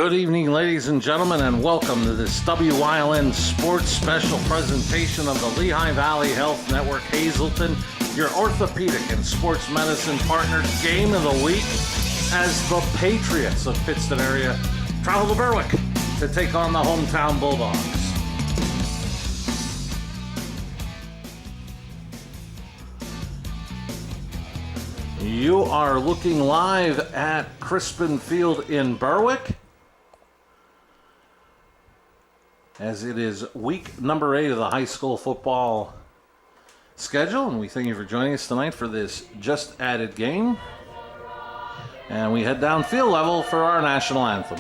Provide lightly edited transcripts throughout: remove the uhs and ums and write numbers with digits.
Good evening, ladies and gentlemen, and welcome to this WYLN Sports Special presentation of the Lehigh Valley Health Network Hazleton, your orthopedic and sports medicine partner. Game of the week as the Patriots of Pittston area travel to Berwick to take on the hometown Bulldogs. You are looking live at Crispin Field in Berwick, as it is week number 8 of the high school football schedule, and we thank you for joining us tonight for this just added game. And we head down field level for our national anthem.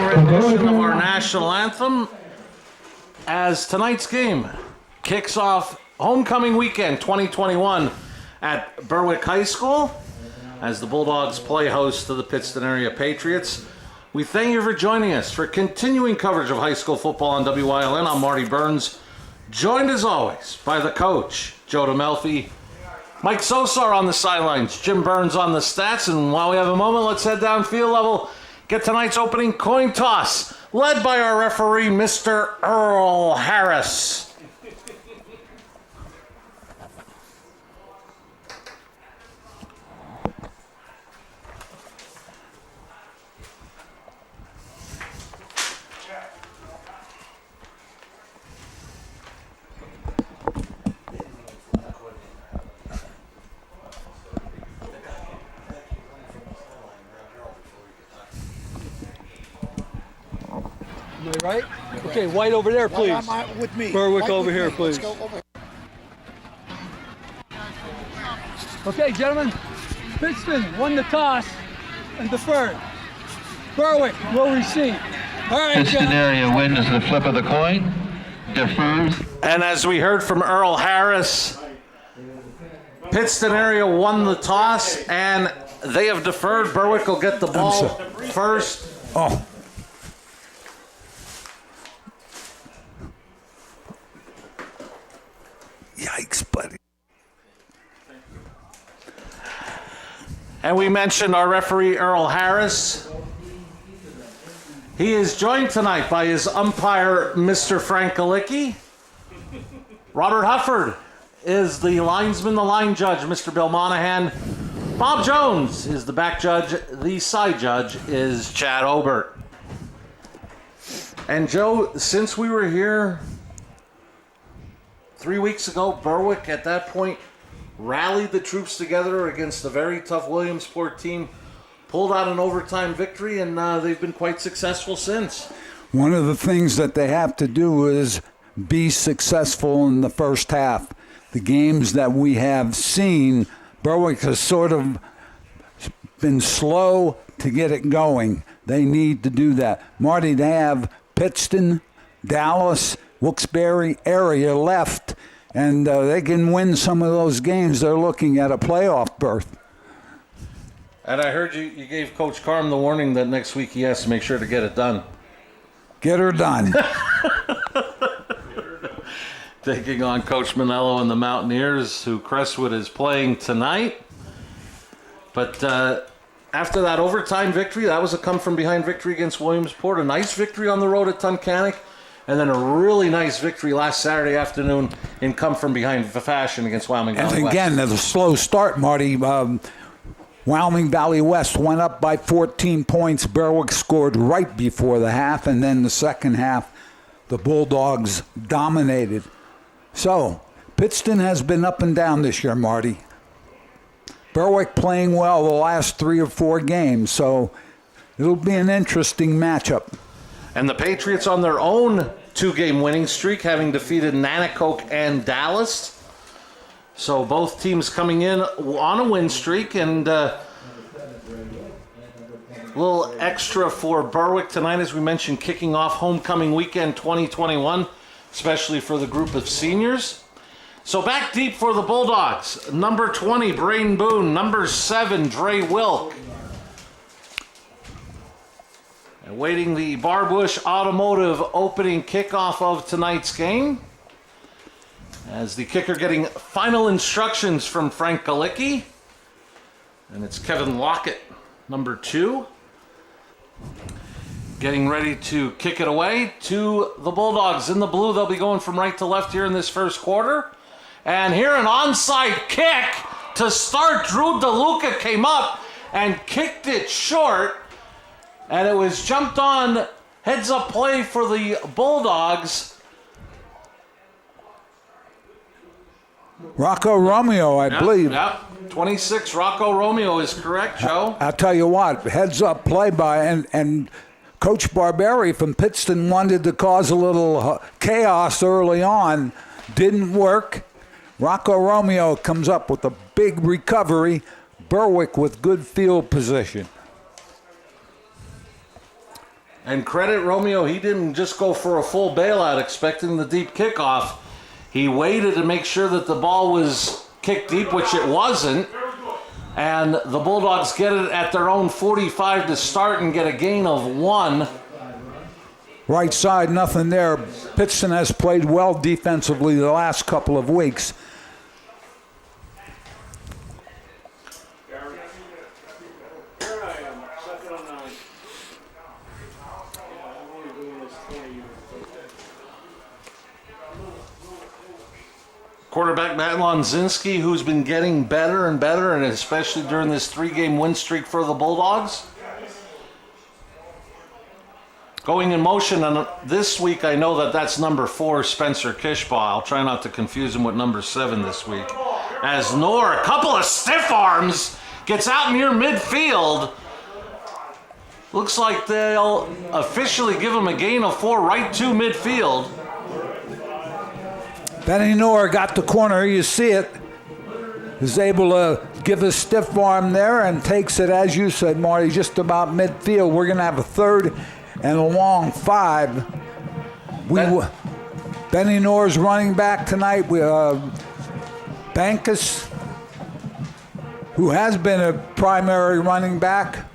Rendition of our national anthem as tonight's game kicks off homecoming weekend 2021 at Berwick High School as the Bulldogs play host to the Pittston area Patriots. We thank you for joining us for continuing coverage of high school football on WYLN. I'm Marty Burns, joined as always by the coach, Joe DeMelfi, Mike Sosar on the sidelines, Jim Burns on the stats, and while we have a moment, let's head down field level. Get tonight's opening coin toss, led by our referee, Mr. Earl Harris. Right? Okay, White over there, please. With me. Berwick White over here, me. please. Let's go over. Okay, gentlemen. Pittston won the toss and deferred. Berwick will receive. All right, Pittston area wins the flip of the coin. Defers. And as we heard from Earl Harris, Pittston area won the toss and they have deferred. Berwick will get the ball first. Oh. Yikes, buddy. And we mentioned our referee, Earl Harris. He is joined tonight by his umpire, Mr. Frank Galicki. Robert Hufford is the linesman, the line judge, Mr. Bill Monahan. Bob Jones is the back judge. The side judge is Chad Obert. And Joe, since we were here 3 weeks ago, Berwick at that point rallied the troops together against a very tough Williamsport team, pulled out an overtime victory, and they've been quite successful since. One of the things that they have to do is be successful in the first half. The games that we have seen, Berwick has sort of been slow to get it going. They need to do that. Marty, they have Pittston, Dallas, Wilkes-Barre area left, and they can win some of those games. They're looking at a playoff berth. And I heard you gave Coach Carm the warning that next week he has to make sure to get it done. Get her done. Taking on Coach Manello and the Mountaineers, who Crestwood is playing tonight. But after that overtime victory, that was a come-from-behind victory against Williamsport, a nice victory on the road at Tunkhannock, and then a really nice victory last Saturday afternoon in come-from-behind fashion against Wyoming Valley West. And again, at a slow start, Marty, Wyoming Valley West went up by 14 points. Berwick scored right before the half, and then the second half, the Bulldogs dominated. So, Pittston has been up and down this year, Marty. Berwick playing well the last 3 or 4 games, so It'll be an interesting matchup. And the Patriots on their own 2-game winning streak, having defeated Nanticoke and Dallas. So both teams coming in on a win streak, and a little extra for Berwick tonight, as we mentioned, kicking off homecoming weekend 2021, especially for the group of seniors. So back deep for the Bulldogs. Number 20, Braden Boone. Number 7, Dre Wilk. Awaiting the Barbush Automotive opening kickoff of tonight's game. As the kicker getting final instructions from Frank Galicki. And it's Kevin Lockett, number 2. Getting ready to kick it away to the Bulldogs. In the blue, they'll be going from right to left here in this first quarter. And here an onside kick to start. Drew DeLuca came up and kicked it short. And it was jumped on, heads up play for the Bulldogs. Rocco Romeo, I believe. Yep. 26, Rocco Romeo is correct, Joe. I'll tell you what, heads up play by, and Coach Barberi from Pittston wanted to cause a little chaos early on. Didn't work. Rocco Romeo comes up with a big recovery. Berwick with good field position. And credit Romeo, he didn't just go for a full bailout expecting the deep kickoff. He waited to make sure that the ball was kicked deep, which it wasn't. And the Bulldogs get it at their own 45 to start and get a gain of 1. Right side, nothing there. Pittston has played well defensively the last couple of weeks. Quarterback Matt Lonzinski, who's been getting better and better, and especially during this 3-game win streak for the Bulldogs. Going in motion, and this week I know that that's number 4, Spencer Kishbaugh. I'll try not to confuse him with number 7 this week. As Knorr, a couple of stiff arms, gets out near midfield. Looks like they'll officially give him a gain of 4 right to midfield. Benny Knorr got the corner, you see it. Is able to give a stiff arm there and takes it, as you said, Marty, just about midfield. We're going to have a 3rd and a long 5. Benny Knorr's running back tonight. Bankus, who has been a primary running back,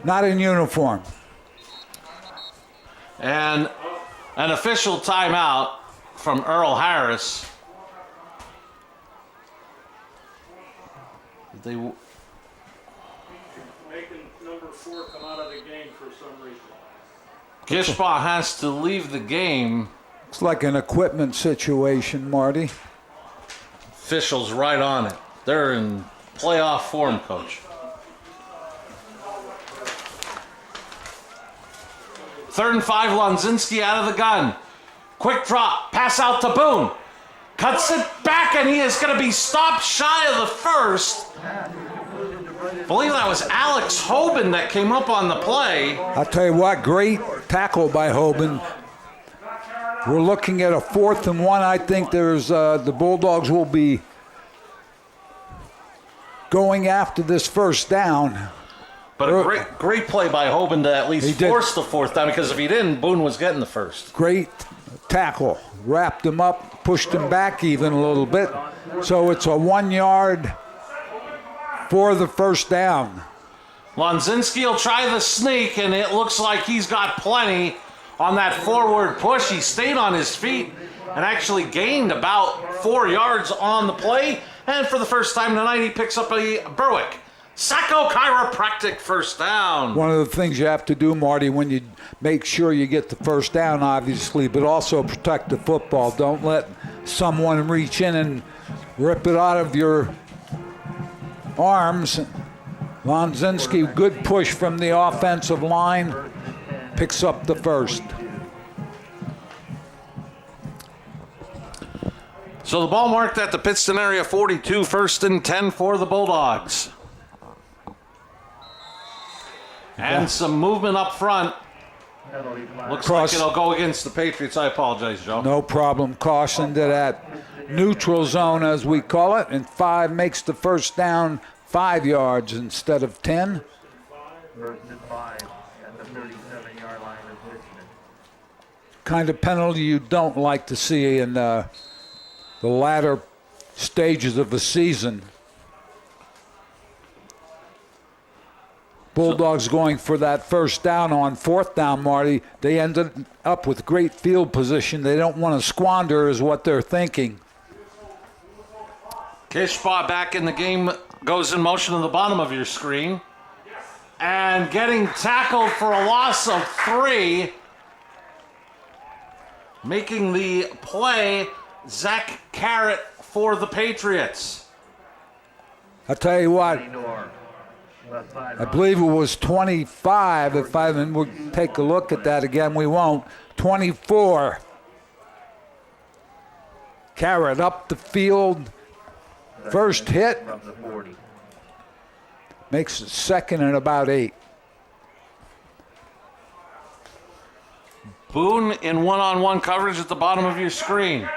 not in uniform. And an official timeout from Earl Harris. They Making number 4 come out of the game for some reason. Kishbaugh has to leave the game. It's like an equipment situation, Marty. Officials right on it. They're in playoff form, Coach. 3rd and 5, Lonzinski out of the gun. Quick drop, pass out to Boone. Cuts it back, and he is going to be stopped shy of the first. I believe that was Alex Hoban that came up on the play. I'll tell you what, great tackle by Hoban. We're looking at a 4th and 1. I think there's the Bulldogs will be going after this first down. But a great play by Hoban to at least force the 4th down, because if he didn't, Boone was getting the first. Great tackle. Wrapped him up, pushed him back even a little bit. So it's a 1 yard for the first down. Lonzinski will try the sneak, and it looks like he's got plenty on that forward push. He stayed on his feet and actually gained about 4 yards on the play. And for the first time tonight, he picks up a Berwick Sacco Chiropractic first down. One of the things you have to do, Marty, when you make sure you get the first down, obviously, but also protect the football. Don't let someone reach in and rip it out of your arms. Lonzinski, good push from the offensive line, picks up the first. So the ball marked at the Pittston area 42, 1st and 10 for the Bulldogs. And some movement up front. Looks like it'll go against the Patriots. I apologize, Joe. No problem. Caution to that neutral zone, as we call it. And 5 makes the first down 5 yards instead of 10. First and 5 at the 37-yard line of Pittston. Kind of penalty you don't like to see in the latter stages of the season. Bulldogs going for that first down on 4th down, Marty. They ended up with great field position. They don't want to squander is what they're thinking. Kishbaugh back in the game, goes in motion on the bottom of your screen. And getting tackled for a loss of 3. Making the play, Zach Carrot for the Patriots. I'll tell you what, I believe it was 25. If we'll take a look at that again, we won't. 24. Carrot up the field. First hit. Makes it second and about 8. Boone in one-on-one coverage at the bottom of your screen.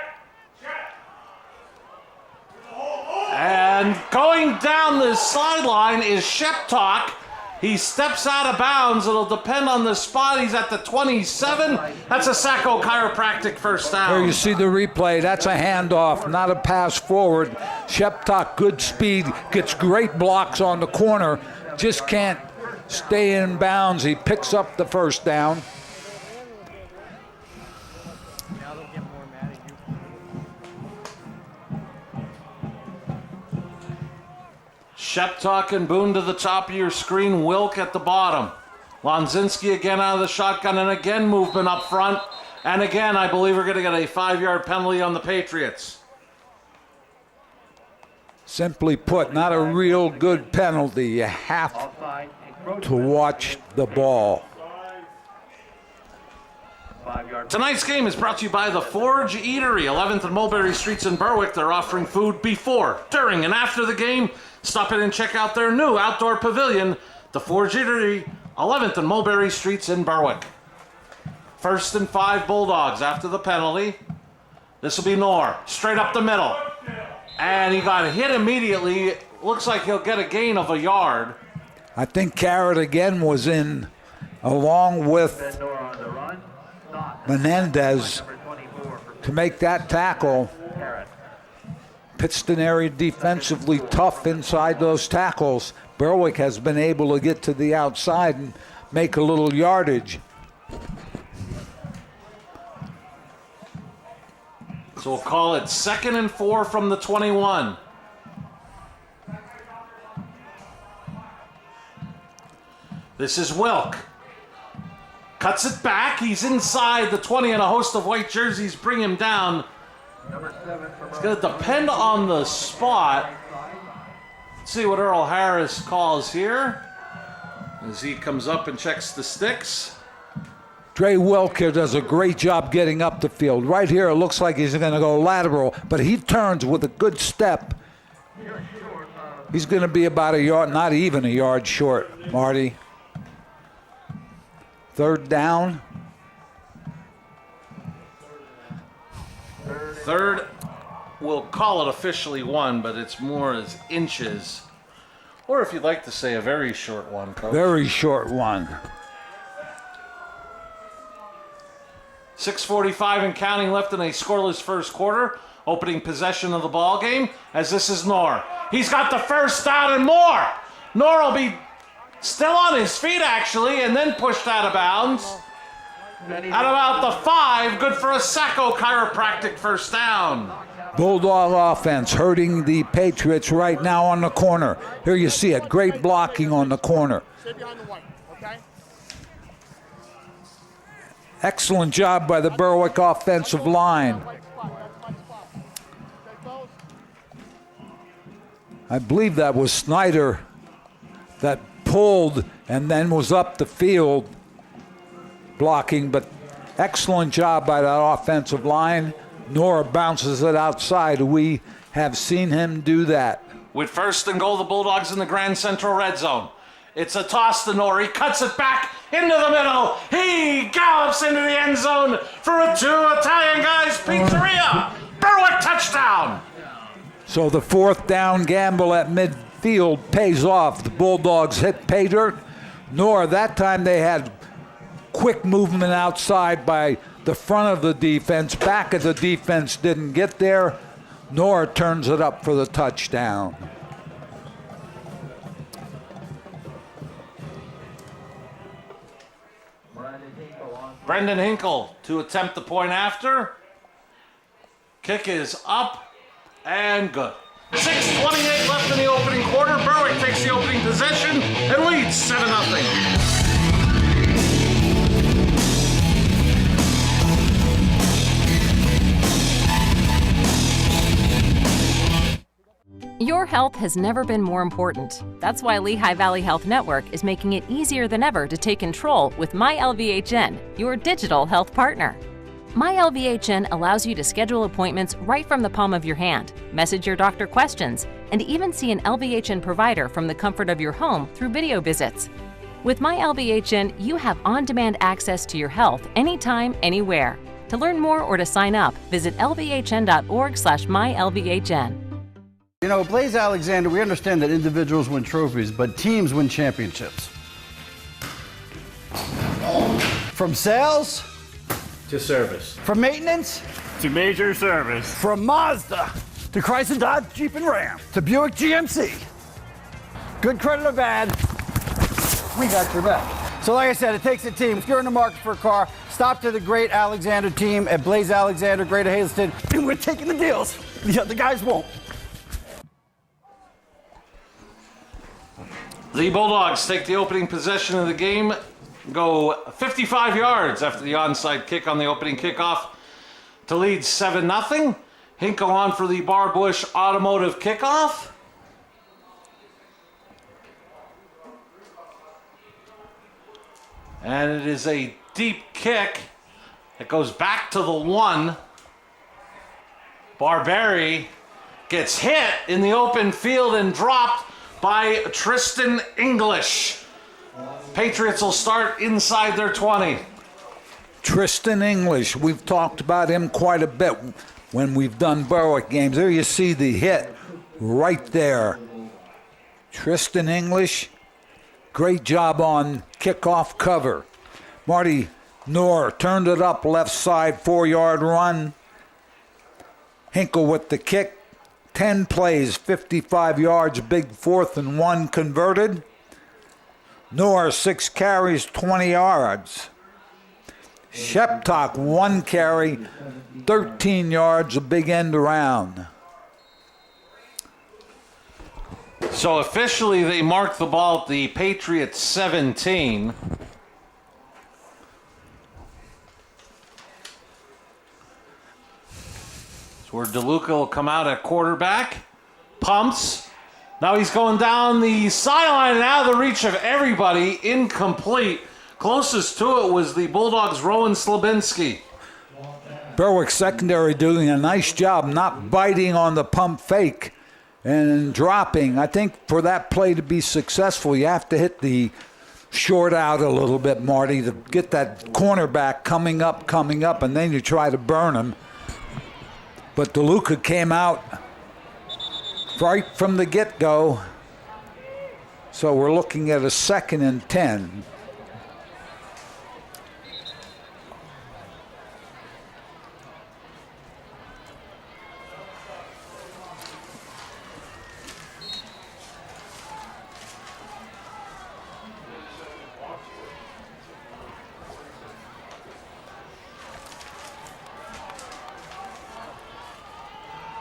And going down the sideline is Sheptock. He steps out of bounds. It'll depend on the spot. He's at the 27. That's a Sacco Chiropractic first down. There you see the replay. That's a handoff, not a pass forward. Sheptock, good speed, gets great blocks on the corner. Just can't stay in bounds. He picks up the first down. Sheptock and Boone to the top of your screen. Wilk at the bottom. Lonzinski again out of the shotgun, and again movement up front. And again, I believe we're going to get a 5-yard penalty on the Patriots. Simply put, not a real good penalty. You have to watch the ball. Tonight's game is brought to you by the Forge Eatery, 11th and Mulberry Streets in Berwick. They're offering food before, during, and after the game. Stop in and check out their new outdoor pavilion, the Forge Eatery, 11th and Mulberry Streets in Berwick. First and 5 Bulldogs after the penalty. This will be Knorr, straight up the middle. And he got hit immediately. Looks like he'll get a gain of a yard. I think Carrot again was in along with Menendez to make that tackle. Pittston area defensively tough inside those tackles. Berwick has been able to get to the outside and make a little yardage. So we'll call it 2nd and 4 from the 21. This is Wilk. Cuts it back. He's inside the 20, and a host of white jerseys bring him down. It's going to depend on the spot. Let's see what Earl Harris calls here as he comes up and checks the sticks. Dre Wilk here does a great job getting up the field. Right here, it looks like he's going to go lateral, but he turns with a good step. He's going to be about a yard, not even a yard short, Marty. 3rd down. 3rd, we'll call it officially 1, but it's more as inches. Or if you'd like to say a very short one, Coach. Very short one. 6:45 and counting left in a scoreless first quarter. Opening possession of the ball game as this is Knorr. He's got the first down and more. Knorr will be still on his feet actually and then pushed out of bounds. At about the 5, good for a Sacco Chiropractic first down. Bulldog offense hurting the Patriots right now on the corner. Here you see it, great blocking on the corner. Excellent job by the Berwick offensive line. I believe that was Snyder that pulled and then was up the field blocking, but excellent job by that offensive line. Nora bounces it outside. We have seen him do that. With 1st and goal, the Bulldogs in the Grand Central red zone. It's a toss to Nori, cuts it back into the middle. He gallops into the end zone for a 2 Italian Guys Pizzeria. Berwick touchdown. So the 4th down gamble at midfield pays off. The Bulldogs hit pay dirt. Nor that time they had quick movement outside by the front of the defense. Back of the defense didn't get there. Nor turns it up for the touchdown. Brendan Hinkle to attempt the point after. Kick is up and good. 6:28 left in the opening quarter. Berwick takes the opening possession and leads 7-0. Your health has never been more important. That's why Lehigh Valley Health Network is making it easier than ever to take control with MyLVHN, your digital health partner. MyLVHN allows you to schedule appointments right from the palm of your hand, message your doctor questions, and even see an LVHN provider from the comfort of your home through video visits. With MyLVHN, you have on-demand access to your health anytime, anywhere. To learn more or to sign up, visit lvhn.org/mylvhn. You know, Blaze Alexander, we understand that individuals win trophies, but teams win championships. From sales to service, from maintenance to major service, from Mazda to Chrysler, Dodge, Jeep, and Ram to Buick GMC. Good credit or bad, we got your back. So like I said, it takes a team. If you're in the market for a car, stop to the Great Alexander team at Blaze Alexander, Greater Hazelton, and we're taking the deals. The other guys won't. The Bulldogs take the opening possession of the game, go 55 yards after the onside kick on the opening kickoff to lead 7-0. Hinkle on for the Barbush Automotive kickoff. And it is a deep kick. It goes back to the 1. Barberi gets hit in the open field and dropped by Tristan English. Patriots will start inside their 20. Tristan English, we've talked about him quite a bit when we've done Berwick games. There you see the hit right there. Tristan English, great job on kickoff cover. Marty Knorr turned it up left side, 4-yard run. Hinkle with the kick. 10 plays, 55 yards, big 4th and 1 converted. Knorr, 6 carries, 20 yards. Sheptok, 1 carry, 13 yards, a big end around. So officially they mark the ball at the Patriots 17. Where DeLuca will come out at quarterback. Pumps. Now he's going down the sideline and out of the reach of everybody. Incomplete. Closest to it was the Bulldogs' Rowan Slabinski. Berwick secondary doing a nice job not biting on the pump fake and dropping. I think for that play to be successful, you have to hit the short out a little bit, Marty, to get that cornerback coming up, and then you try to burn him. But DeLuca came out right from the get-go. So we're looking at a 2nd and 10.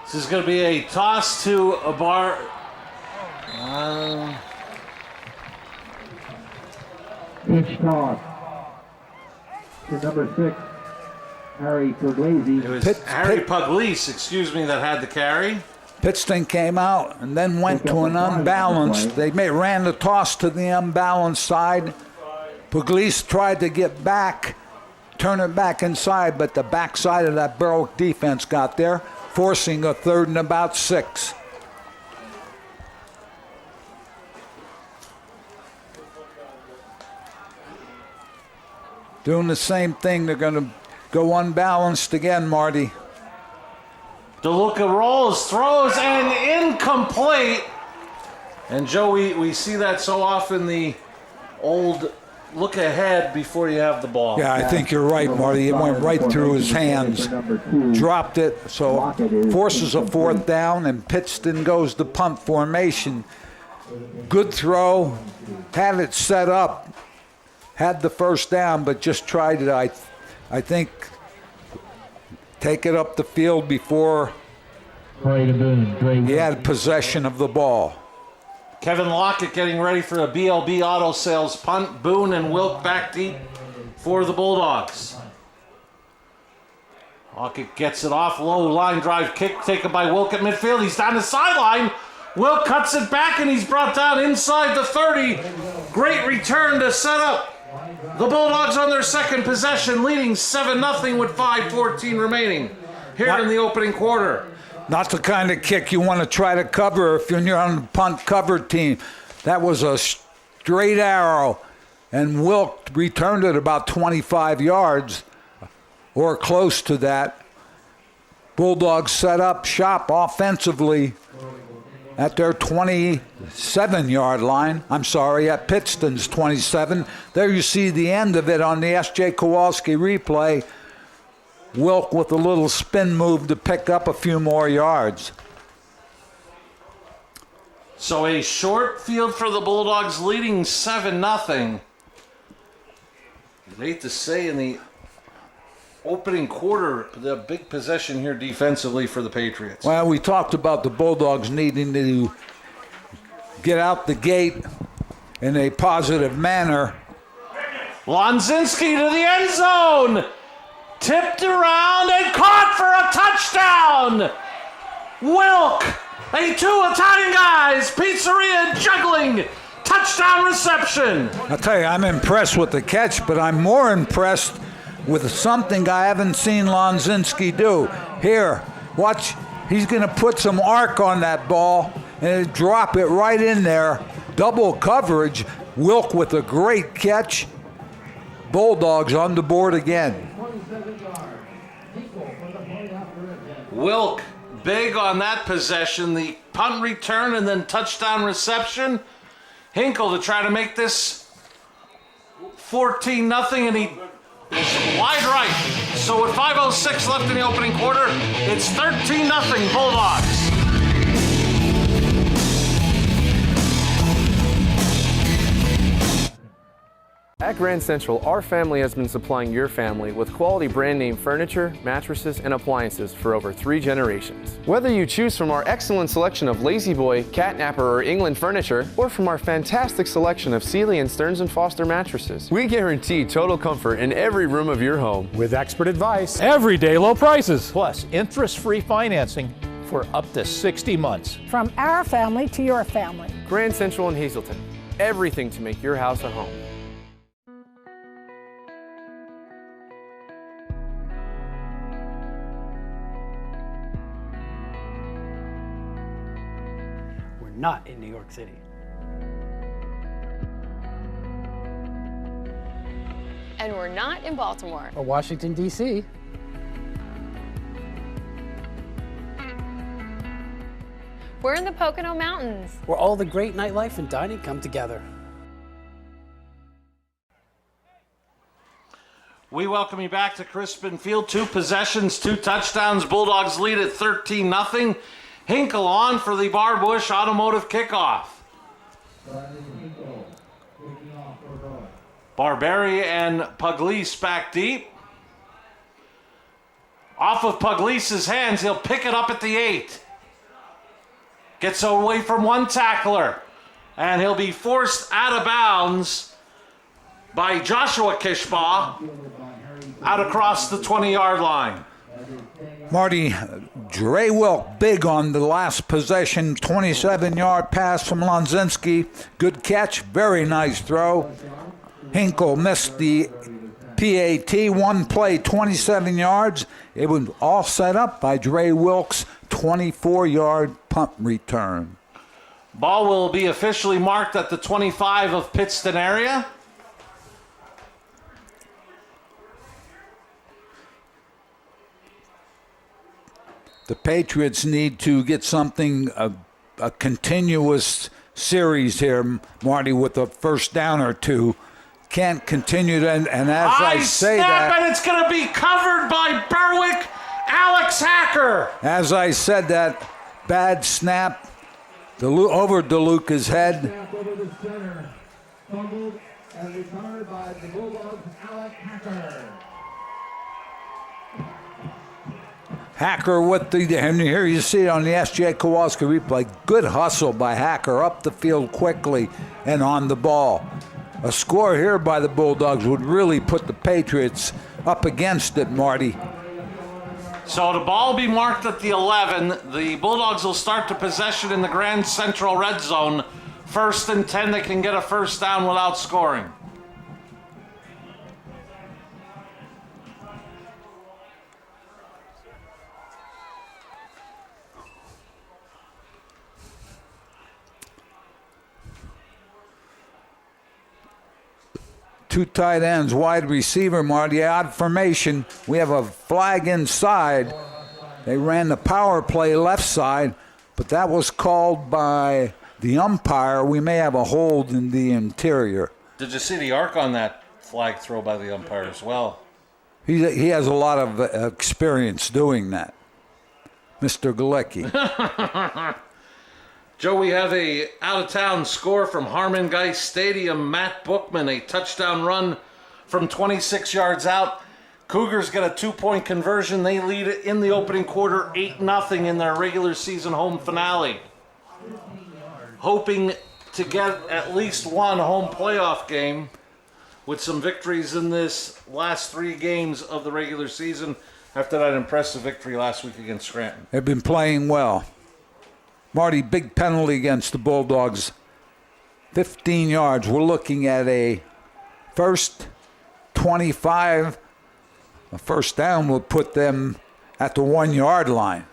This is going to be a toss to a bar. Pitch toss to number 6, Harry Puglisi. It was Harry Puglisi, that had the carry. Pittston came out and then went to an unbalanced. They ran the toss to the unbalanced side. Puglisi tried to get back, turn it back inside, but the backside of that Berwick defense got there, forcing a 3rd and about 6. doing the same thing. They're going to go unbalanced again, Marty. DeLuca rolls, throws, and incomplete. And Joe, we see that so often, the old look ahead before you have the ball. Yeah, I think you're right, Marty. It went right through his hands, dropped it, so forces a fourth down, and Pittston goes to punt formation. Good throw, had it set up, had the first down, but just tried it, I think, take it up the field before he had possession of the ball. Kevin Lockett getting ready for a BLB Auto Sales punt. Boone and Wilk back deep for the Bulldogs. Lockett gets it off, low line drive kick taken by Wilk at midfield. He's down the sideline. Wilk cuts it back and he's brought down inside the 30. Great return to set up the Bulldogs on their second possession, leading 7-0 with 5:14 remaining here in the opening quarter. Not the kind of kick you want to try to cover if you're on the punt cover team. That was a straight arrow, and Wilk returned it about 25 yards or close to that. Bulldogs set up shop offensively at their 27-yard line. I'm sorry, at Pittston's 27. There you see the end of it on the S.J. Kowalski replay. Wilk with a little spin move to pick up a few more yards. So a short field for the Bulldogs, leading 7-0. I'd hate to say in the opening quarter, the big possession here defensively for the Patriots. Well, we talked about the Bulldogs needing to get out the gate in a positive manner. Lonzinski to the end zone. Tipped around and caught for a touchdown. Wilk, a two Italian guys, pizzeria juggling, touchdown reception. I'll tell you, I'm impressed with the catch, but I'm more impressed with something I haven't seen Lonzinski do. Here, watch, he's going to put some arc on that ball and drop it right in there. Double coverage. Wilk with a great catch. Bulldogs on the board again. Wilk big on that possession, the punt return and then touchdown reception. Hinkle to try to make this 14-0, and he is wide right. So with 5:06 left in the opening quarter, it's 13-0 Bulldogs. At Grand Central, our family has been supplying your family with quality brand name furniture, mattresses, and appliances for over 3 generations. Whether you choose from our excellent selection of Lazy Boy, Catnapper, or England furniture, or from our fantastic selection of Sealy and Stearns & Foster mattresses, we guarantee total comfort in every room of your home. With expert advice, everyday low prices, plus interest-free financing for up to 60 months. From our family to your family. Grand Central in Hazleton. Everything to make your house a home. Not in New York City. And we're not in Baltimore. Or Washington, D.C. We're in the Pocono Mountains, where all the great nightlife and dining come together. We welcome you back to Crispin Field. 2 possessions, 2 touchdowns. Bulldogs lead at 13-0. Hinkle on for the Barbush Automotive kickoff. Barberi and Pugliese back deep. Off of Pugliese's hands, he'll pick it up at the 8. Gets away from one tackler, and he'll be forced out of bounds by Joshua Kishbaugh out across the 20-yard line. Marty, Dre Wilk big on the last possession, 27-yard pass from Lonzinski. Good catch, very nice throw. Hinkle missed the PAT, one play, 27 yards. It was all set up by Dre Wilk's 24-yard punt return. Ball will be officially marked at the 25 of Pittston area. The Patriots need to get something, a continuous series here, Marty, with a first down or two. Can't continue to, and as I say that, and it's going to be covered by Berwick, Alex Hacker. As I said that, bad snap over DeLuca's head. Snap over the center, fumbled and recovered by the Bulldogs' Alex Hacker. Hacker with and here you see it on the S.J. Kowalski replay. Good hustle by Hacker up the field quickly and on the ball. A score here by the Bulldogs would really put the Patriots up against it, Marty. So the ball will be marked at the 11. The Bulldogs will start the possession in the Grand Central red zone. 1st and 10, they can get a first down without scoring. Two tight ends, wide receiver, Marty, odd formation. We have a flag inside. They ran the power play left side, but that was called by the umpire. We may have a hold in the interior. Did you see the arc on that flag throw by the umpire as well? He has a lot of experience doing that, Mr. Galecki. Joe, we have a out-of-town score from Harmon Geist Stadium. Matt Bookman, a touchdown run from 26 yards out. Cougars get a 2-point conversion. They lead it in the opening quarter 8-0 in their regular season home finale. Hoping to get at least one home playoff game with some victories in this last 3 games of the regular season after that impressive victory last week against Scranton. They've been playing well. Marty, big penalty against the Bulldogs. 15 yards. We're looking at a first 25. A first down will put them at the 1-yard line.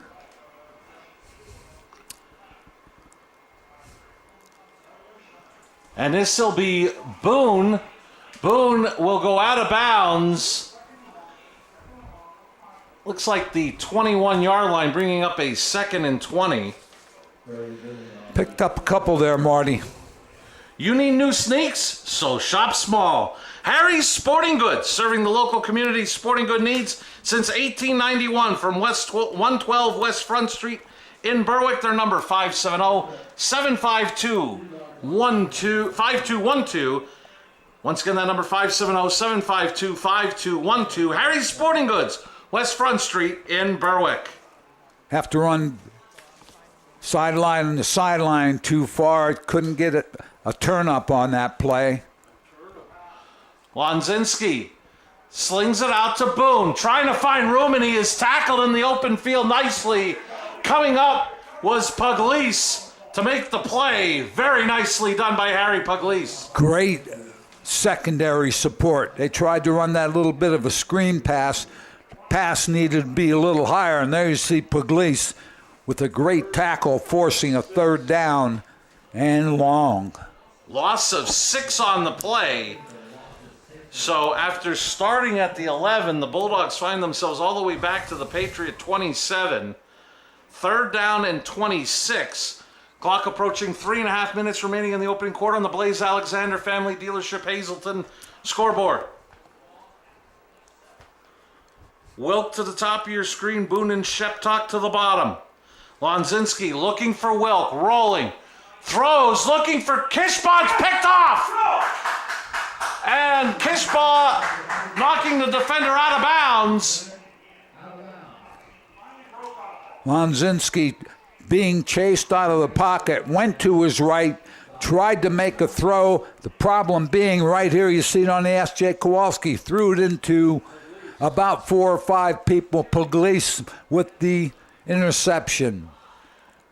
And this will be Boone. Boone will go out of bounds. Looks like the 21-yard line, bringing up a 2nd and 20. Picked up a couple there, Marty. You need new sneaks? So shop small. Harry's Sporting Goods, serving the local community's sporting good needs since 1891 from 112 West Front Street in Berwick. Their number 570-752-5212. Once again, that number 570-752-5212. Harry's Sporting Goods, West Front Street in Berwick. Have to run sideline on the sideline too far. Couldn't get a turn up on that play. Lonzinski slings it out to Boone, trying to find room, and he is tackled in the open field nicely. Coming up was Pugliese to make the play. Very nicely done by Harry Pugliese. Great secondary support. They tried to run that little bit of a screen pass. Pass needed to be a little higher, and there you see Pugliese with a great tackle, forcing a 3rd down and long. Loss of 6 on the play. So after starting at the 11, the Bulldogs find themselves all the way back to the Patriot 27. 3rd down and 26. Clock approaching 3.5 minutes remaining in the opening quarter on the Blaze Alexander Family Dealership Hazleton scoreboard. Wilk to the top of your screen, Boone and Sheptock to the bottom. Lonzinski looking for Wilk, rolling, throws, looking for Kishbaugh, picked off! And Kishbaugh knocking the defender out of bounds. Lonzinski being chased out of the pocket, went to his right, tried to make a throw. The problem being right here, you see it on the S.J. Kowalski, threw it into about 4 or 5 people. Pugliese with the interception.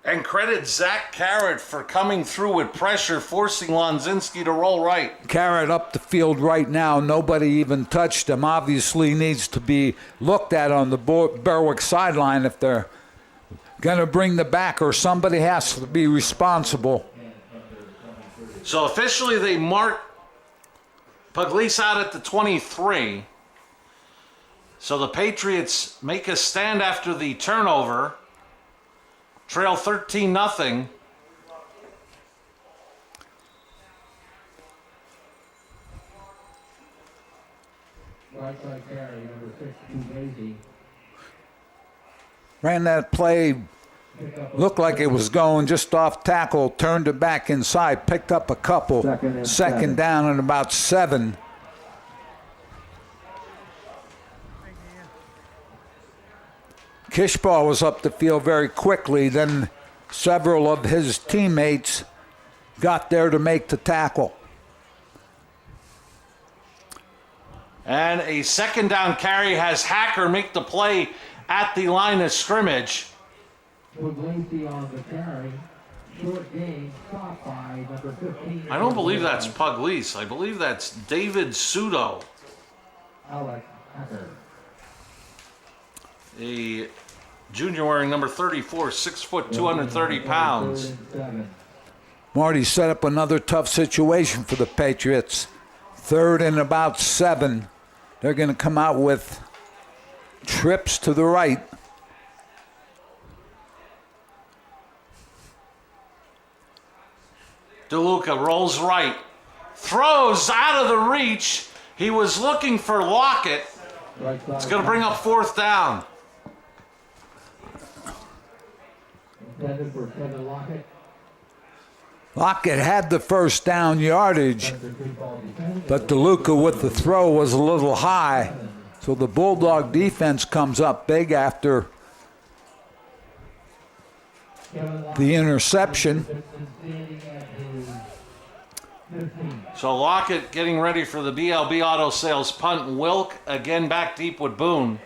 And credit Zach Carrot for coming through with pressure, forcing Lonzinski to roll right. Carrot up the field right now. Nobody even touched him. Obviously needs to be looked at on the Berwick sideline if they're going to bring the back, or somebody has to be responsible. So officially they mark Pugliese out at the 23. So the Patriots make a stand after the turnover. trail 13-0. Right side carry, number 62, Daisy. Ran that play, looked like it was going just off tackle, turned it back inside, picked up a couple. Second down and about 7. Kishbaugh was up the field very quickly. Then several of his teammates got there to make the tackle. And a second down carry has Hacker make the play at the line of scrimmage. Puglisi on the carry. Short gain, stop by number 15. I don't believe that's Puglisi. I believe that's David Sudo. Alex Hacker. A junior wearing number 34, 6 foot, 230 pounds. Marty set up another tough situation for the Patriots. 3rd and about 7. They're going to come out with trips to the right. DeLuca rolls right. Throws out of the reach. He was looking for Lockett. It's going to bring up 4th down. Intended for Kevin Lockett. Lockett had the first down yardage, but DeLuca with the throw was a little high. So the Bulldog defense comes up big after the interception. So Lockett getting ready for the BLB Auto Sales punt. Wilk again back deep with Boone.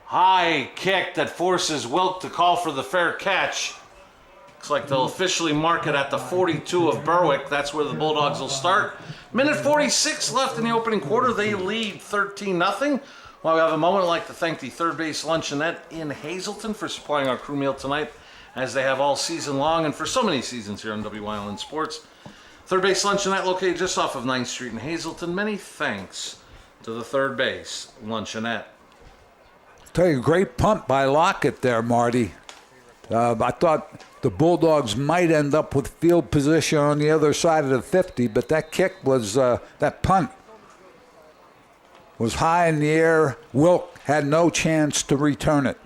High kick that forces Wilk to call for the fair catch. Looks like they'll officially mark it at the 42 of Berwick. That's where the Bulldogs will start. Minute 46 left in the opening quarter. They lead 13-0. While we have a moment, I'd like to thank the Third Base Luncheonette in Hazleton for supplying our crew meal tonight, as they have all season long and for so many seasons here on WYLN Sports. Third Base Luncheonette located just off of 9th Street in Hazleton. Many thanks to the Third Base Luncheonette. Tell you, great punt by Lockett there, Marty. I thought the Bulldogs might end up with field position on the other side of the 50, but that kick was, that punt was high in the air. Wilk had no chance to return it.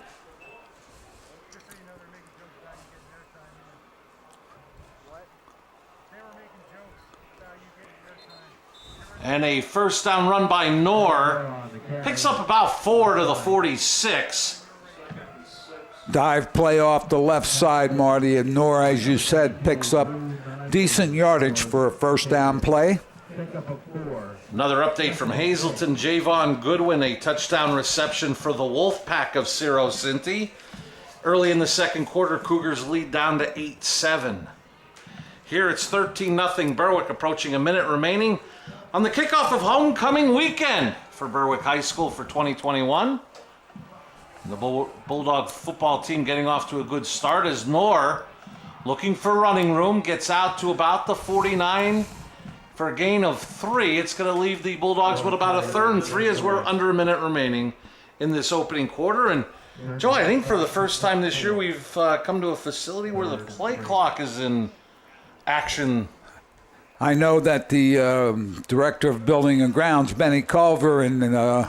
And a first down run by Knorr. Picks up about 4 to the 46. Dive play off the left side, Marty, and Knorr, as you said, picks up decent yardage for a first down play. Another update from Hazleton. Javon Goodwin, a touchdown reception for the Wolfpack of Ciro Cinti. Early in the second quarter, Cougars lead down to 8-7. Here it's 13-0 Berwick, approaching a minute remaining on the kickoff of homecoming weekend for Berwick High School for 2021. The Bulldog football team getting off to a good start as Knorr, looking for running room, gets out to about the 49 for a gain of 3. It's going to leave the Bulldogs with about a 3rd and 3 as we're under a minute remaining in this opening quarter. And Joe, I think for the first time this year we've come to a facility where the play clock is in action. I know that the director of building and grounds, Benny Culver, and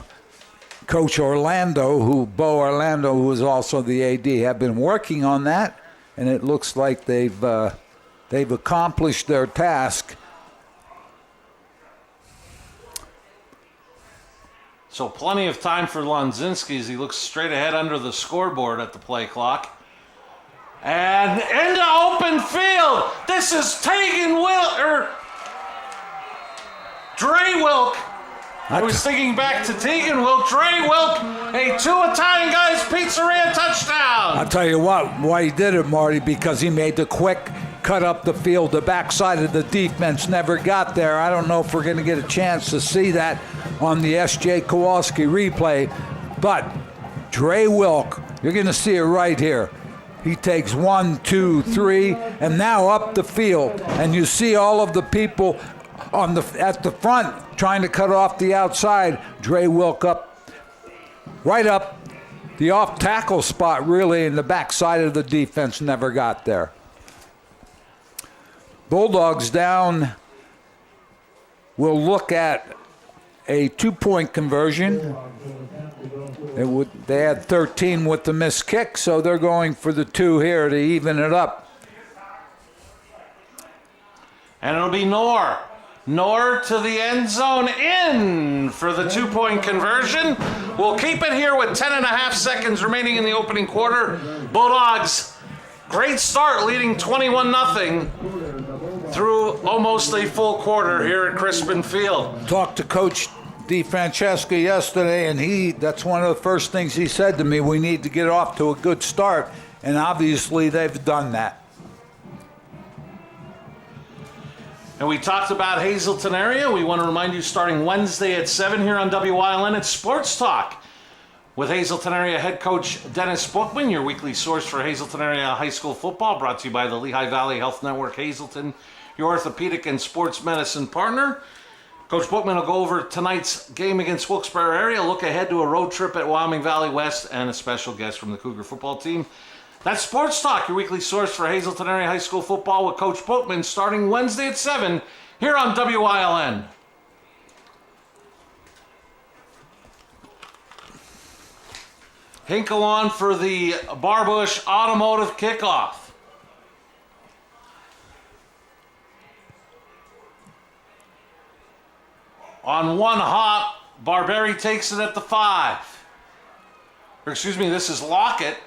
Coach Orlando, Bo Orlando, who is also the AD, have been working on that, and it looks like they've accomplished their task. So plenty of time for Lonzinski as he looks straight ahead under the scoreboard at the play clock. And into open field. This is Dre Wilk. I was thinking back to Tegan Wilk. Dre Wilk, a 2 Italian Guys Pizzeria touchdown. I'll tell you why he did it, Marty, because he made the quick cut up the field. The backside of the defense never got there. I don't know if we're going to get a chance to see that on the S.J. Kowalski replay, but Dre Wilk, you're going to see it right here. He takes 1, 2, 3, and now up the field, and you see all of the people at the front, trying to cut off the outside. Dre Wilk right up the off tackle spot, really, and the backside of the defense never got there. Bulldogs down. We'll look at a 2-point conversion. They had 13 with the missed kick, so they're going for the 2 here to even it up. And it'll be Knorr. Knorr to the end zone, in for the 2-point conversion. We'll keep it here with 10.5 seconds remaining in the opening quarter. Bulldogs, great start, leading 21-0 through almost a full quarter here at Crispin Field. Talked to Coach DeFrancesca yesterday, and that's one of the first things he said to me. We need to get off to a good start, and obviously they've done that. And we talked about Hazleton area. We want to remind you, starting Wednesday at 7 here on WYLN, it's Sports Talk with Hazleton area head coach Dennis Bookman, your weekly source for Hazleton area high school football, brought to you by the Lehigh Valley Health Network Hazleton, your orthopedic and sports medicine partner. Coach Bookman will go over tonight's game against Wilkes-Barre area, look ahead to a road trip at Wyoming Valley West, and a special guest from the Cougar football team. That's Sports Talk, your weekly source for Hazleton area high school football with Coach Bookman, starting Wednesday at 7 here on WYLN. Hinkle on for the Barbush Automotive kickoff. On one hop, Barberi takes it at the 5. Or excuse me, this is Lockett.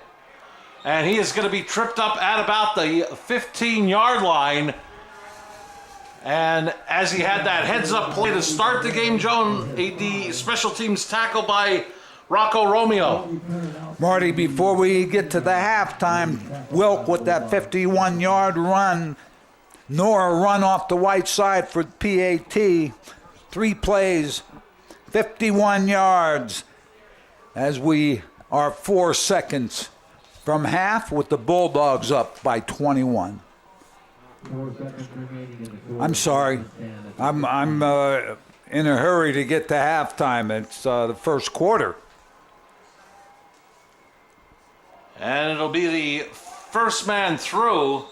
And he is going to be tripped up at about the 15-yard line. And as he had that heads-up play to start the game, Joan, the special teams tackle by Rocco Romeo. Marty, before we get to the halftime, Wilk with that 51-yard run. Nora run off the white side for PAT. 3 plays, 51 yards, as we are 4 seconds from half with the Bulldogs up by 21. I'm sorry. I'm in a hurry to get to halftime. It's the first quarter. And it'll be the first man through.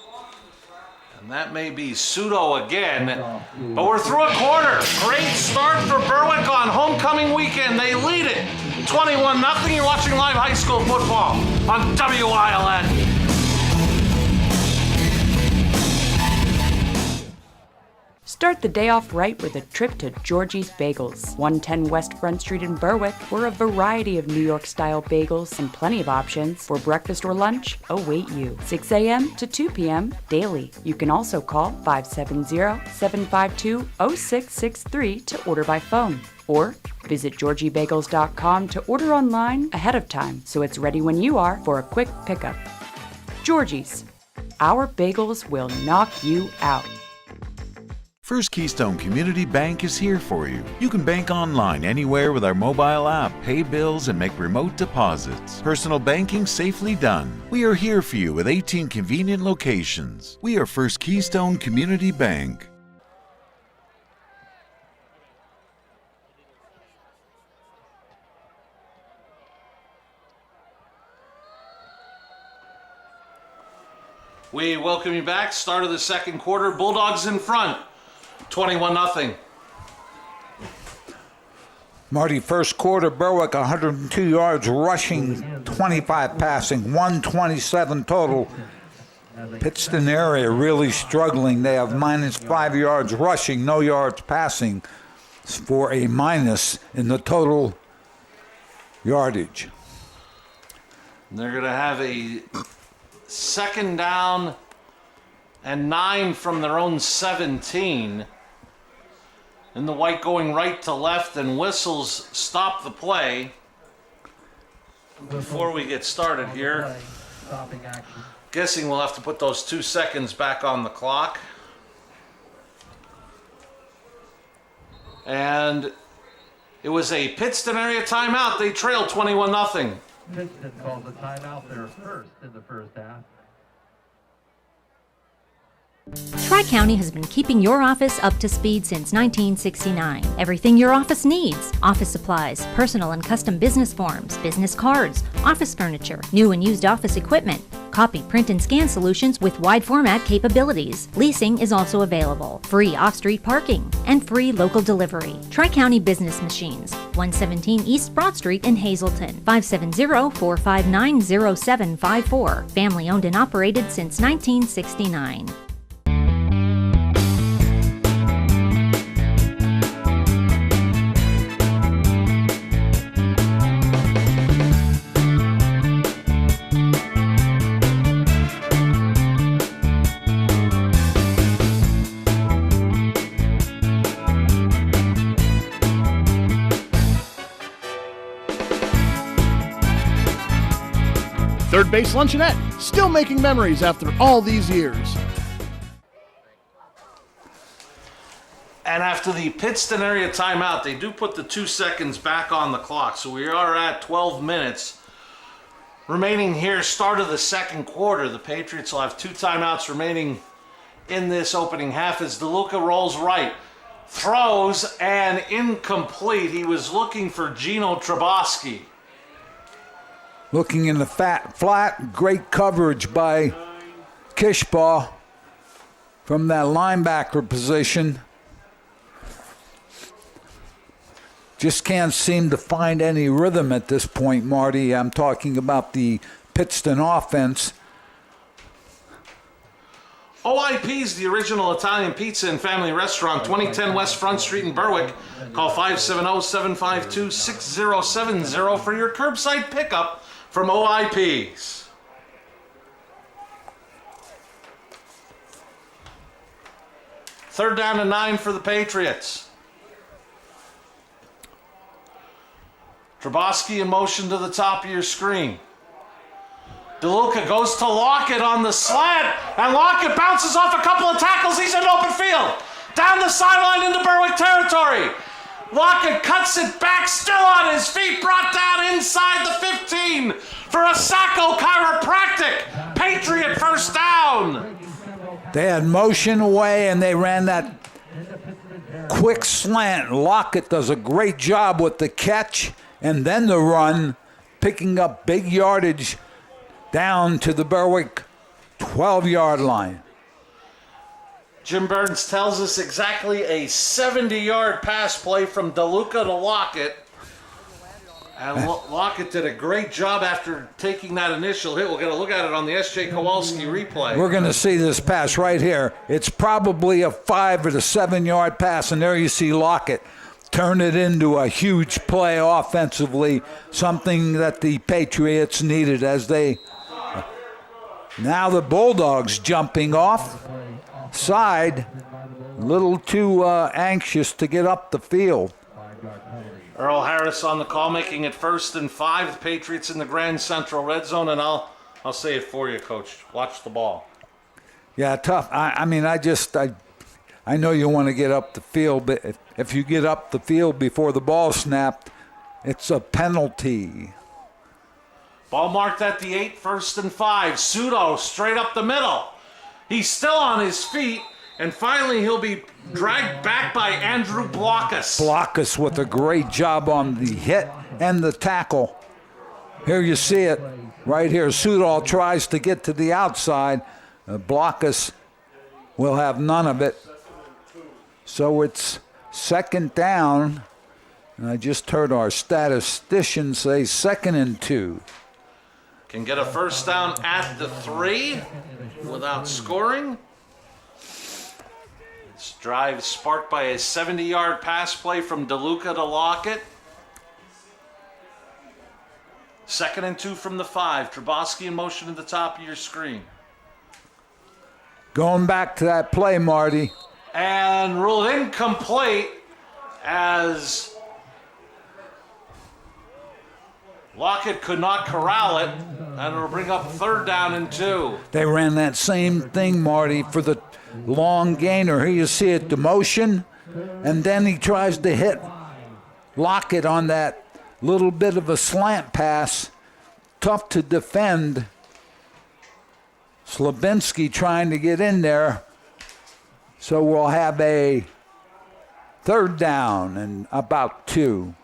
And that may be Pseudo again. But we're through a quarter. Great start for Berwick on homecoming weekend. They lead it 21-0. You're watching live high school football on WYLN. Start the day off right with a trip to Georgie's Bagels, 110 West Front Street in Berwick, where a variety of New York-style bagels and plenty of options for breakfast or lunch await you. 6 a.m. to 2 p.m. daily. You can also call 570-752-0663 to order by phone. Or visit GeorgieBagels.com to order online ahead of time so it's ready when you are for a quick pickup. Georgie's. Our bagels will knock you out. First Keystone Community Bank is here for you. You can bank online anywhere with our mobile app, pay bills, and make remote deposits. Personal banking safely done. We are here for you with 18 convenient locations. We are First Keystone Community Bank. We welcome you back. Start of the second quarter. Bulldogs in front. 21-0. Marty, first quarter, Berwick 102 yards rushing, 25 passing, 127 total. Pittston area really struggling. They have -5 yards rushing, no yards passing for a minus in the total yardage. And they're going to have a second down and 9 from their own 17. And the white going right to left, and whistles stop the play. Before we get started here, guessing we'll have to put those 2 seconds back on the clock. And it was a Pittston area timeout. They trailed 21-0. Pittston calls a timeout, their first in the first half. Tri-County has been keeping your office up to speed since 1969. Everything your office needs: office supplies, personal and custom business forms, business cards, office furniture, new and used office equipment, copy, print, and scan solutions with wide format capabilities. Leasing is also available, free off-street parking, and free local delivery. Tri-County Business Machines, 117 East Broad Street in Hazleton, 570-459-0754. Family owned and operated since 1969. Third Base Luncheonette, still making memories after all these years. And after the Pittston area timeout, they do put the 2 seconds back on the clock. So we are at 12 minutes remaining here, start of the second quarter. The Patriots will have 2 timeouts remaining in this opening half as DeLuca rolls right. Throws and incomplete. He was looking for Gino Trabosky. Looking in the flat, great coverage by Kishbaugh from that linebacker position. Just can't seem to find any rhythm at this point, Marty. I'm talking about the Pittston offense. OIP's the original Italian pizza and family restaurant, 2010 West Front Street in Berwick. Call 570-752-6070 for your curbside pickup from OIP's. Third down and 9 for the Patriots. Trabosky in motion to the top of your screen. DeLuca goes to Lockett on the slant, and Lockett bounces off a couple of tackles. He's in open field. Down the sideline into Berwick territory. Lockett cuts it back, still on his feet, brought down inside the 15 for a Sacco chiropractic. Patriot first down. They had motion away, and they ran that quick slant. Lockett does a great job with the catch and then the run, picking up big yardage down to the Berwick 12-yard line. Jim Burns tells us exactly a 70-yard pass play from DeLuca to Lockett. And Lockett did a great job after taking that initial hit. We'll get a look at it on the S.J. Kowalski replay. We're going to see this pass right here. It's probably a 5 or 7-yard pass, and there you see Lockett turn it into a huge play offensively, something that the Patriots needed as they... Now the Bulldogs jumping off side, a little too anxious to get up the field. Earl Harris on the call, making it 1st and 5. The Patriots in the Grand Central red zone, and I'll say it for you, Coach. Watch the ball. Yeah, tough. I know you want to get up the field, but if you get up the field before the ball snapped, it's a penalty. Ball marked at the 8, 1st and 5. Pseudo straight up the middle. He's still on his feet, and finally he'll be dragged back by Andrew Blockus. Blockus with a great job on the hit and the tackle. Here you see it right here. Pseudo tries to get to the outside. Blockus will have none of it. So it's 2nd down. And I just heard our statistician say 2nd and 2. Can get a first down at the 3 without scoring. This drive sparked by a 70-yard pass play from DeLuca to Lockett. 2nd and 2 from the 5. Trabosky in motion at the top of your screen. Going back to that play, Marty. And ruled incomplete as Lockett could not corral it, and it'll bring up 3rd down and 2. They ran that same thing, Marty, for the long gainer. Here you see it, the motion, and then he tries to hit Lockett on that little bit of a slant pass. Tough to defend. Slabinski trying to get in there. So we'll have a third down and about 2.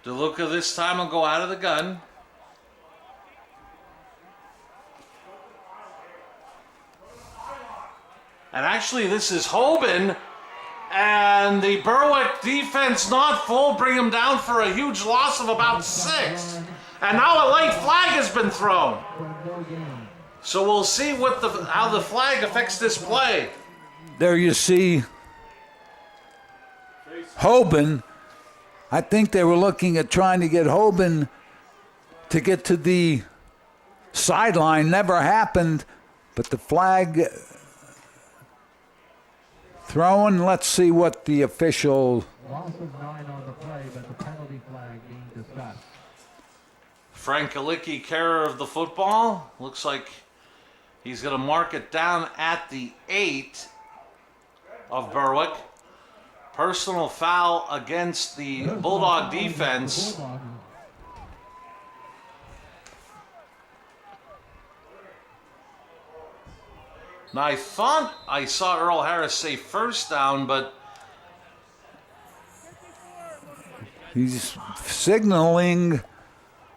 DeLuca this time will go out of the gun. And actually, this is Hoban. And the Berwick defense not full, bring him down for a huge loss of about 6. And now a late flag has been thrown. So we'll see how the flag affects this play. There you see Hoban. I think they were looking at trying to get Hoban to get to the sideline. Never happened, but the flag thrown. Let's see what the official... Loss of 9 on the play, but the penalty flag being discussed. Frank Alicki, carrier of the football. Looks like he's going to mark it down at the 8 of Berwick. Personal foul against the Bulldog defense. Now, I thought I saw Earl Harris say first down, but he's signaling.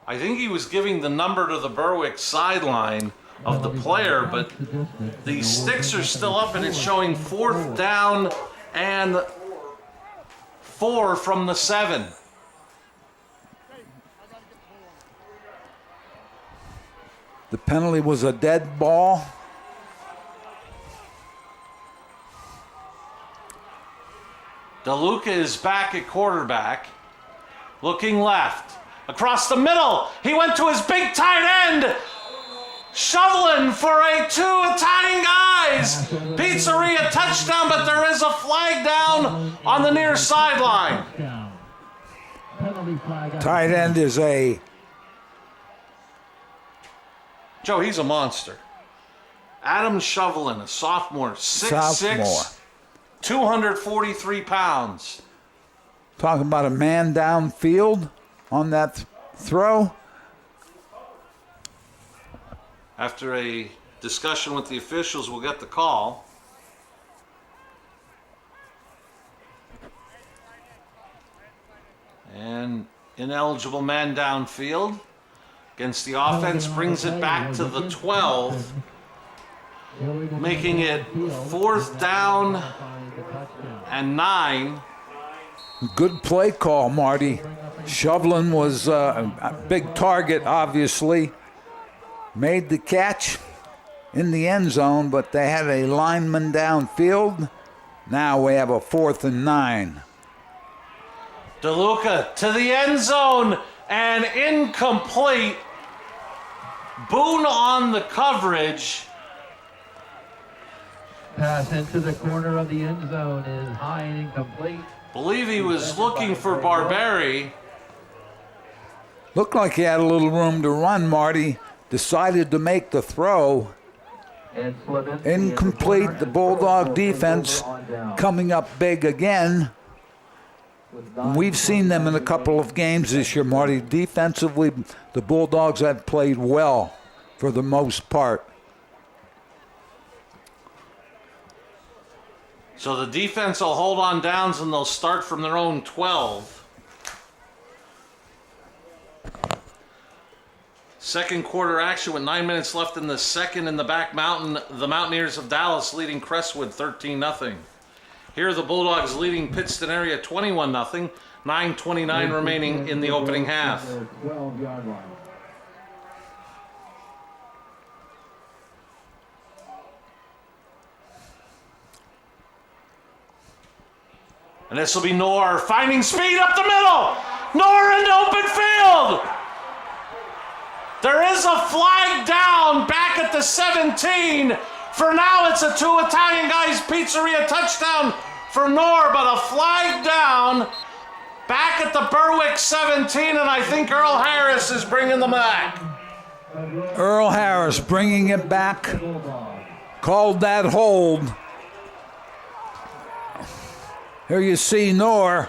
I think he was giving the number to the Berwick sideline of the player, but the sticks are still up and it's showing 4th down and 4 from the 7. The penalty was a dead ball. DeLuca is back at quarterback, looking left. Across the middle, he went to his big tight end, shoveling for a 2 Italian guys. Pizzeria touchdown, but there is a flag down on the near sideline. Tight end is a... Joe, he's a monster. Adam Shovelin, a sophomore, 6'6", 243 pounds. Talking about a man downfield on that throw. After a discussion with the officials, we'll get the call. And ineligible man downfield against the offense brings it back to the 12, making it 4th down and 9. Good play call, Marty. Shovelin was a big target, obviously. Made the catch in the end zone, but they had a lineman downfield. Now we have a 4th and 9. DeLuca to the end zone and incomplete. Boone on the coverage. Pass into the corner of the end zone is high and incomplete. Believe he was looking for Barberi. Looked like he had a little room to run, Marty. Decided to make the throw. Incomplete. The Bulldog defense coming up big again. We've seen them in a couple of games this year, Marty. Defensively, the Bulldogs have played well for the most part. So the defense will hold on downs and they'll start from their own 12. Second quarter action with 9 minutes left in the second in the back mountain. The Mountaineers of Dallas leading Crestwood 13-0. Here are the Bulldogs leading Pittston area 21-0. 9:29 remaining in the opening half. 12-yard line. And this will be Knorr finding speed up the middle. Knorr into open field. There is a flag down back at the 17. For now, it's a 2 Italian guys Pizzeria touchdown for Knorr, but a flag down back at the Berwick 17, and I think Earl Harris is bringing them back. Earl Harris bringing it back. Called that hold. Here you see Knorr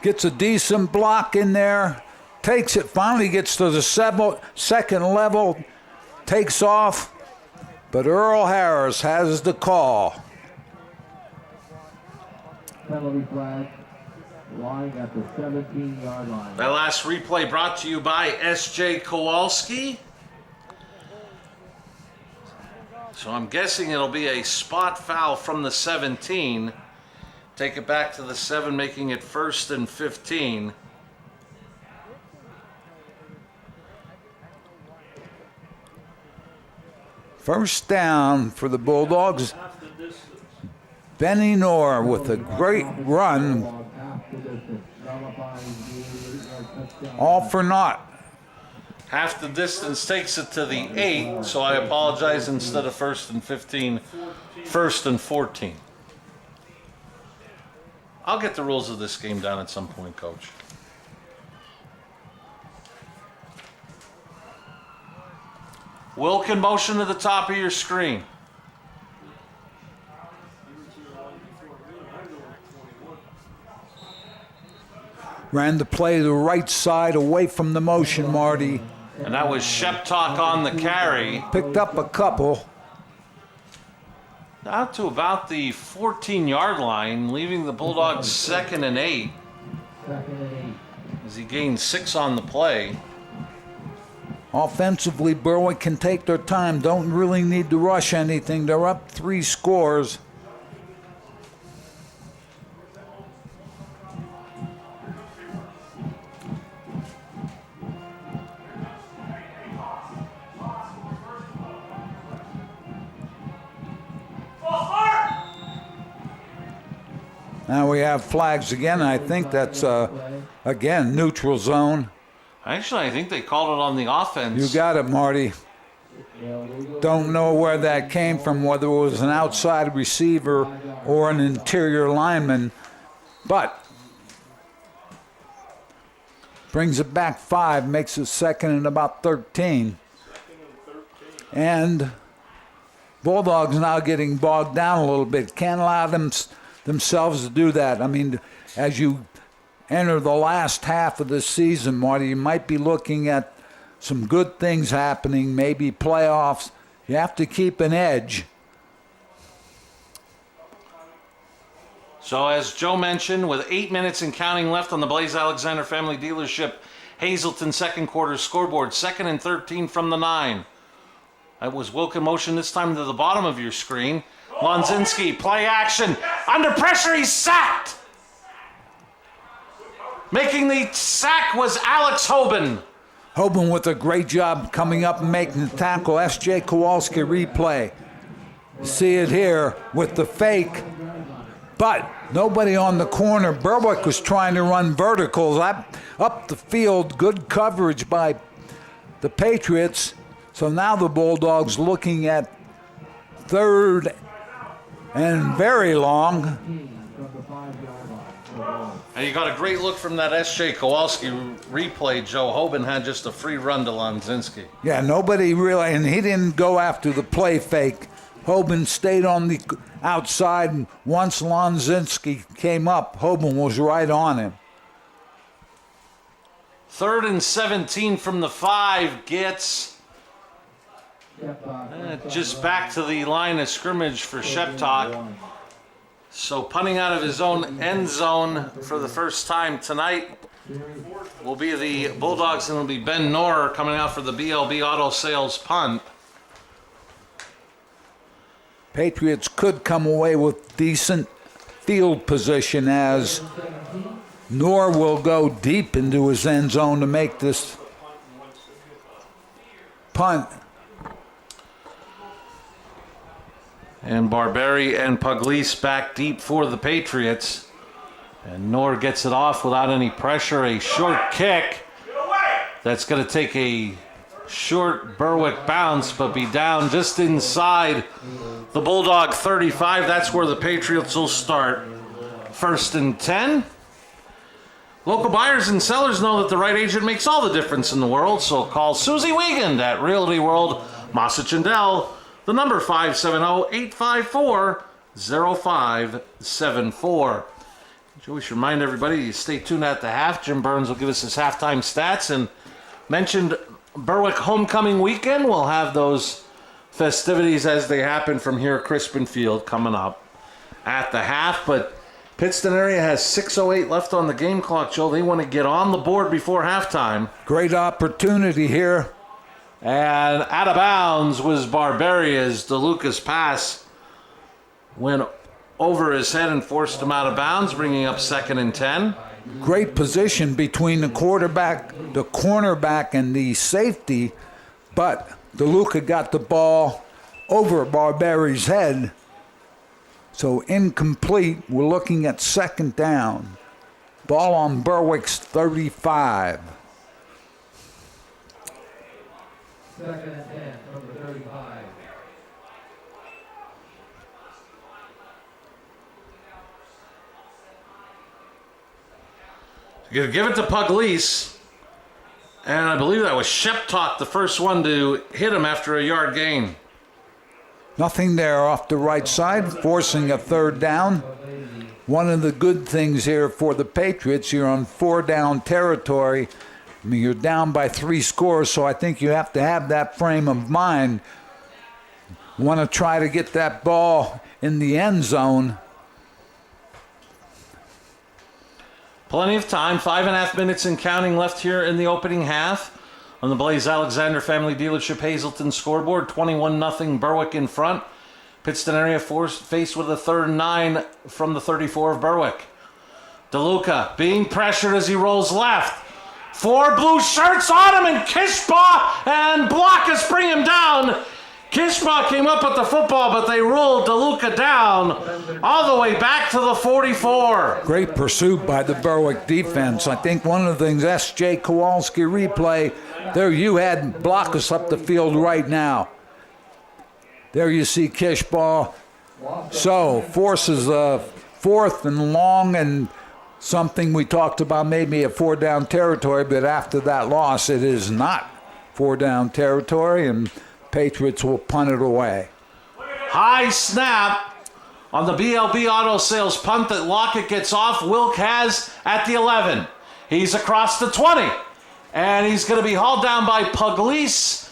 gets a decent block in there. takes it, finally gets to the second level, takes off, but Earl Harris has the call. Penalty flag. Lying at the 17-yard line. That last replay brought to you by S.J. Kowalski. So I'm guessing it'll be a spot foul from the 17. Take it back to the 7, making it 1st and 15. First down for the Bulldogs. Benny Knorr with a great run. All for naught. Half the distance takes it to the 8, so I apologize. Instead of 1st and 15, 1st and 14. I'll get the rules of this game down at some point, Coach. Wilkin, motion to the top of your screen. Ran the play to the right side away from the motion, Marty. And that was Sheptalk on the carry. Picked up a couple. Out to about the 14-yard line, leaving the Bulldogs 2nd and 8. As he gained 6 on the play. Offensively, Berwick can take their time. Don't really need to rush anything. They're up 3 scores. Now we have flags again. I think that's, again, neutral zone. Actually, I think they called it on the offense. You got it, Marty. Don't know where that came from, whether it was an outside receiver or an interior lineman, but brings it back 5, makes it 2nd and about 13. And Bulldogs now getting bogged down a little bit. Can't allow themselves to do that. I mean, as you enter the last half of the season, Marty, you might be looking at some good things happening, maybe playoffs. You have to keep an edge. So as Joe mentioned, with 8 minutes and counting left on the Blaze Alexander Family Dealership Hazleton second quarter scoreboard, 2nd and 13 from the 9. That was Wilkin motion this time to the bottom of your screen. Lonzinski, play action. Under pressure, he's sacked. Making the sack was Alex Hoban. Hoban with a great job coming up and making the tackle. S.J. Kowalski replay. See it here with the fake. But nobody on the corner. Berwick was trying to run verticals up the field. Good coverage by the Patriots. So now the Bulldogs looking at 3rd and very long. And you got a great look from that S.J. Kowalski replay. Joe Hoban had just a free run to Lonzinski. Yeah, nobody really, and he didn't go after the play fake. Hoban stayed on the outside, and once Lonzinski came up, Hoban was right on him. 3rd and 17 from the 5 gets just back to the line of scrimmage for Sheptalk. So punting out of his own end zone for the first time tonight will be the Bulldogs, and it'll be Ben Knorr coming out for the BLB Auto Sales punt. Patriots could come away with decent field position as Knorr will go deep into his end zone to make this punt. And Barberi and Puglisi back deep for the Patriots. And Knorr gets it off without any pressure. A short kick that's going to take a short Berwick bounce, but be down just inside the Bulldog 35. That's where the Patriots will start. 1st and 10. Local buyers and sellers know that the right agent makes all the difference in the world, so call Susie Wiegand at Realty World, Mossach-Dell. The number 570-854-0574. So we should remind everybody, you stay tuned at the half. Jim Burns will give us his halftime stats. And mentioned Berwick homecoming weekend. We'll have those festivities as they happen from here at Crispin Field coming up at the half. But Pittston area has 6:08 left on the game clock, Joe. They want to get on the board before halftime. Great opportunity here. And out of bounds was Barbaria's DeLuca's pass. Went over his head and forced him out of bounds, bringing up 2nd and 10. Great position between the cornerback, and the safety, but DeLuca got the ball over Barbari's head. So incomplete. We're looking at 2nd down. Ball on Berwick's 35. 2nd and 10, number 35. You're going to give it to Puglise. And I believe that was Sheptalk, the first one to hit him after a yard gain. Nothing there off the right side, forcing a 3rd down. One of the good things here for the Patriots, you're on 4-down territory. I mean, you're down by 3 scores, so I think you have to have that frame of mind. You want to try to get that ball in the end zone. Plenty of time, 5.5 minutes and counting left here in the opening half. On the Blaze Alexander Family Dealership Hazleton scoreboard, 21-0 Berwick in front. Pittston area faced with a 3rd and 9 from the 34 of Berwick. DeLuca being pressured as he rolls left. 4 blue shirts on him, and Kishbaugh and Blockus bring him down. Kishbaugh came up with the football, but they ruled DeLuca down all the way back to the 44. Great pursuit by the Berwick defense. I think one of the things, S.J. Kowalski replay, there you had Blockus up the field right now. There you see Kishbaugh. So forces a 4th and long, and something we talked about, maybe a 4-down territory, but after that loss, it is not 4-down territory, and Patriots will punt it away. High snap on the BLB Auto Sales punt that Lockett gets off. Wilk has at the 11. He's across the 20. And he's going to be hauled down by Puglise.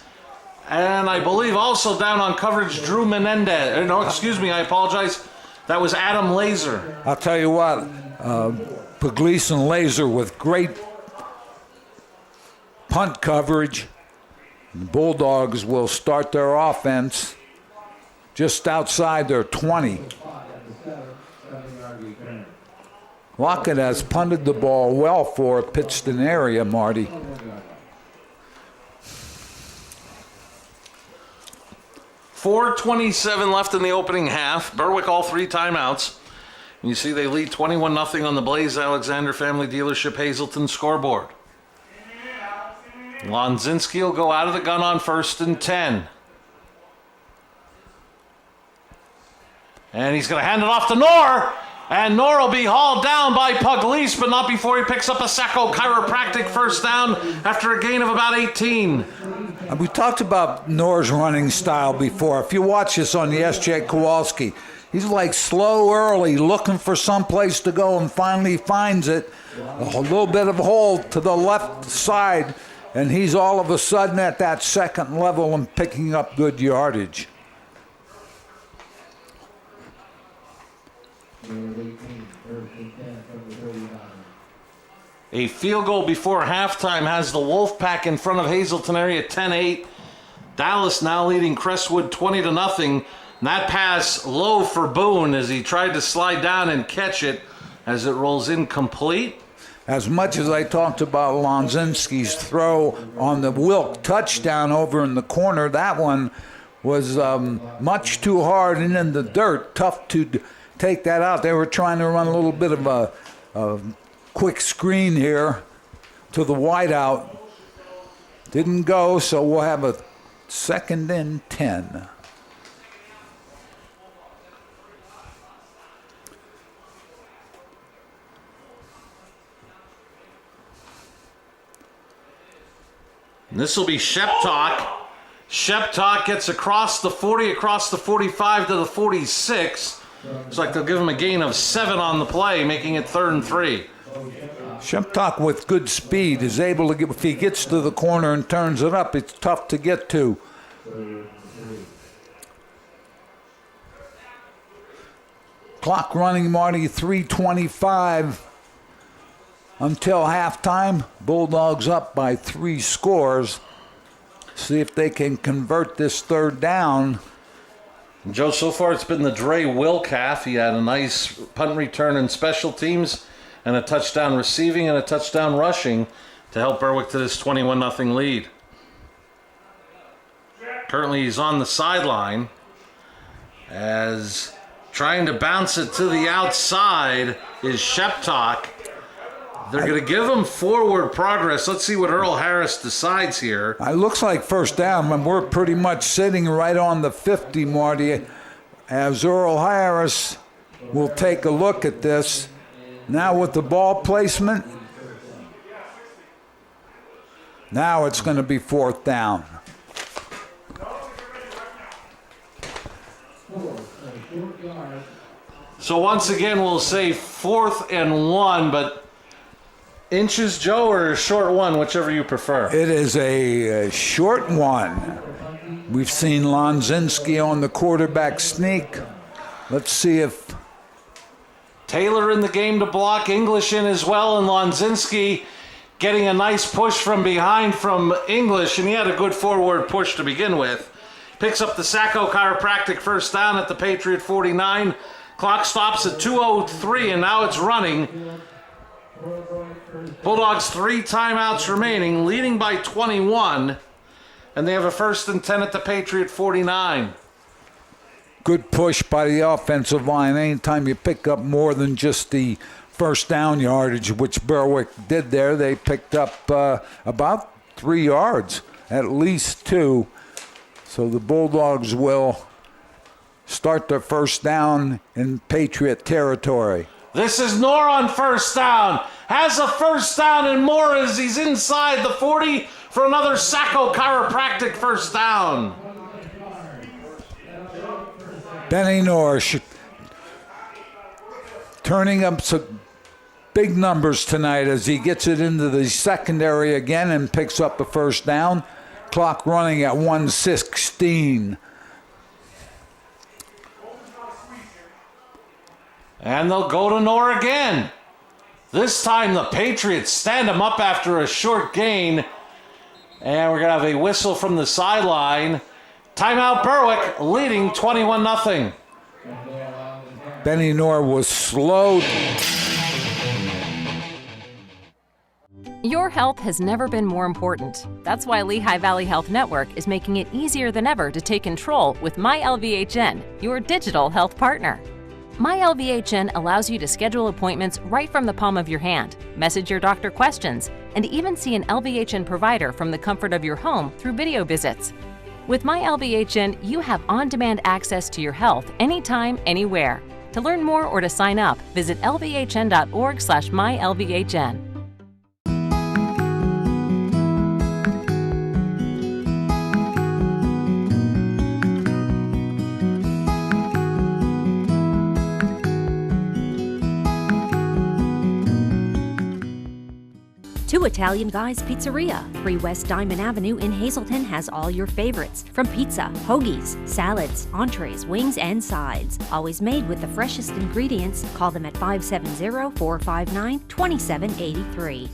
And I believe also down on coverage, Drew Menendez. No, excuse me, I apologize. That was Adam Laser. I'll tell you what, Puglise and Laser with great punt coverage. The Bulldogs will start their offense just outside their 20. Lockett has punted the ball well for Pittston area, Marty. .4:27 left in the opening half. Berwick all 3 timeouts. And you see they lead 21-0 on the Blaze Alexander Family Dealership Hazleton scoreboard. Lonzinski will go out of the gun on 1st and 10. And he's going to hand it off to Knorr. And Knorr will be hauled down by Puglise, but not before he picks up a Sacco Chiropractic 1st down after a gain of about 18. We talked about Knorr's running style before. If you watch this on the S.J. Kowalski, he's like slow early, looking for some place to go, and finally finds it. A little bit of a hole to the left side, and he's all of a sudden at that 2nd level and picking up good yardage. A field goal before halftime has the Wolfpack in front of Hazleton area 10-8. Dallas now leading Crestwood 20-0. And that pass low for Boone as he tried to slide down and catch it as it rolls incomplete. As much as I talked about Lonzinski's throw on the Wilk touchdown over in the corner, that one was much too hard and in the dirt. Tough to take that out. They were trying to run a little bit of a quick screen here to the wideout. Didn't go, so we'll have a 2nd and 10. And this will be Sheptalk. Sheptalk gets across the 40, across the 45 to the 46. Looks like they'll give him a gain of 7 on the play, making it 3rd and 3. Sheptok with good speed is able to get, if he gets to the corner and turns it up, it's tough to get to. Clock running, Marty, 3:25 until halftime. Bulldogs up by 3 scores. See if they can convert this 3rd down. Joe, so far it's been the Dre Wilcalf. He had a nice punt return in special teams and a touchdown receiving and a touchdown rushing to help Berwick to this 21-0 lead. Currently he's on the sideline as trying to bounce it to the outside is Sheptok. They're going to give him forward progress. Let's see what Earl Harris decides here. It looks like 1st down, and we're pretty much sitting right on the 50, Marty, as Earl Harris will take a look at this. Now with the ball placement, now it's going to be 4th down. So once again, we'll say 4th and 1, but inches, Joe, or a short one, whichever you prefer. It is a short one. We've seen Lonzinski on the quarterback sneak. Let's see if Taylor in the game to block, English in as well, and Lonzinski getting a nice push from behind from English, and he had a good forward push to begin with. Picks up the Sacco Chiropractic 1st down at the Patriot 49. Clock stops at 2:03, and now it's running. Bulldogs 3 timeouts remaining, leading by 21, and they have a 1st and 10 at the Patriot 49. good push by the offensive line. Anytime you pick up more than just the 1st down yardage, which Berwick did there, they picked up about 3 yards, at least 2. So the Bulldogs will start their 1st down in Patriot territory. This is Knorr on 1st down. Has a 1st down and more as he's inside the 40 for another Sacco Chiropractic 1st down. Benny Knorr turning up some big numbers tonight as he gets it into the secondary again and picks up a 1st down. Clock running at 1:16. And they'll go to Knorr again. This time the Patriots stand him up after a short gain. And we're going to have a whistle from the sideline. Timeout Berwick leading 21-0. Benny Knorr was slowed. Your health has never been more important. That's why Lehigh Valley Health Network is making it easier than ever to take control with MyLVHN, your digital health partner. MyLVHN allows you to schedule appointments right from the palm of your hand, message your doctor questions, and even see an LVHN provider from the comfort of your home through video visits. With MyLVHN, you have on-demand access to your health anytime, anywhere. To learn more or to sign up, visit lvhn.org/mylvhn. Two Italian Guys Pizzeria, 3 West Diamond Avenue in Hazleton has all your favorites, from pizza, hoagies, salads, entrees, wings, and sides. Always made with the freshest ingredients. Call them at 570-459-2783.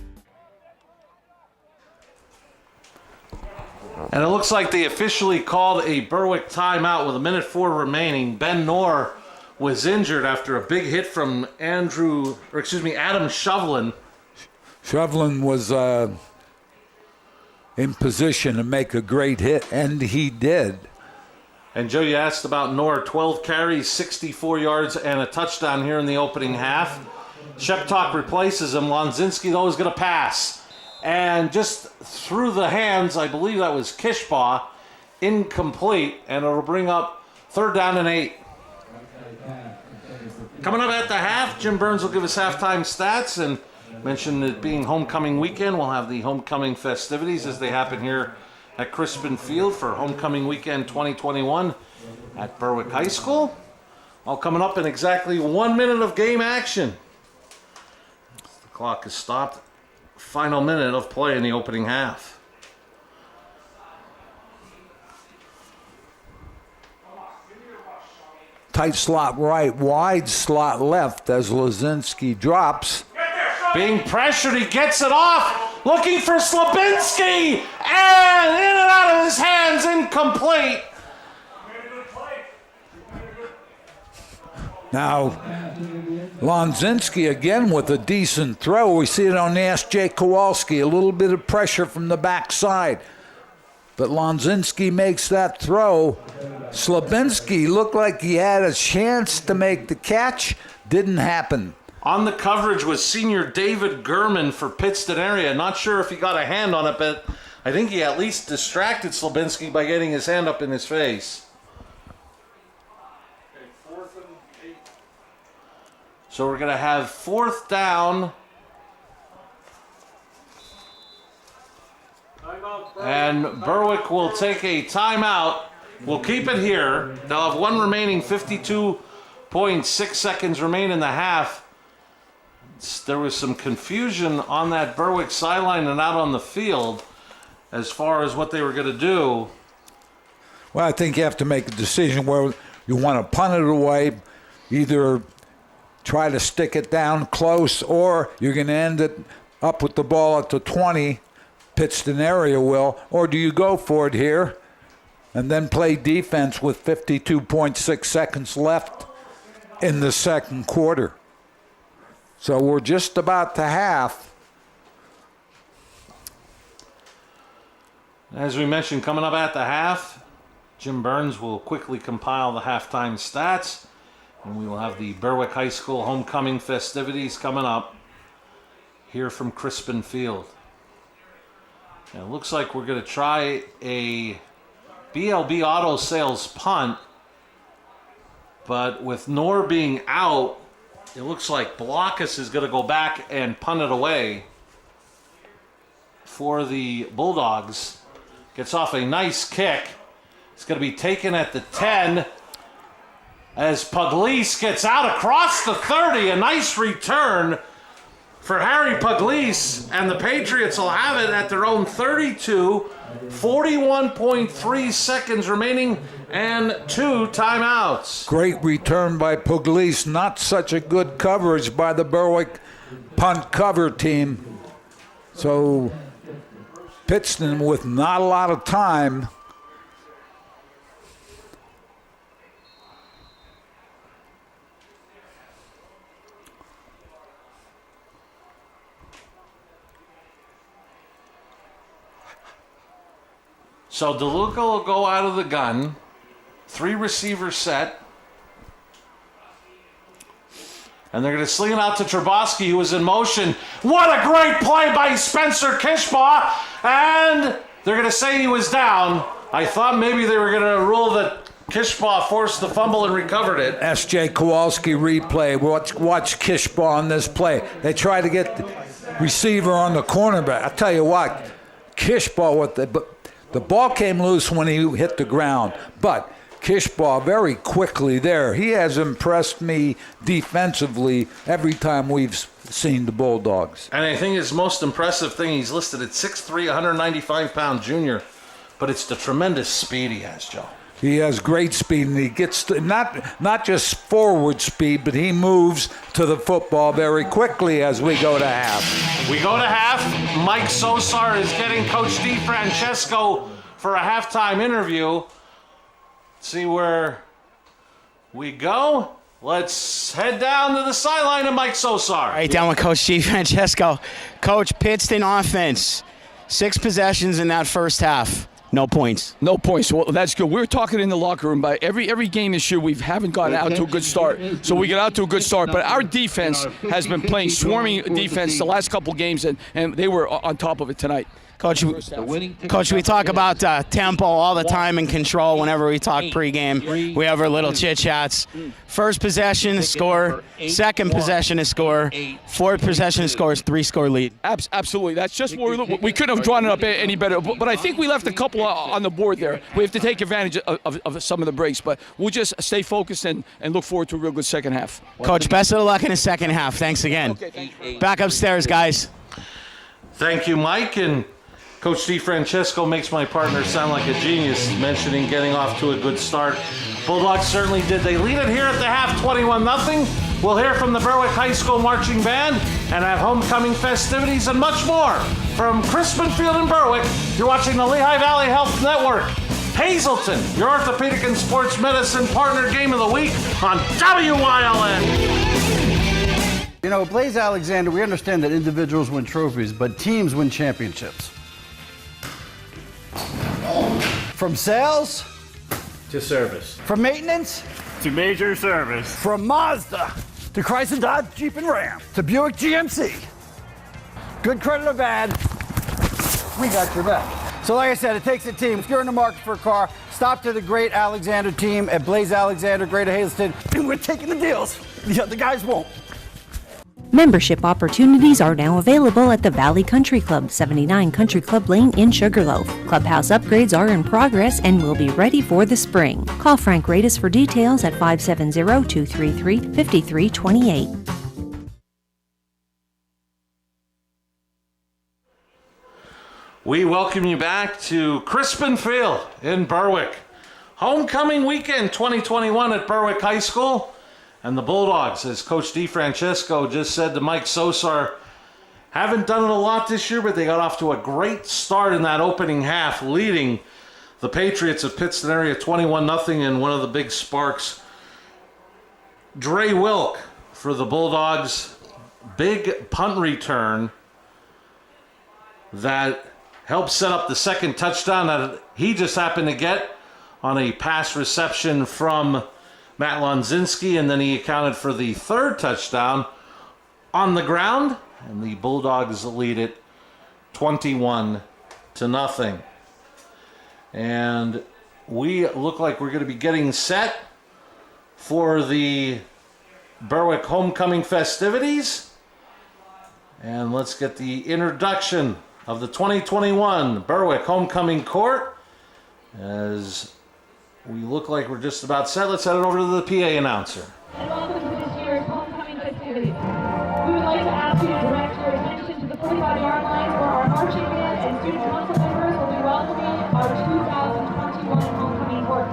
And it looks like they officially called a Berwick timeout with 1:04 remaining. Ben Knorr was injured after a big hit from Adam Shovlin. Shovlin was in position to make a great hit, and he did. And Joe, you asked about Knorr, 12 carries, 64 yards, and a touchdown here in the opening half. Sheptok replaces him. Lonzinski, though, is going to pass. And just through the hands, I believe that was Kishbaugh, incomplete, and it'll bring up 3rd down and 8. Coming up at the half, Jim Burns will give us halftime stats and mention it being homecoming weekend. We'll have the homecoming festivities as they happen here at Crispin Field for homecoming weekend 2021 at Berwick High School. All coming up in exactly 1 minute of game action. The clock is stopped. Final minute of play in the opening half. Tight slot right, wide slot left as Lazinski drops. Being pressured, he gets it off. Looking for Slabinski. And in and out of his hands, incomplete. Now, Lazinski again with a decent throw. We see it on the S.J. Kowalski. A little bit of pressure from the backside. But Lazinski makes that throw. Slabinski looked like he had a chance to make the catch. Didn't happen. On the coverage was senior David Gurman for Pittston area. Not sure if he got a hand on it, but I think he at least distracted Slabinski by getting his hand up in his face. So we're going to have 4th down. And Berwick will take a timeout. We'll keep it here. They'll have one remaining, 52.6 seconds remain in the half. There was some confusion on that Berwick sideline and out on the field as far as what they were going to do. Well, I think you have to make a decision where you want to punt it away, either try to stick it down close, or you're going to end it up with the ball at the 20, Pittston area will, or do you go for it here and then play defense with 52.6 seconds left in the second quarter? So we're just about to half. As we mentioned, coming up at the half, Jim Burns will quickly compile the halftime stats. And we will have the Berwick High School homecoming festivities coming up here from Crispin Field. And it looks like we're going to try a BLB Auto Sales punt. But with Knorr being out, it looks like Blockus is going to go back and punt it away for the Bulldogs. Gets off a nice kick. It's going to be taken at the 10. As Pugliese gets out across the 30, a nice return for Harry Pugliese, and the Patriots will have it at their own 32, 41.3 seconds remaining, and 2 timeouts. Great return by Pugliese. Not such a good coverage by the Berwick punt cover team. So Pittston with not a lot of time. So DeLuca will go out of the gun. 3 receivers set. And they're going to sling it out to Trubosky, who was in motion. What a great play by Spencer Kishbaugh. And they're going to say he was down. I thought maybe they were going to rule that Kishbaugh forced the fumble and recovered it. S.J. Kowalski replay. Watch Kishbaugh on this play. They try to get the receiver on the cornerback. I'll tell you what, Kishbaugh with the ball came loose when he hit the ground, but Kishbaugh very quickly there. He has impressed me defensively every time we've seen the Bulldogs. And I think his most impressive thing, he's listed at 6'3", 195-pound junior, but it's the tremendous speed he has, Joe. He has great speed, and he gets not just forward speed, but he moves to the football very quickly as we go to half. We go to half. Mike Sosar is getting Coach DiFrancesco for a halftime interview. Let's see where we go. Let's head down to the sideline of Mike Sosar. Right down with Coach DiFrancesco. Coach, Pittston offense, 6 possessions in that first half. No points. No points. Well, that's good. We were talking in the locker room about every game this year. We haven't gotten out to a good start. So we get out to a good start. But our defense has been playing swarming defense the last couple games, and they were on top of it tonight. Coach, we talk about tempo all the time and control whenever we talk pregame. We have our little chit-chats. First possession, score. Second possession is score. Fourth possession scores, 3-score lead. Absolutely. That's just what we couldn't have drawn it up any better. But I think we left a couple on the board there. We have to take advantage of some of the breaks. But we'll just stay focused and look forward to a real good second half. Coach, best of luck in the second half. Thanks again. Okay, back upstairs, guys. Thank you, Mike. And Coach DiFrancesco makes my partner sound like a genius, mentioning getting off to a good start. Bulldogs certainly did. They lead it here at the half, 21-0. We'll hear from the Berwick High School Marching Band and have homecoming festivities and much more from Crispin Field in Berwick. You're watching the Lehigh Valley Health Network. Hazelton, your orthopedic and sports medicine partner game of the week on WYLN. You know, Blaze Alexander, we understand that individuals win trophies, but teams win championships. From sales to service. From maintenance to major service. From Mazda to Chrysler, Dodge, Jeep, and Ram to Buick GMC. Good credit or bad, we got your back. So like I said, it takes a team. If you're in the market for a car, stop to the Great Alexander team at Blaze Alexander, Greater Hazelton, and we're taking the deals. The other guys won't. Membership opportunities are now available at the Valley Country Club, 79 Country Club Lane in Sugarloaf. Clubhouse upgrades are in progress and will be ready for the spring. Call Frank Radis for details at 570-233-5328. We welcome you back to Crispin Field in Berwick. Homecoming weekend 2021 at Berwick High School. And the Bulldogs, as Coach DiFrancesco just said to Mike Sosar, haven't done it a lot this year, but they got off to a great start in that opening half, leading the Patriots of Pittston area 21-0 in one of the big sparks. Dre Wilk for the Bulldogs, big punt return that helped set up the second touchdown that he just happened to get on a pass reception from Matt Lonzinski, and then he accounted for the third touchdown on the ground, and the Bulldogs lead it 21-0. And we look like we're going to be getting set for the Berwick homecoming festivities. And let's get the introduction of the 2021 Berwick homecoming court. As we look like we're just about set, let's head it over to the PA announcer. And welcome to this year's homecoming festivities. We would like to ask you to direct your attention to the 45-yard line where our marching band and student council members will be welcoming our 2021 homecoming court.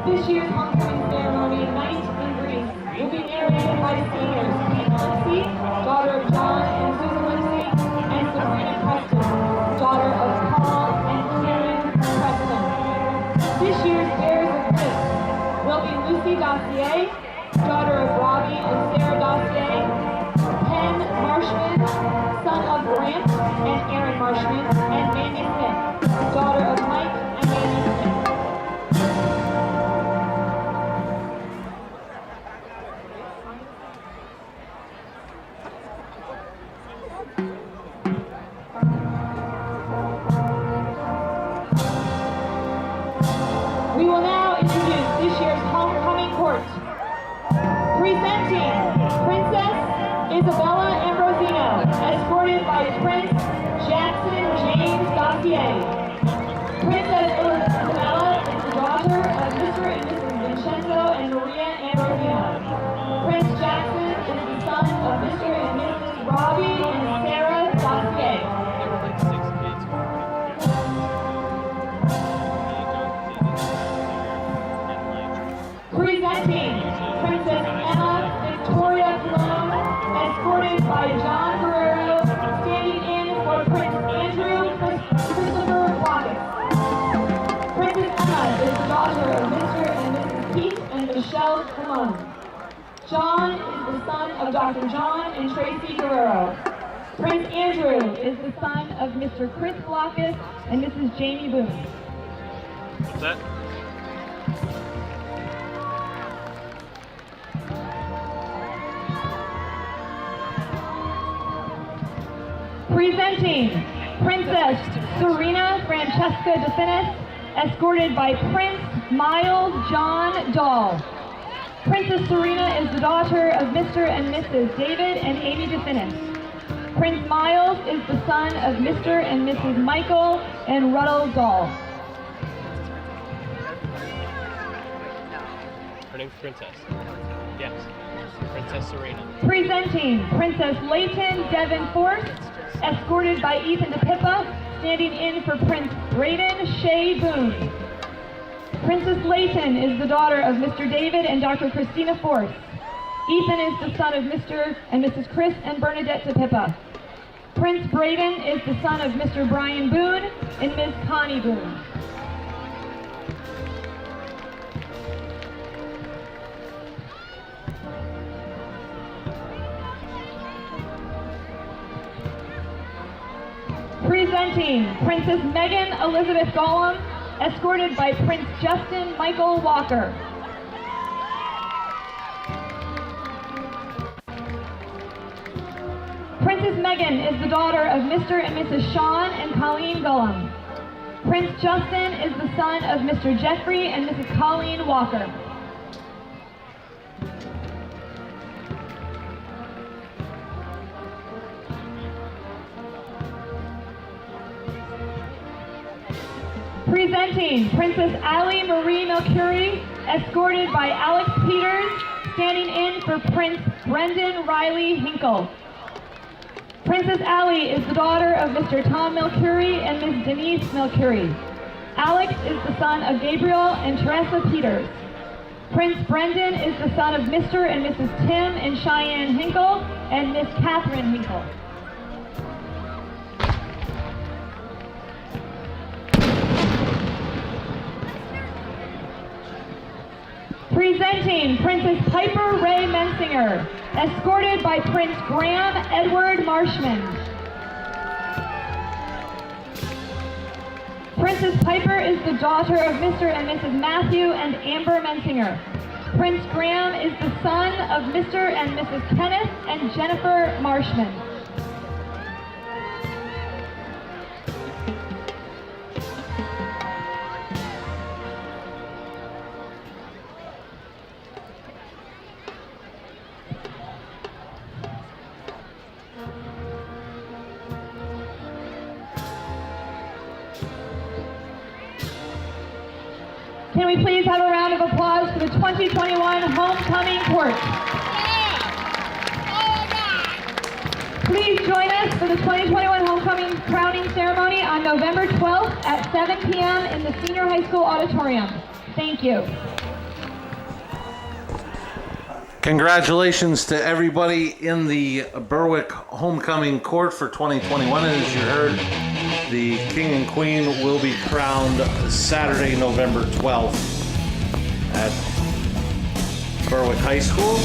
This year's homecoming ceremony, Night in Green, will be narrated by the seniors, Kate Lindsay, daughter of John and Susan Lindsay, and Sabrina Preston, daughter of Paul and Karen Preston. This year's bearers of gifts will be Lucy Dossier, daughter of Robbie and Sarah Dossier, Ken Marshman, son of Grant and Aaron Marshman, and Mandy Smith, daughter of Mike and Mandy Smith. We will now introduce this year's homecoming court. Presenting Princess Isabella Ambrosino, escorted by Prince Jackson James Dossier. Princess Isabella is the daughter of Mr. and Mrs. Vincenzo and Maria Ambrosino. Prince Jackson is the son of Mr. and Mrs. Robbie and Sarah Dossier. Presenting Princess Emma Victoria Colon, escorted by John Guerrero, standing in for Prince Andrew Christopher Wallace. Princess Emma is the daughter of Mr. and Mrs. Keith and Michelle Colon. John is the son of Dr. John and Tracy Guerrero. Prince Andrew is the son of Mr. Chris Blockus and Mrs. Jamie Boone. What's that? Presenting Princess Serena Francesca DeFinis, escorted by Prince Miles John Dahl. Princess Serena is the daughter of Mr. and Mrs. David and Amy DeFinis. Prince Miles is the son of Mr. and Mrs. Michael and Ruddle Dahl. Her name's Princess. Yes, Princess Serena. Presenting Princess Layton Devon Force, escorted by Ethan DePippa, standing in for Prince Braden Shea Boone. Princess Layton is the daughter of Mr. David and Dr. Christina Force. Ethan is the son of Mr. and Mrs. Chris and Bernadette DePippa. Prince Braden is the son of Mr. Brian Boone and Ms. Connie Boone. Presenting Princess Megan Elizabeth Gollum, escorted by Prince Justin Michael Walker. Princess Megan is the daughter of Mr. and Mrs. Sean and Colleen Gullum. Prince Justin is the son of Mr. Jeffrey and Mrs. Colleen Walker. Presenting Princess Allie Marie Melcury, escorted by Alex Peters, standing in for Prince Brendan Riley Hinkle. Princess Allie is the daughter of Mr. Tom Melcury and Ms. Denise Melcury. Alex is the son of Gabriel and Teresa Peters. Prince Brendan is the son of Mr. and Mrs. Tim and Cheyenne Hinkle and Miss Catherine Hinkle. Presenting Princess Piper Ray Mensinger, escorted by Prince Graham Edward Marshman. Princess Piper is the daughter of Mr. and Mrs. Matthew and Amber Mensinger. Prince Graham is the son of Mr. and Mrs. Kenneth and Jennifer Marshman. Can we please have a round of applause for the 2021 Homecoming Court? Please join us for the 2021 Homecoming Crowning Ceremony on November 12th at 7 p.m. in the Senior High School Auditorium. Thank you. Congratulations to everybody in the Berwick Homecoming Court for 2021. And as you heard, the King and Queen will be crowned Saturday, November 12th at Berwick High School.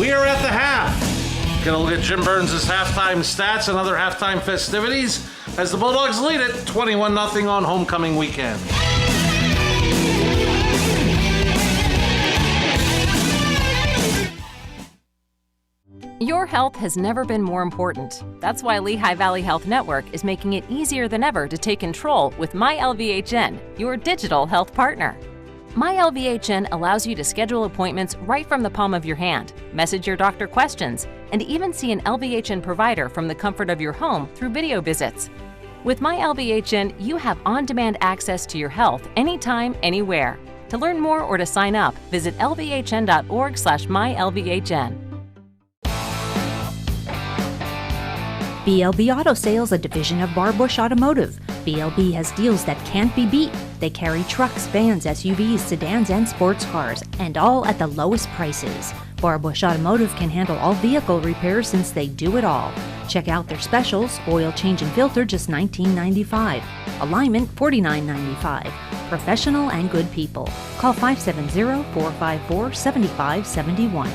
We are at the half. Gonna look at Jim Burns' halftime stats and other halftime festivities as the Bulldogs lead it 21-0 on homecoming weekend. Your health has never been more important. That's why Lehigh Valley Health Network is making it easier than ever to take control with MyLVHN, your digital health partner. MyLVHN allows you to schedule appointments right from the palm of your hand, message your doctor questions, and even see an LVHN provider from the comfort of your home through video visits. With MyLVHN, you have on-demand access to your health anytime, anywhere. To learn more or to sign up, visit lvhn.org/mylvhn. BLB Auto Sales, a division of Barbush Automotive. BLB has deals that can't be beat. They carry trucks, vans, SUVs, sedans, and sports cars, and all at the lowest prices. Barbush Automotive can handle all vehicle repairs since they do it all. Check out their specials: oil change and filter, just $19.95. Alignment, $49.95. Professional and good people. Call 570-454-7571.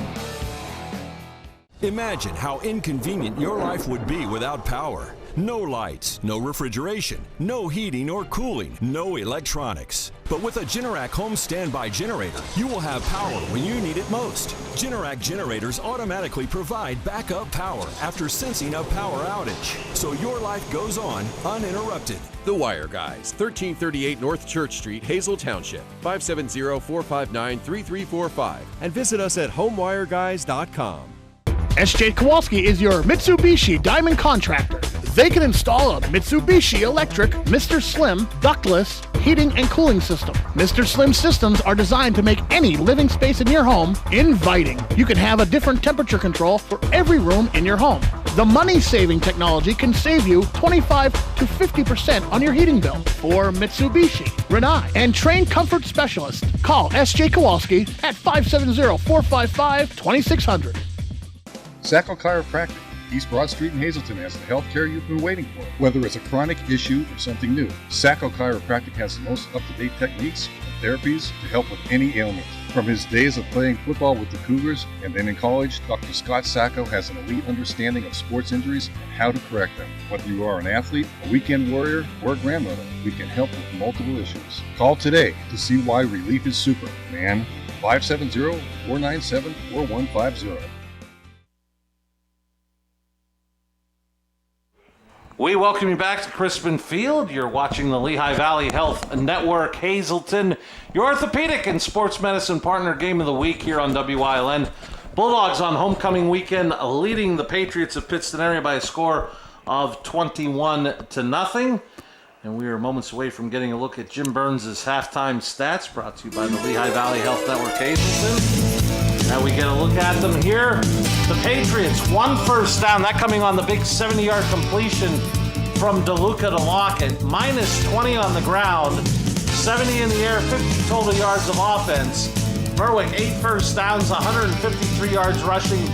Imagine how inconvenient your life would be without power. No lights, no refrigeration, no heating or cooling, no electronics. But with a Generac home standby generator, you will have power when you need it most. Generac generators automatically provide backup power after sensing a power outage, so your life goes on uninterrupted. The Wire Guys, 1338 North Church Street, Hazel Township, 570-459-3345, and visit us at homewireguys.com. SJ Kowalski is your Mitsubishi Diamond contractor. They can install a Mitsubishi electric Mr. Slim ductless heating and cooling system. Mr. Slim systems are designed to make any living space in your home inviting. You can have a different temperature control for every room in your home. The money-saving technology can save you 25 to 50% on your heating bill. For Mitsubishi, Rinnai, and trained comfort specialists, call SJ Kowalski at 570-455-2600. Sacco Chiropractic, East Broad Street in Hazleton has the health care you've been waiting for. Whether it's a chronic issue or something new, Sacco Chiropractic has the most up-to-date techniques and therapies to help with any ailment. From his days of playing football with the Cougars and then in college, Dr. Scott Sacco has an elite understanding of sports injuries and how to correct them. Whether you are an athlete, a weekend warrior, or a grandmother, we can help with multiple issues. Call today to see why relief is super, man. 570-497-4150. We welcome you back to Crispin Field. You're watching the Lehigh Valley Health Network, Hazleton, your orthopedic and sports medicine partner game of the week here on WILN. Bulldogs on homecoming weekend leading the Patriots of Pittston area by a score of 21-0. And we are moments away from getting a look at Jim Burns' halftime stats, brought to you by the Lehigh Valley Health Network, Hazleton. Now we get a look at them here. The Patriots, 1 first down, that coming on the big 70-yard completion from DeLuca to Lockett. Minus 20 on the ground, 70 in the air, 50 total yards of offense. Berwick, 8 first downs, 153 yards rushing,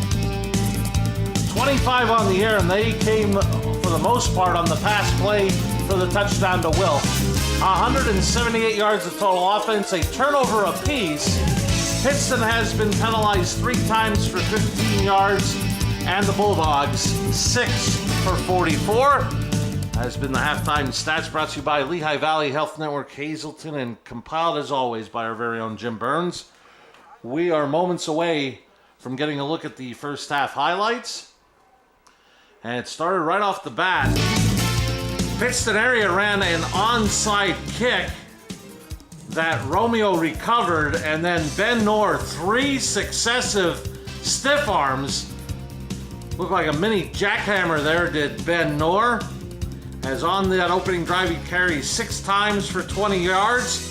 25 on the air, and they came, for the most part, on the pass play for the touchdown to Will. 178 yards of total offense, a turnover apiece. Pittston has been penalized 3 times for 15 yards, and the Bulldogs 6 for 44. Has been the halftime stats, brought to you by Lehigh Valley Health Network, Hazleton, and compiled as always by our very own Jim Burns. We are moments away from getting a look at the first half highlights, and it started right off the bat. Pittston area ran an onside kick that Romeo recovered, and then Ben Knorr, 3 successive stiff arms. Looked like a mini jackhammer there, did Ben Knorr. As on that opening drive, he carried 6 times for 20 yards.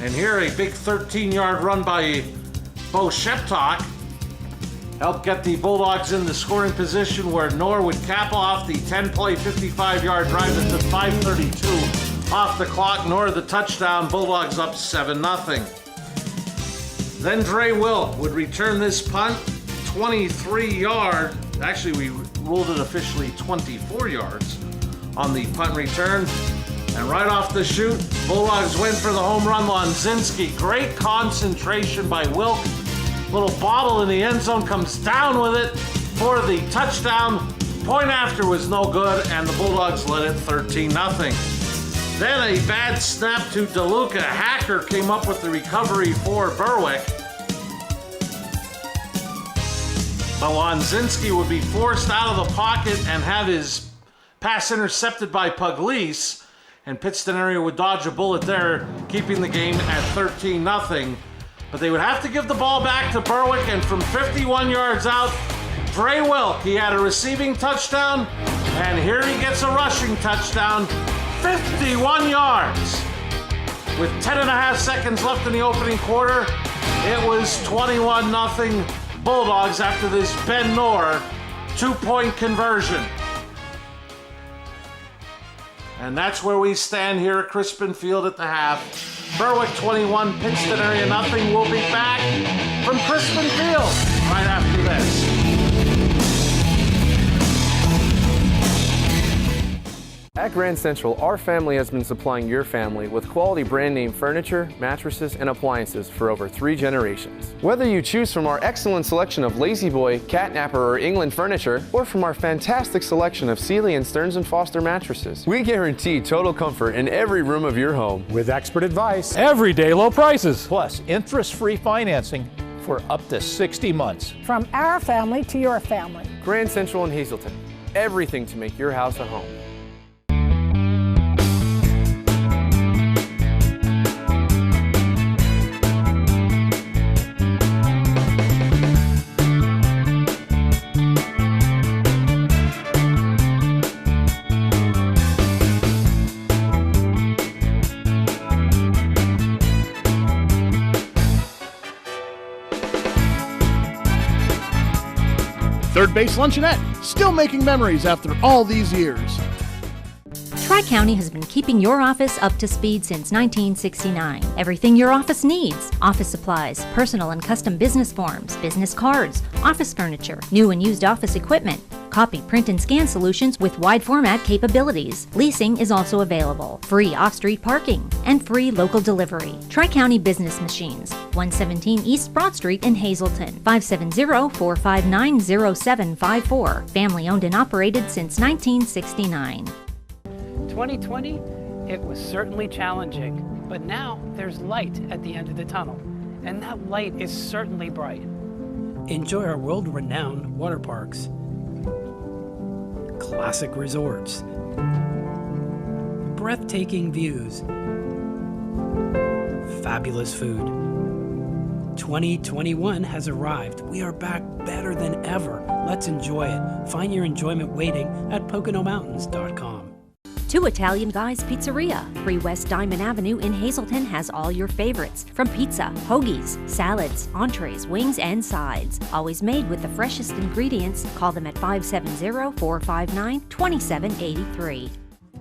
And here a big 13-yard run by Bo Sheptock helped get the Bulldogs in the scoring position, where Knorr would cap off the 10-play, 55-yard drive that took 5:32 off the clock. Knorr the touchdown, Bulldogs up 7-0. Then Dre Wilk would return this punt, 23-yard. Actually, we ruled it officially 24 yards on the punt return. And right off the chute, Bulldogs went for the home run. Lonzinski, great concentration by Wilk. Little bobble in the end zone, comes down with it for the touchdown. Point after was no good, and the Bulldogs led it 13-0. Then a bad snap to DeLuca. Hacker came up with the recovery for Berwick. Lonzinski would be forced out of the pocket and have his pass intercepted by Pugliese. And Pittston area would dodge a bullet there, keeping the game at 13-0. But they would have to give the ball back to Berwick, and from 51 yards out, Dre Wilk, he had a receiving touchdown, and here he gets a rushing touchdown, 51 yards. With 10.5 seconds left in the opening quarter, it was 21-0 Bulldogs after this Ben Knorr 2-point conversion. And that's where we stand here at Crispin Field at the half. Berwick 21, Pittston area nothing. We'll be back from Crispin Field right after this. At Grand Central, our family has been supplying your family with quality brand name furniture, mattresses, and appliances for over 3 generations. Whether you choose from our excellent selection of Lazy Boy, Catnapper, or England furniture, or from our fantastic selection of Sealy and Stearns & Foster mattresses, we guarantee total comfort in every room of your home. With expert advice, everyday low prices, plus interest-free financing for up to 60 months. From our family to your family. Grand Central in Hazleton. Everything to make your house a home. Third Base Luncheonette, still making memories after all these years. Tri-County has been keeping your office up to speed since 1969. Everything your office needs: office supplies, personal and custom business forms, business cards, office furniture, new and used office equipment, copy, print, and scan solutions with wide format capabilities. Leasing is also available, free off-street parking, and free local delivery. Tri-County Business Machines, 117 East Broad Street in Hazleton, 570-459-0754. Family owned and operated since 1969. 2020, it was certainly challenging, but now there's light at the end of the tunnel, and that light is certainly bright. Enjoy our world-renowned water parks, classic resorts, breathtaking views, fabulous food. 2021 has arrived. We are back better than ever. Let's enjoy it. Find your enjoyment waiting at PoconoMountains.com. Two Italian Guys Pizzeria. 3 West Diamond Avenue in Hazleton has all your favorites, from pizza, hoagies, salads, entrees, wings, and sides. Always made with the freshest ingredients. Call them at 570-459-2783.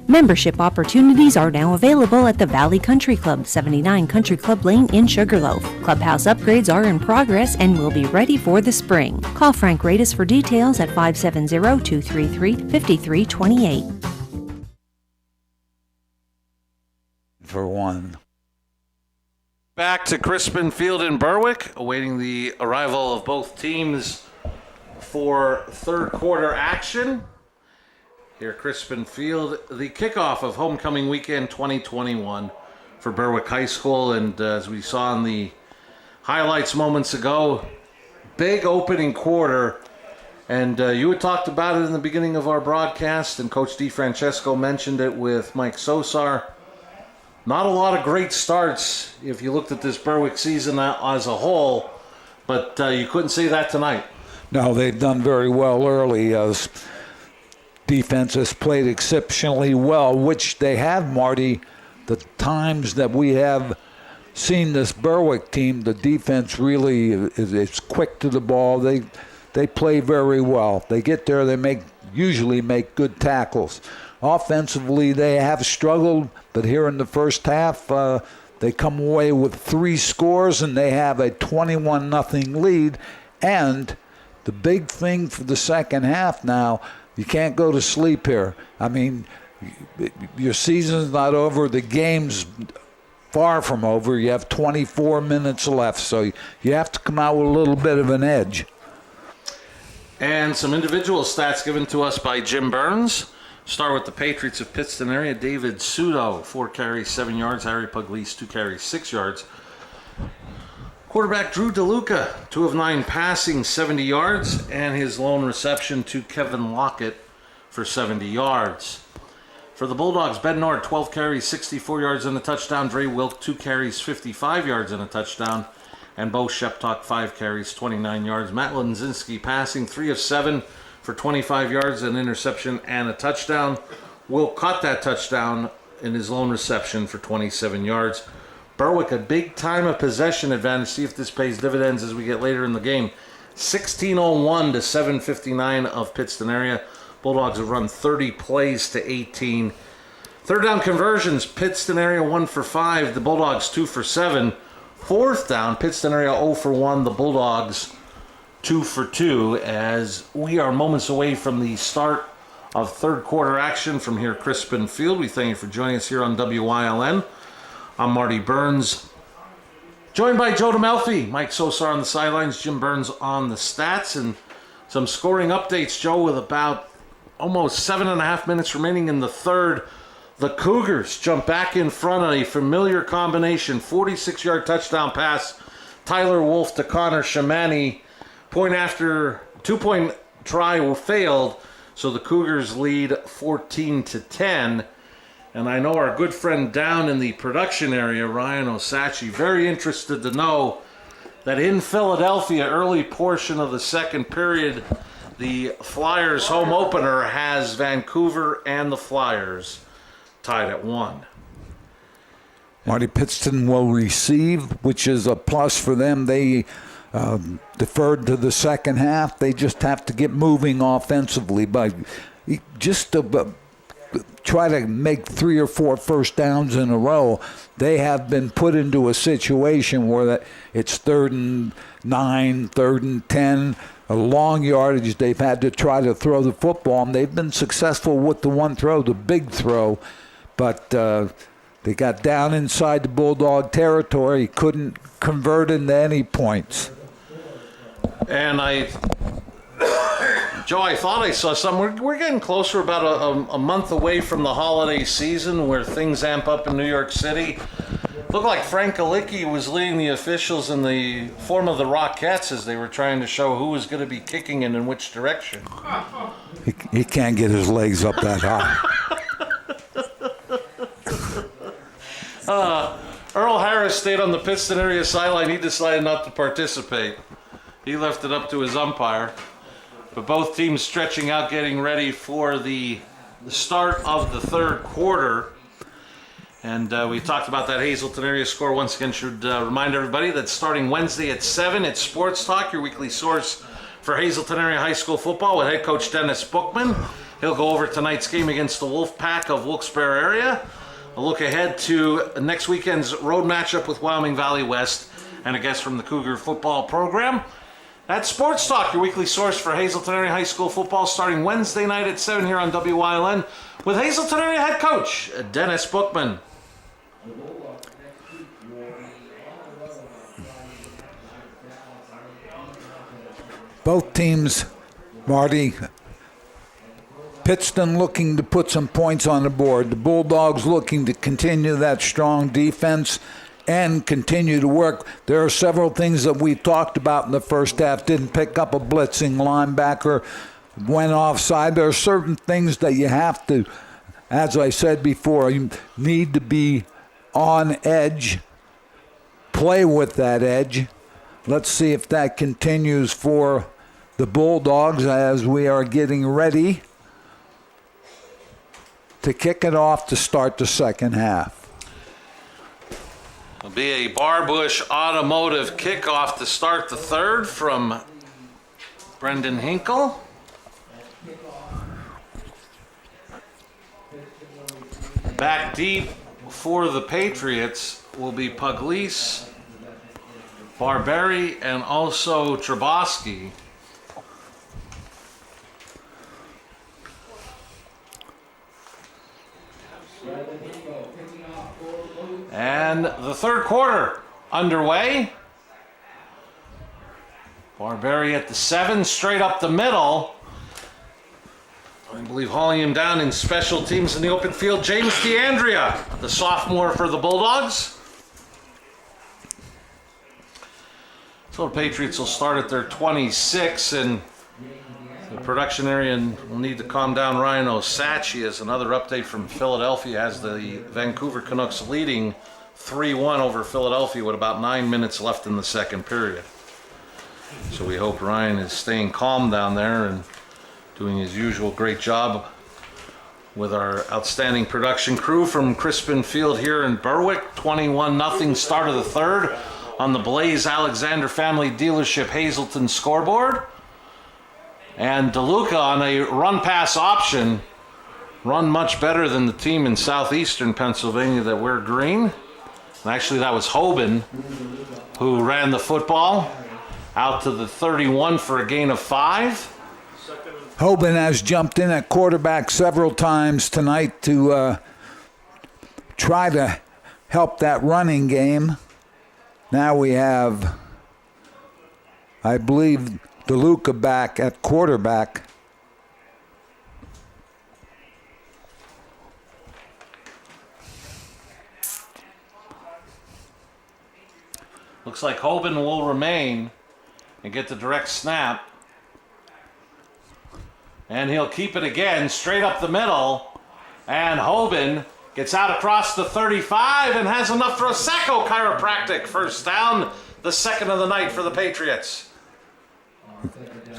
Membership opportunities are now available at the Valley Country Club, 79 Country Club Lane in Sugarloaf. Clubhouse upgrades are in progress and will be ready for the spring. Call Frank Radis for details at 570-233-5328. For one. Back to Crispin Field in Berwick, awaiting the arrival of both teams for third quarter action. Here at Crispin Field, the kickoff of homecoming weekend 2021 for Berwick High School. And as we saw in the highlights moments ago, big opening quarter. And you had talked about it in the beginning of our broadcast, and Coach DiFrancesco mentioned it with Mike Sosar. Not a lot of great starts if you looked at this Berwick season as a whole, but you couldn't say that tonight. No, they've done very well early. Defense has played exceptionally well, which they have, Marty. The times that we have seen this Berwick team, the defense really is quick to the ball. They play very well. They get there, they usually make good tackles. Offensively, they have struggled, but here in the first half, they come away with 3 scores, and they have a 21-0 lead. And the big thing for the second half now, you can't go to sleep here. I mean, your season's not over. The game's far from over. You have 24 minutes left, so you have to come out with a little bit of an edge. And some individual stats given to us by Jim Burns. Start with the Patriots of Pittston area. David Sudo, 4 carries, 7 yards. Harry Pugliese, 2 carries, 6 yards. Quarterback Drew DeLuca, 2 of 9 passing, 70 yards. And his lone reception to Kevin Lockett for 70 yards. For the Bulldogs, Ben Nord, 12 carries, 64 yards and a touchdown. Dre Wilk, 2 carries, 55 yards and a touchdown. And Bo Sheptock, 5 carries, 29 yards. Matt Lenzinski passing, 3 of 7 for 25 yards, an interception, and a touchdown. Will caught that touchdown in his lone reception for 27 yards. Berwick, a big time of possession advantage. See if this pays dividends as we get later in the game. 16:01 to 7:59 of Pittston area. Bulldogs have run 30 plays to 18. Third down conversions, Pittston area 1 for 5. The Bulldogs 2 for 7. Fourth down, Pittston area 0 for 1. The Bulldogs 2 for 2, as we are moments away from the start of third quarter action from here, Crispin Field. We thank you for joining us here on WYLN. I'm Marty Burns, joined by Joe DeMelfi, Mike Sosar on the sidelines, Jim Burns on the stats, and some scoring updates, Joe, with about almost 7.5 minutes remaining in the third. The Cougars jump back in front on a familiar combination, 46-yard touchdown pass, Tyler Wolf to Connor Shamani. Two-point try failed, so the Cougars lead 14-10. And I know our good friend down in the production area, Ryan Osachi, very interested to know that in Philadelphia, early portion of the second period, the Flyers home opener has Vancouver and the Flyers tied at 1. Marty, Pittston will receive, which is a plus for them. They deferred to the second half. They just have to get moving offensively by just to try to make 3 or 4 first downs in a row. They have been put into a situation where it's 3rd and 9, 3rd and 10, a long yardage. They've had to try to throw the football, and they've been successful with the one throw, the big throw, but they got down inside the Bulldog territory, couldn't convert into any points. And Joe, I thought I saw some. We're getting closer, about a month away from the holiday season where things amp up in New York City. Looked like Frank Alicki was leading the officials in the form of the Rockettes as they were trying to show who was going to be kicking and in which direction. He can't get his legs up that high. Earl Harris stayed on the Pittston area sideline. He decided not to participate. He left it up to his umpire. But both teams stretching out, getting ready for the start of the third quarter. And we talked about that Hazleton area score. Once again, should remind everybody that starting Wednesday at 7, it's Sports Talk, your weekly source for Hazleton area high school football with head coach Dennis Bookman. He'll go over tonight's game against the Wolfpack of Wilkes-Barre area. A look ahead to next weekend's road matchup with Wyoming Valley West and a guest from the Cougar football program. That's Sports Talk, your weekly source for Hazleton area high school football, starting Wednesday night at 7 here on WYLN with Hazleton area head coach Dennis Bookman. Both teams, Marty, Pittston looking to put some points on the board. The Bulldogs looking to continue that strong defense and continue to work. There are several things that we talked about in the first half. Didn't pick up a blitzing linebacker, went offside. There are certain things that you have to, as I said before, you need to be on edge, play with that edge. Let's see if that continues for the Bulldogs as we are getting ready to kick it off to start the second half. It'll be a Barbush Automotive kickoff to start the third from Brendan Hinkle. Back deep for the Patriots will be Pugliese, Barberi, and also Trabosky. And the third quarter underway. Barberi at the 7, straight up the middle. I believe hauling him down in special teams in the open field, James DeAndrea, the sophomore for the Bulldogs. So the Patriots will start at their 26, and the production area will need to calm down. Ryan Osachi as another update from Philadelphia has the Vancouver Canucks leading 3-1 over Philadelphia with about 9 minutes left in the second period. So we hope Ryan is staying calm down there and doing his usual great job with our outstanding production crew from Crispin Field here in Berwick. 21-0 start of the third on the Blaze Alexander Family Dealership Hazleton scoreboard. And DeLuca on a run-pass option, run much better than the team in southeastern Pennsylvania that wear green. And actually that was Hoban who ran the football out to the 31 for a gain of 5. 2nd and Hoban has jumped in at quarterback several times tonight to try to help that running game. Now we have, I believe, DeLuca back at quarterback. Looks like Hoban will remain and get the direct snap. And he'll keep it again, straight up the middle. And Hoban gets out across the 35 and has enough for a Sacco Chiropractic first down, the second of the night for the Patriots.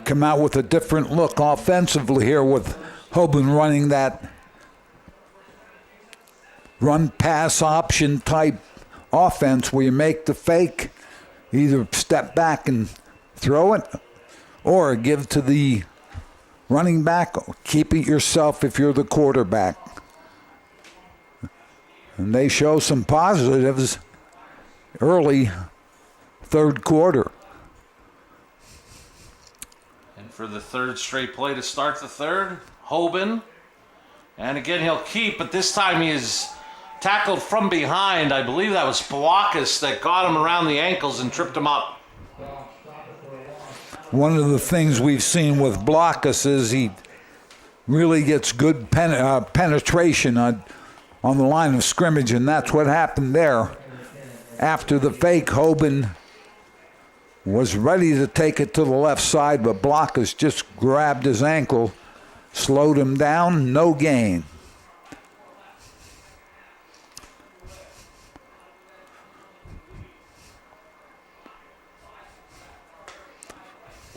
Come out with a different look offensively here with Hoban running that run-pass option type offense where you make the fake, either step back and throw it or give to the running back, keep it yourself if you're the quarterback. And they show some positives early third quarter. And for the third straight play to start the third, Hoban. And again, he'll keep, but this time he is tackled from behind. I believe that was Blockus that got him around the ankles and tripped him up. One of the things we've seen with Blockus is he really gets good penetration on the line of scrimmage, and that's what happened there. After the fake, Hoban was ready to take it to the left side, but Blockus just grabbed his ankle, slowed him down, no gain.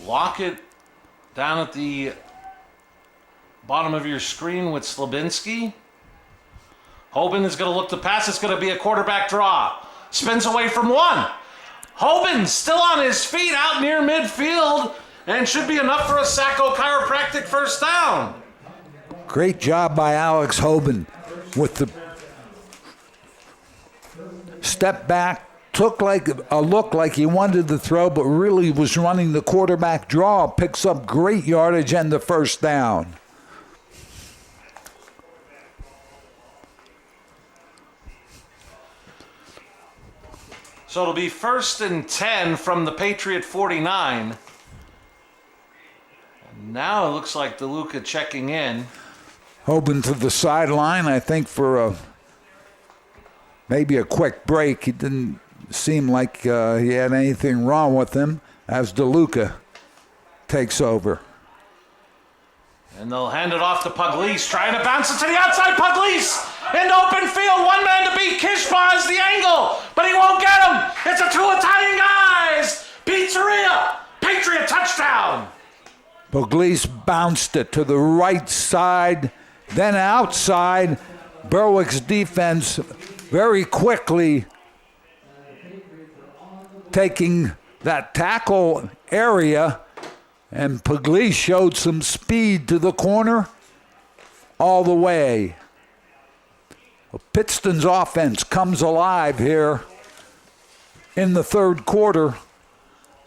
Lock it down at the bottom of your screen with Slabinski. Hoban is going to look to pass. It's going to be a quarterback draw. Spins away from one. Hoban still on his feet out near midfield and should be enough for a Sacco Chiropractic first down. Great job by Alex Hoban with the step back. Took like a look like he wanted to throw, but really was running the quarterback draw. Picks up great yardage and the first down. So it'll be 1st and 10 from the Patriot 49. And now it looks like DeLuca checking in. Hoban to the sideline, I think, for maybe a quick break. He didn't seem like he had anything wrong with him as DeLuca takes over. And they'll hand it off to Pugliese, trying to bounce it to the outside. Pugliese into open field. One man to beat. Kishpa has the angle, but he won't get him. It's a two Italian guys. Pizzeria. Patriot touchdown. Pugliese bounced it to the right side, then outside. Berwick's defense very quickly taking that tackle area, and Pugliese showed some speed to the corner all the way. Pittston's offense comes alive here in the third quarter.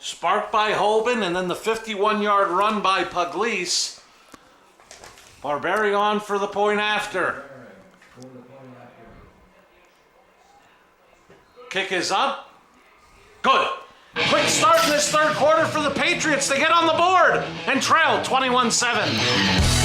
Sparked by Hoban, and then the 51-yard run by Pugliese. Barberi on for the point after. Kick is up. Good. Quick start in this third quarter for the Patriots. They get on the board and trail 21-7.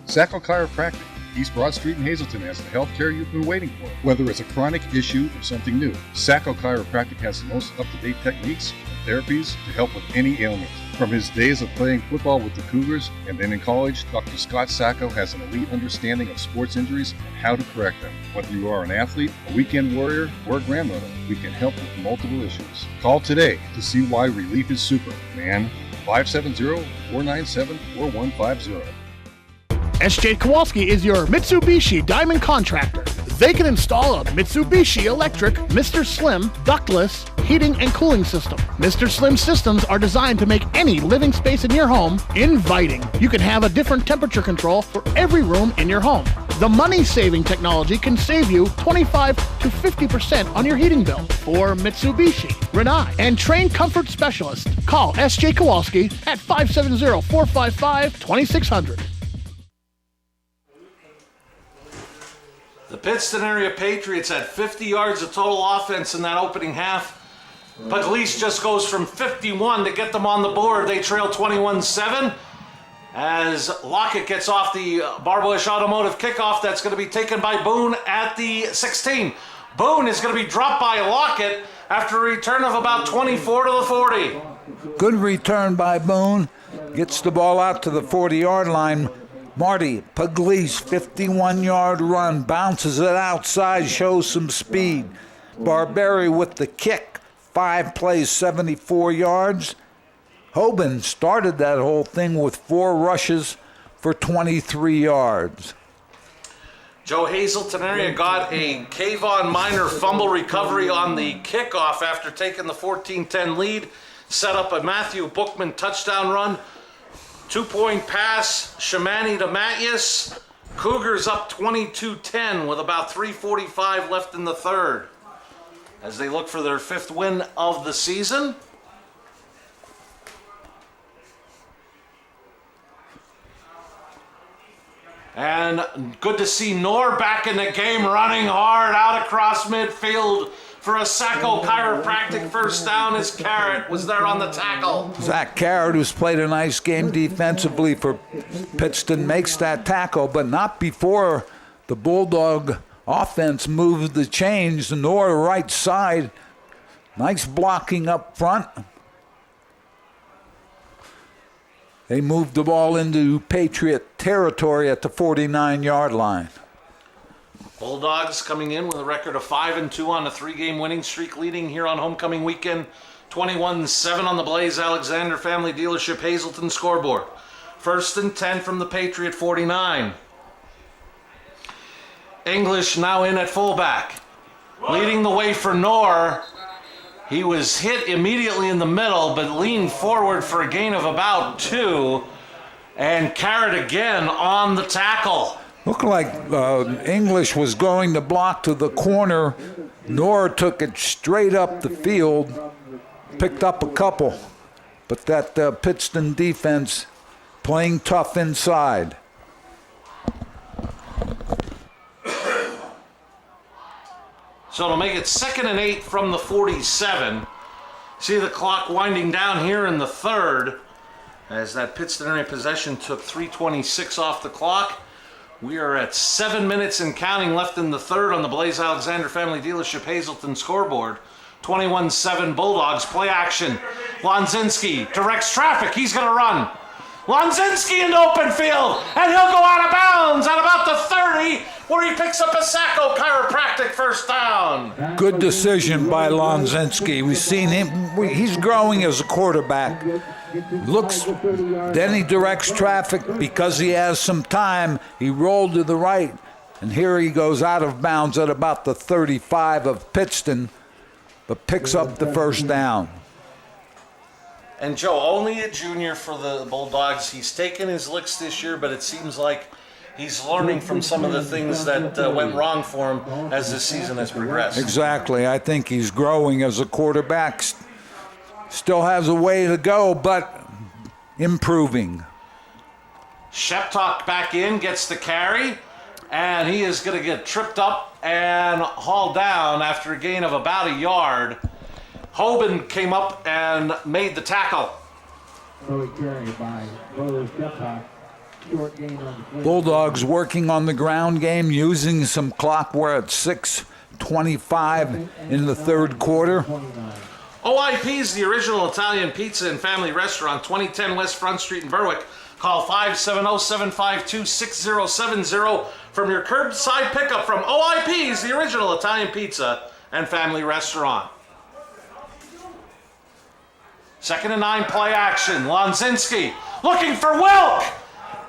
Sacco Chiropractic, East Broad Street in Hazleton has the health care you've been waiting for. Whether it's a chronic issue or something new, Sacco Chiropractic has the most up-to-date techniques and therapies to help with any ailment. From his days of playing football with the Cougars and then in college, Dr. Scott Sacco has an elite understanding of sports injuries and how to correct them. Whether you are an athlete, a weekend warrior, or a grandmother, we can help with multiple issues. Call today to see why relief is super, man. 570-497-4150. SJ Kowalski is your Mitsubishi Diamond Contractor. They can install a Mitsubishi electric Mr. Slim ductless heating and cooling system. Mr. Slim systems are designed to make any living space in your home inviting. You can have a different temperature control for every room in your home. The money-saving technology can save you 25 to 50% on your heating bill. For Mitsubishi, Rinnai, and trained comfort specialists, call S.J. Kowalski at 570-455-2600. The Pittston area Patriots had 50 yards of total offense in that opening half. Pugliese just goes from 51 to get them on the board. They trail 21-7 as Lockett gets off the Barbush Automotive kickoff. That's going to be taken by Boone at the 16. Boone is going to be dropped by Lockett after a return of about 24 to the 40. Good return by Boone. Gets the ball out to the 40-yard line. Marty Pugliese, 51-yard run, bounces it outside, shows some speed. Barberi with the kick, 5 plays, 74 yards. Hoban started that whole thing with 4 rushes for 23 yards. Joe Hazelton area got a Kayvon Minor fumble recovery on the kickoff after taking the 14-10 lead. Set up a Matthew Bookman touchdown run. 2-point pass, Shamani to Mathias. Cougars up 22-10 with about 3:45 left in the third as they look for their 5th win of the season. And good to see Knorr back in the game, running hard out across midfield for a Sacco Chiropractic first down as Carrot was there on the tackle. Zach Carrot, who's played a nice game defensively for Pittston, makes that tackle, but not before the Bulldog offense moved the chains. Knorr right side, nice blocking up front. They moved the ball into Patriot territory at the 49-yard line. Bulldogs coming in with a record of 5-2 on a 3-game winning streak, leading here on homecoming weekend. 21-7 on the Blaze Alexander Family Dealership Hazelton scoreboard. 1st and 10 from the Patriot 49. English now in at fullback. Leading the way for Knorr. He was hit immediately in the middle, but leaned forward for a gain of about 2. And Carrot again on the tackle. Looked like English was going to block to the corner. Knorr took it straight up the field, picked up a couple. But that Pittston defense playing tough inside. So it'll make it 2nd and 8 from the 47. See the clock winding down here in the third as that Pittston area possession took 3:26 off the clock. We are at 7 minutes and counting left in the third on the Blaze Alexander Family Dealership Hazelton scoreboard. 21-7 Bulldogs, play action. Lonzinski directs traffic, he's gonna run. Lonzinski into open field, and he'll go out of bounds at about the 30, where he picks up a Sacco Chiropractic first down. Good decision by Lonzinski. We've seen him, he's growing as a quarterback. Then he directs traffic because he has some time. He rolled to the right, and here he goes out of bounds at about the 35 of Pittston, but picks up the first down. And Joe, only a junior for the Bulldogs. He's taken his licks this year, but it seems like he's learning from some of the things that went wrong for him as this season has progressed. Exactly. I think he's growing as a quarterback. Still has a way to go, but improving. Sheptok back in, gets the carry, and he is going to get tripped up and hauled down after a gain of about a yard. Hoban came up and made the tackle. Bulldogs working on the ground game, using some clock. We're at 6:25 in the third quarter. OIP's the original Italian pizza and family restaurant, 2010 West Front Street in Berwick. Call 570-752-6070 from your curbside pickup from OIP's the original Italian pizza and family restaurant. 2nd and 9, play action. Lonzinski looking for Wilk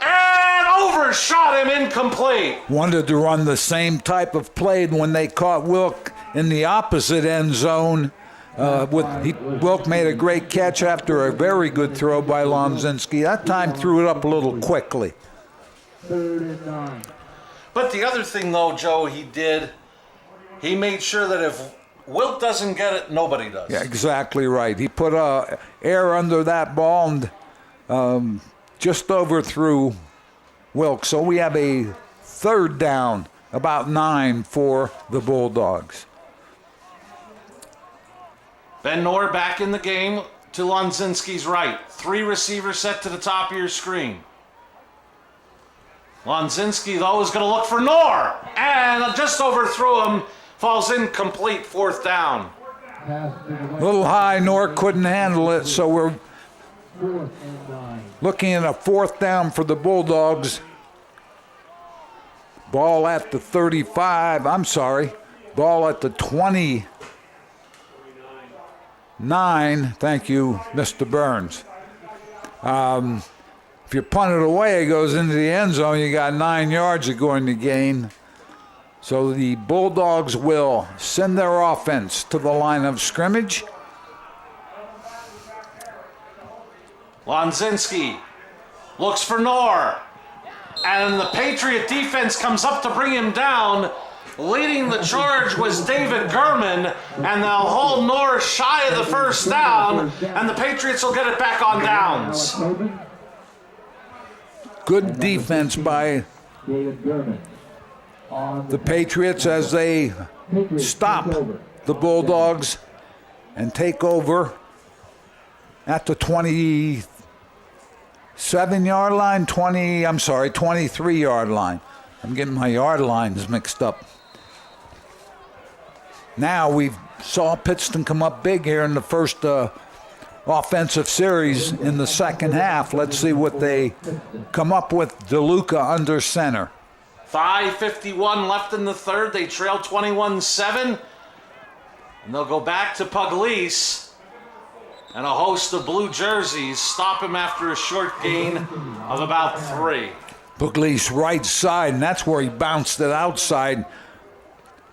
and overshot him, incomplete. Wanted to run the same type of play when they caught Wilk in the opposite end zone Wilk made a great catch after a very good throw by Lonzinski. That time threw it up a little quickly. But the other thing, though, Joe, he made sure that if Wilk doesn't get it, nobody does. Yeah, exactly right. He put air under that ball and just overthrew Wilk. So we have a third down, about 9 for the Bulldogs. Ben Noor back in the game to Lonzinski's right. 3 receivers set to the top of your screen. Lonzinski, though, is going to look for Noor. And just overthrew him. Falls incomplete, 4th down. A little high, Noor couldn't handle it, so we're looking at a 4th down for the Bulldogs. Ball at the 35, ball at the 29. Thank you, Mr. Burns. If you punt it away, it goes into the end zone. You got 9 yards you're going to gain. So the Bulldogs will send their offense to the line of scrimmage. Lonzinski looks for Noor. And the Patriot defense comes up to bring him down. Leading the charge was David Gurman, and they'll hold Noor shy of the 1st down, and the Patriots will get it back on downs. Good defense by the Patriots as they stop the Bulldogs and take over at the 27-yard line, 23-yard line. I'm getting my yard lines mixed up. Now we saw Pittston come up big here in the first offensive series in the second half. Let's see what they come up with. DeLuca under center. 5:51 left in the third. They trail 21-7. And they'll go back to Pugliese. And a host of blue jerseys stop him after a short gain of about 3. Pugliese right side, and that's where he bounced it outside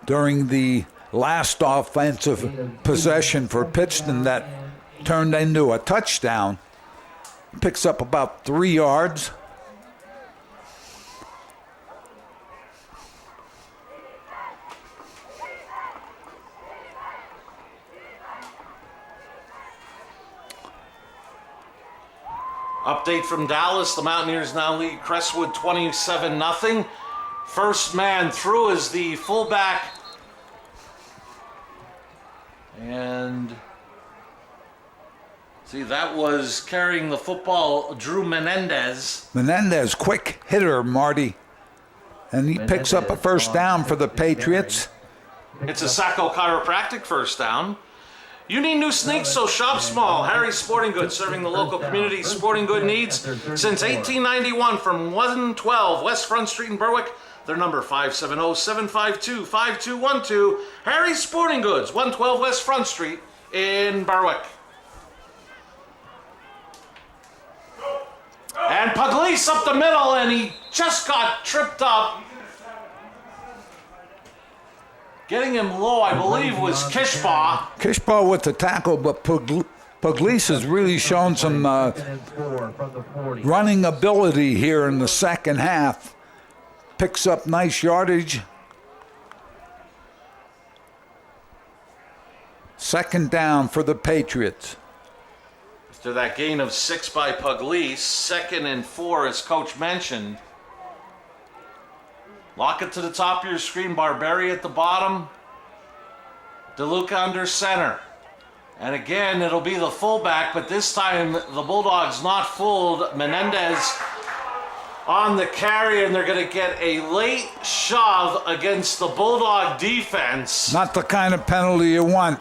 during the last offensive possession for Pittston that turned into a touchdown. Picks up about 3 yards. Update from Dallas. The Mountaineers now lead Crestwood 27-0. First man through is the fullback. And see, that was carrying the football, Drew Menendez. Menendez, quick hitter, Marty. And he picks up a 1st down for the Patriots. It's a Sacco Chiropractic 1st down. You need new sneaks, so shop small. Harry's Sporting Goods, serving the local community sporting good needs since 1891 from 112 West Front Street in Berwick. Their number 570-752-5212. Harry's Sporting Goods, 112 West Front Street in Berwick. And Pugliese up the middle, and he just got tripped up. Getting him low, I believe, was Kishbaugh. Kishbaugh with the tackle, but Pugliese has really shown some running ability here in the second half. Picks up nice yardage. 2nd down for the Patriots. After that gain of 6 by Pugliese, 2nd and 4, as Coach mentioned. Lock it to the top of your screen. Barberi at the bottom. DeLuca under center. And again, it'll be the fullback, but this time the Bulldogs not fooled. Menendez on the carry, and they're going to get a late shove against the Bulldog defense. Not the kind of penalty you want,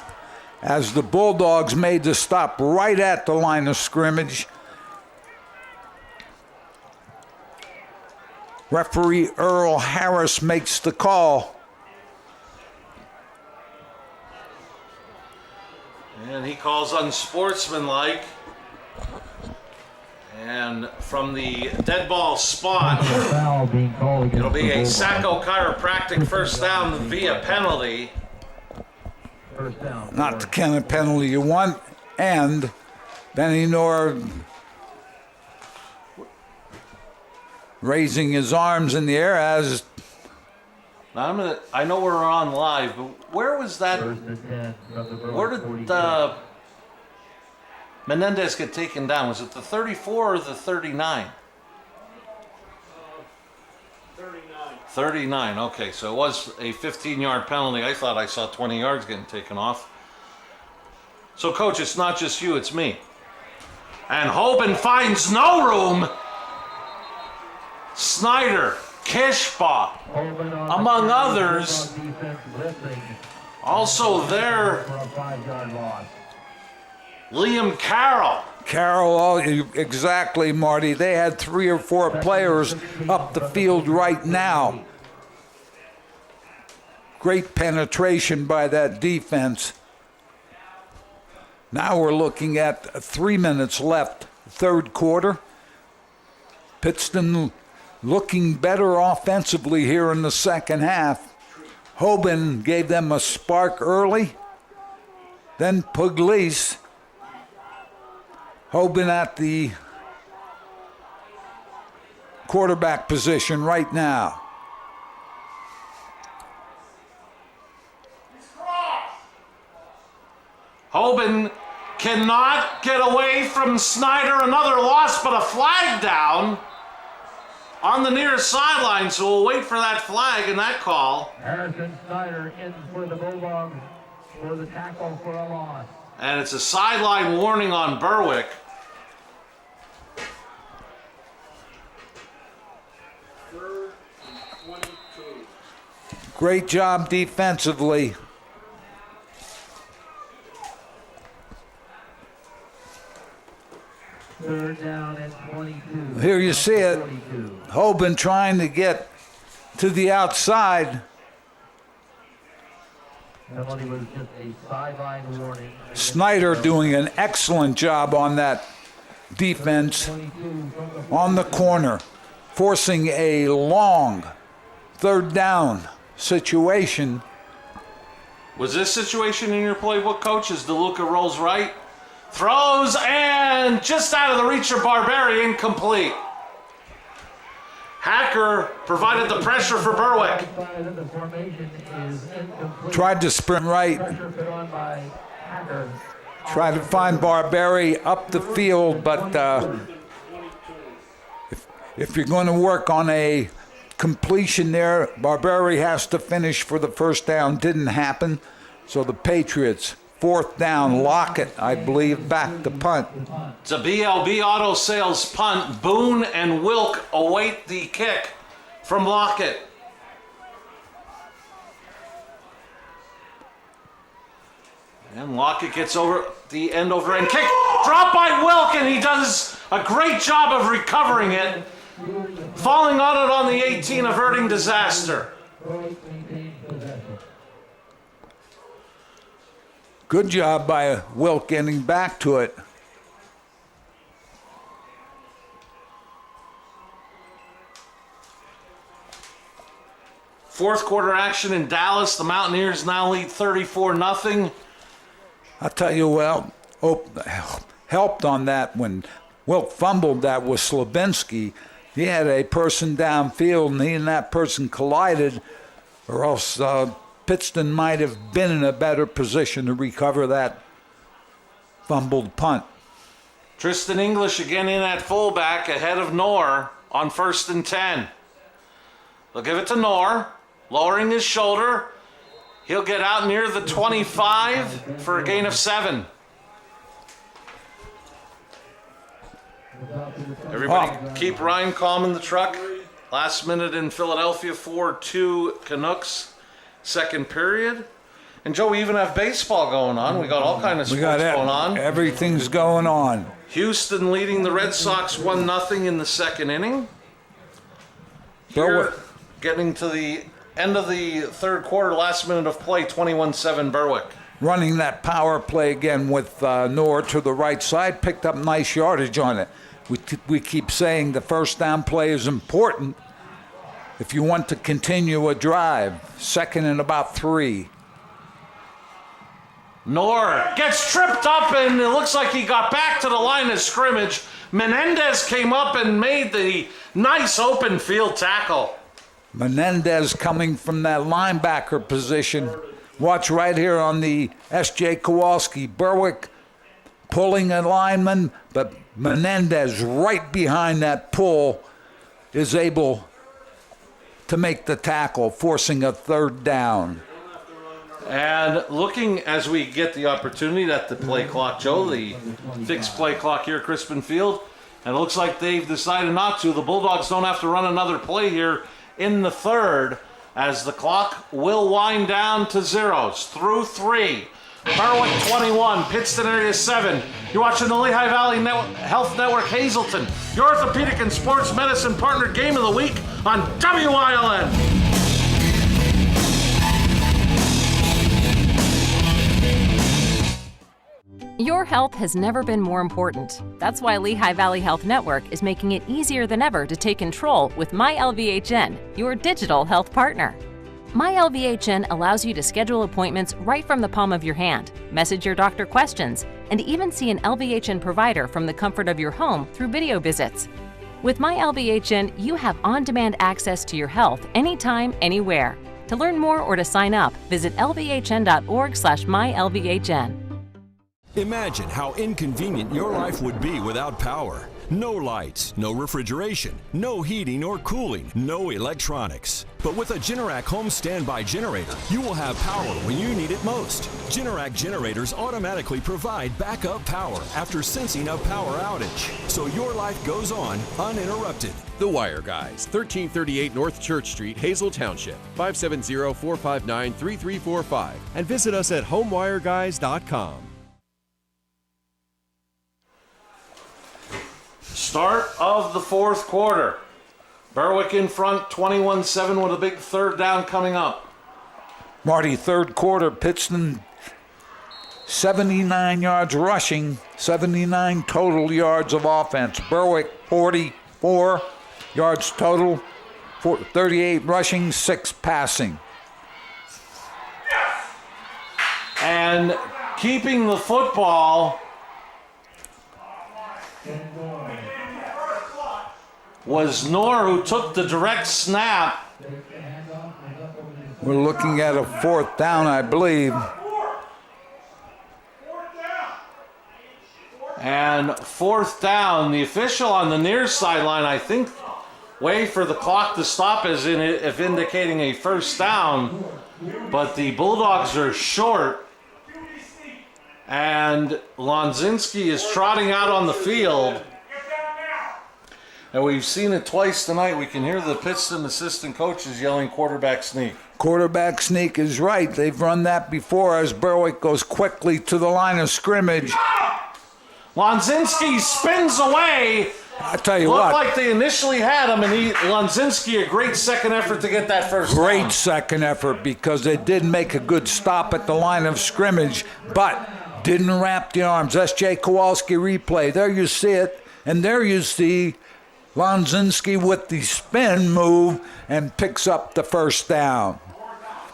as the Bulldogs made the stop right at the line of scrimmage. Referee Earl Harris makes the call. And he calls unsportsmanlike. And from the dead ball spot, it'll be a Sacco Chiropractic 1st down via penalty. not to count a penalty you want, and Benny Knorr raising his arms in the air as... Now I know we're on live, but where was that? Where did Menendez get taken down? Was it the 34 or the 39? 39, okay, so it was a 15-yard penalty. I thought I saw 20 yards getting taken off. So, Coach, it's not just you, it's me. And Hoban finds no room. Snyder, Kishbaugh, among others. Also there, Liam Carroll. Carroll, exactly, Marty. They had 3 or 4 players up the field right now. Great penetration by that defense. Now we're looking at 3 minutes left, third quarter. Pittston looking better offensively here in the second half. Hoban gave them a spark early. Then Pugliese. Hoban at the quarterback position right now. Hoban cannot get away from Snyder. Another loss, but a flag down on the near sideline. So we'll wait for that flag and that call. Harrison Snyder in for the Bulldogs for the tackle for a loss. And it's a sideline warning on Berwick. Great job defensively. Third down and 22. Here you see it. Hoban trying to get to the outside. Penalty was just a sideline warning. Snyder doing an excellent job on that defense on the corner, forcing a long third down situation. Was this situation in your playbook, Coach? As DeLuca rolls right, throws, and just out of the reach of Barberi, incomplete. Hacker provided the pressure for Berwick. Tried to sprint right. Tried to find Barberi up the field, but if you're going to work on a completion there, Barberi has to finish for the first down. Didn't happen. So the Patriots, fourth down, Lockett, I believe, back to punt. It's a BLB Auto Sales punt. Boone and Wilk await the kick from Lockett. And Lockett gets over the end over end kick. Dropped by Wilk, and he does a great job of recovering it. Falling on it on the 18, averting disaster. Good job by Wilk getting back to it. Fourth quarter action in Dallas. The Mountaineers now lead 34-0. I'll tell you, helped on that when Wilk fumbled that was Slabinski. He had a person downfield, and he and that person collided, or else Pittston might have been in a better position to recover that fumbled punt. Tristan English again in at fullback ahead of Knorr on 1st and 10. They'll give it to Knorr, lowering his shoulder. He'll get out near the 25 for a gain of 7. Everybody keep Ryan calm in the truck. Last minute in Philadelphia, 4-2 Canucks, second period. And Joe, we even have baseball going on. We got all kinds of sports going on. Everything's going on. Houston leading the Red Sox 1-0 in the second inning. Here, getting to the end of the third quarter, last minute of play, 21-7 Berwick. Running that power play again with Knorr to the right side, picked up nice yardage on it. We keep saying the first down play is important if you want to continue a drive. Second and about 3. Nor gets tripped up, and it looks like he got back to the line of scrimmage. Menendez came up and made the nice open field tackle. Menendez coming from that linebacker position. Watch right here on the S.J. Kowalski. Berwick pulling a lineman, but Menendez right behind that pull is able to make the tackle, forcing a third down. And looking as we get the opportunity at the play clock, Joe, the fixed play clock here at Crispin Field, and it looks like they've decided not to. The Bulldogs don't have to run another play here in the third, as the clock will wind down to zeros through 3. Berwick 21, Pittston area 7. You're watching the Lehigh Valley Health Network Hazleton, your orthopedic and sports medicine partner game of the week on WILN. Your health has never been more important. That's why Lehigh Valley Health Network is making it easier than ever to take control with MyLVHN, your digital health partner. MyLVHN allows you to schedule appointments right from the palm of your hand, message your doctor questions, and even see an LVHN provider from the comfort of your home through video visits. With MyLVHN, you have on-demand access to your health anytime, anywhere. To learn more or to sign up, visit lvhn.org/mylvhn. Imagine how inconvenient your life would be without power. No lights, no refrigeration, no heating or cooling, no electronics. But with a Generac home standby generator, you will have power when you need it most. Generac generators automatically provide backup power after sensing a power outage, so your life goes on uninterrupted. The Wire Guys, 1338 North Church Street, Hazel Township, 570-459-3345, and visit us at homewireguys.com. Start of the fourth quarter. Berwick in front, 21-7 with a big third down coming up. Marty, third quarter, Pittston 79 yards rushing, 79 total yards of offense. Berwick 44 yards total, 38 rushing, 6 passing. And keeping the football was Knorr, who took the direct snap. We're looking at a fourth down, I believe. And fourth down, the official on the near sideline, I think, wait for the clock to stop as in it, if indicating a first down. But the Bulldogs are short. And Lonzinski is trotting out on the field. And we've seen it twice tonight. We can hear the Pittston assistant coaches yelling quarterback sneak. Quarterback sneak is right. They've run that before as Berwick goes quickly to the line of scrimmage. Lonzinski spins away. I tell you Looked what. like they initially had him, and Lonzinski, a great second effort to get that first down. Great second effort, because they did make a good stop at the line of scrimmage, but didn't wrap the arms. S.J. Kowalski replay. There you see it, and there you see Lonzinski with the spin move and picks up the first down.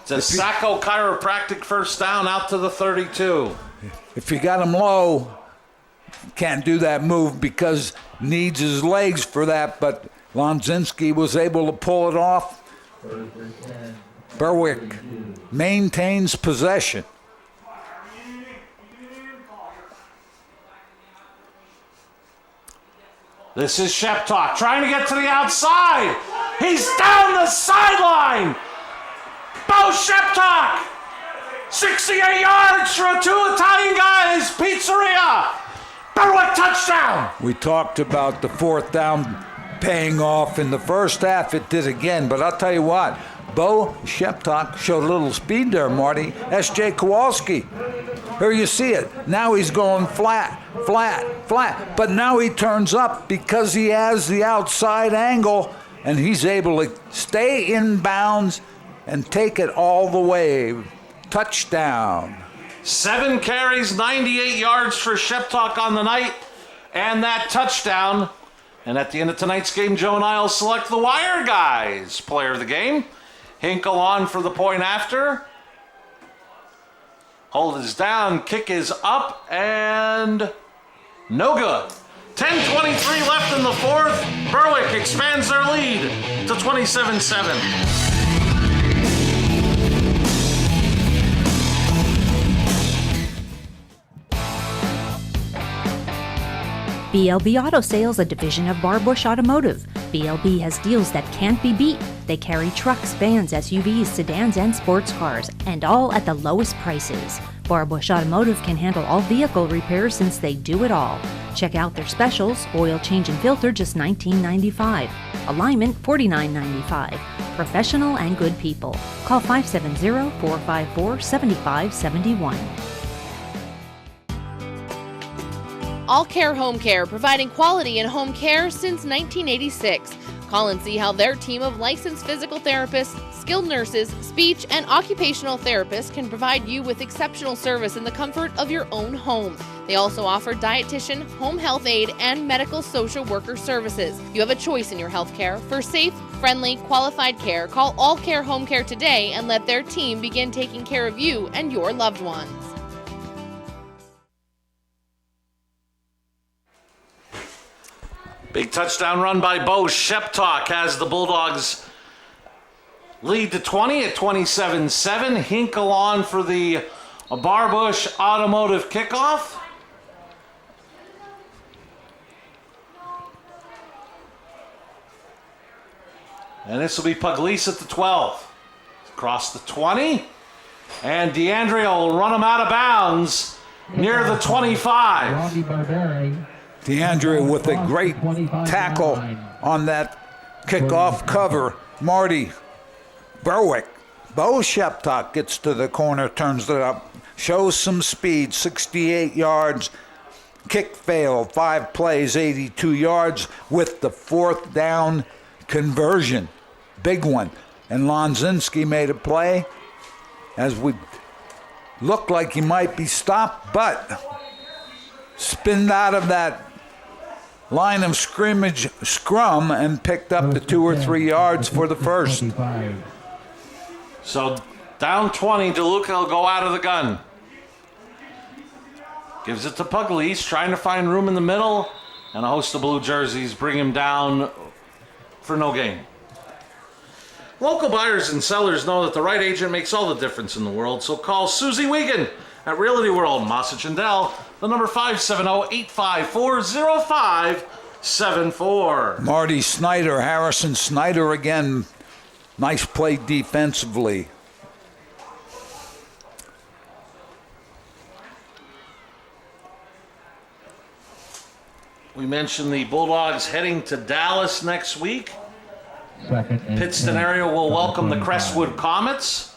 It's a Sacco chiropractic first down out to the 32. If you got him low, can't do that move because needs his legs for that, but Lonzinski was able to pull it off. Berwick maintains possession. This is Sheptalk trying to get to the outside. He's down the sideline. Bo Sheptalk, 68 yards for 2 Italian guys. Pizzeria. Berwick touchdown. We talked about the fourth down paying off in the first half. It did again, but I'll tell you what. Bo Sheptalk showed a little speed there, Marty. S.J. Kowalski. Here you see it. Now he's going flat, flat, flat. But now he turns up because he has the outside angle, and he's able to stay in bounds and take it all the way. Touchdown. 7 carries, 98 yards for Sheptalk on the night, and that touchdown. And at the end of tonight's game, Joe and I will select the Wire Guys player of the game. Hinkle on for the point after. Hold is down, kick is up, and no good. 10:23 left in the fourth. Berwick expands their lead to 27-7. BLB Auto Sales, a division of Barbush Automotive. BLB has deals that can't be beat. They carry trucks, vans, SUVs, sedans, and sports cars, and all at the lowest prices. Barbush Automotive can handle all vehicle repairs since they do it all. Check out their specials: oil change and filter, just $19.95. Alignment, $49.95. Professional and good people. Call 570-454-7571. All Care Home Care, providing quality in home care since 1986. Call and see how their team of licensed physical therapists, skilled nurses, speech, and occupational therapists can provide you with exceptional service in the comfort of your own home. They also offer dietitian, home health aide, and medical social worker services. You have a choice in your health care. For safe, friendly, qualified care, call All Care Home Care today and let their team begin taking care of you and your loved ones. Big touchdown run by Bo Sheptalk has the Bulldogs lead to 20 at 27-7. Hinkle on for the Barbush Automotive kickoff. And this will be Pugliese at the 12. Across the 20. And DeAndrea will run him out of bounds near the 25. DeAndrea with a great tackle on that kickoff cover. Marty Berwick. Bo Sheptalk gets to the corner, turns it up, shows some speed, 68 yards. Kick fail, 5 plays, 82 yards with the 4th down conversion. Big one. And Lonzinski made a play as we looked like he might be stopped, but spinned out of that line of scrimmage scrum and picked up the 2 or 3 yards for the first. So down 20, DeLuca will go out of the gun. Gives it to Pugliese, trying to find room in the middle, and a host of blue jerseys bring him down for no gain. Local buyers and sellers know that the right agent makes all the difference in the world, so call Susie Wiegand at Realty World, Mossach and Dell, the number 570-854-0574. Marty Snyder, Harrison Snyder again. Nice play defensively. We mentioned the Bulldogs heading to Dallas next week. Pittston area will welcome the Crestwood Comets.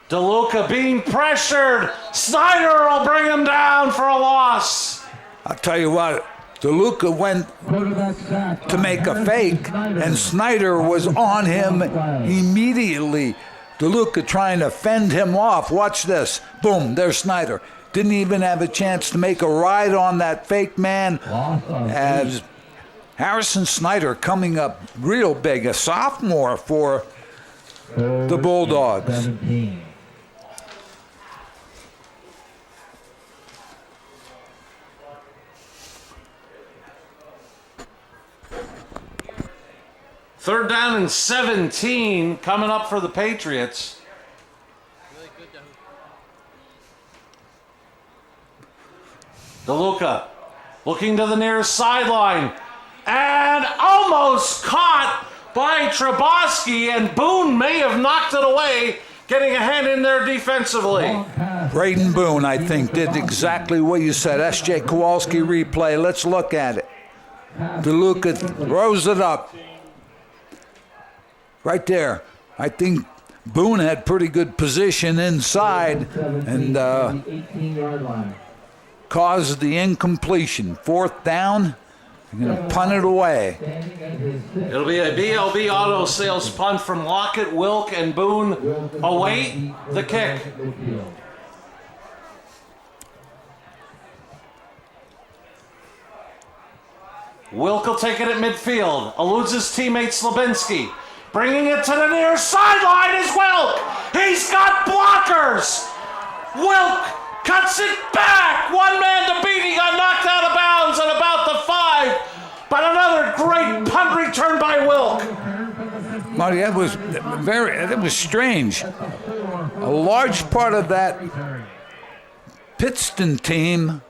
DeLuca being pressured. Snyder will bring him down for a loss. I'll tell you what, DeLuca went to make a fake, and Snyder was on him immediately. DeLuca trying to fend him off. Watch this. Boom, there's Snyder. Didn't even have a chance to make a ride on that fake man. As Harrison Snyder coming up real big, a sophomore for the Bulldogs. Third down and 17 coming up for the Patriots. DeLuca looking to the nearest sideline and almost caught by Trabosky, and Boone may have knocked it away, getting a hand in there defensively. Braden Boone, I think, did exactly what you said. S.J. Kowalski replay. Let's look at it. DeLuca throws it up. Right there. I think Boone had pretty good position inside and caused the incompletion. 4th down. You're going to punt it away. It'll be a BLB Auto Sales punt from Lockett, Wilk, and Boone. Await the kick. Wilk will take it at midfield. Eludes his teammate Slabinski. Bringing it to the near sideline is Wilk. He's got blockers. Wilk cuts it back. One man to beat. He got knocked out of bounds at about the 5. But another great punt return by Wilk. Marty, that was strange. A large part of that Pittston team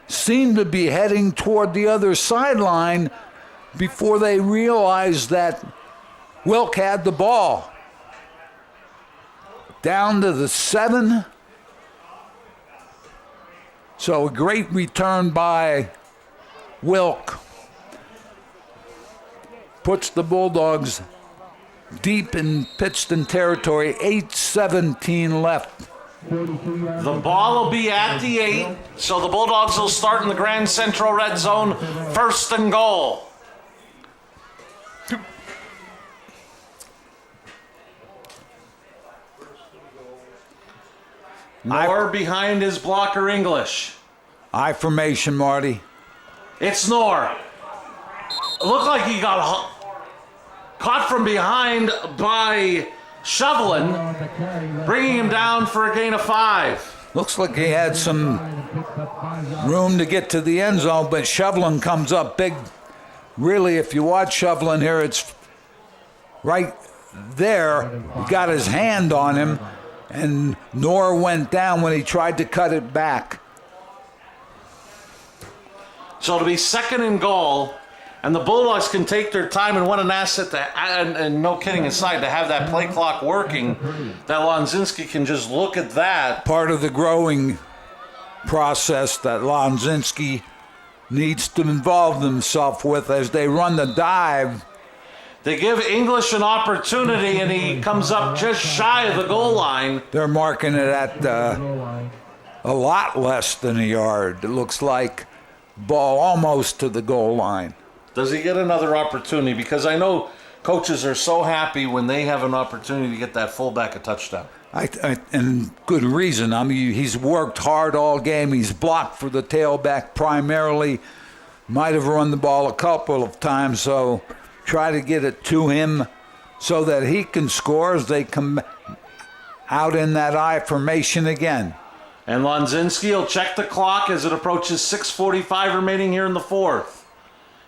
seemed to be heading toward the other sideline before they realized that Wilk had the ball. Down to the 7. So a great return by Wilk. Puts the Bulldogs deep in Pittston territory. 8:17 left. The ball will be at the 8, so the Bulldogs will start in the Grand Central red zone, 1st and goal. Knorr behind his blocker English. I formation, Marty. It's Knorr. It looked like he got caught from behind by Shovelin, bringing him down for a gain of 5. Looks like he had some room to get to the end zone, but Shovelin comes up big. Really, if you watch Shovelin here, it's right there. He got his hand on him, and Knorr went down when he tried to cut it back. So it'll be 2nd and goal, and the Bulldogs can take their time, and what an asset to, and no kidding aside, to have that play clock working, that Lonzinski can just look at that. Part of the growing process that Lonzinski needs to involve himself with as they run the dive. They give English an opportunity, and he comes up just shy of the goal line. They're marking it at a lot less than a yard. It looks like ball almost to the goal line. Does he get another opportunity? Because I know coaches are so happy when they have an opportunity to get that fullback a touchdown. And good reason. I mean, he's worked hard all game. He's blocked for the tailback primarily. Might have run the ball a couple of times, so try to get it to him so that he can score as they come out in that I formation again. And Lonzinski will check the clock as it approaches 6:45 remaining here in the 4th.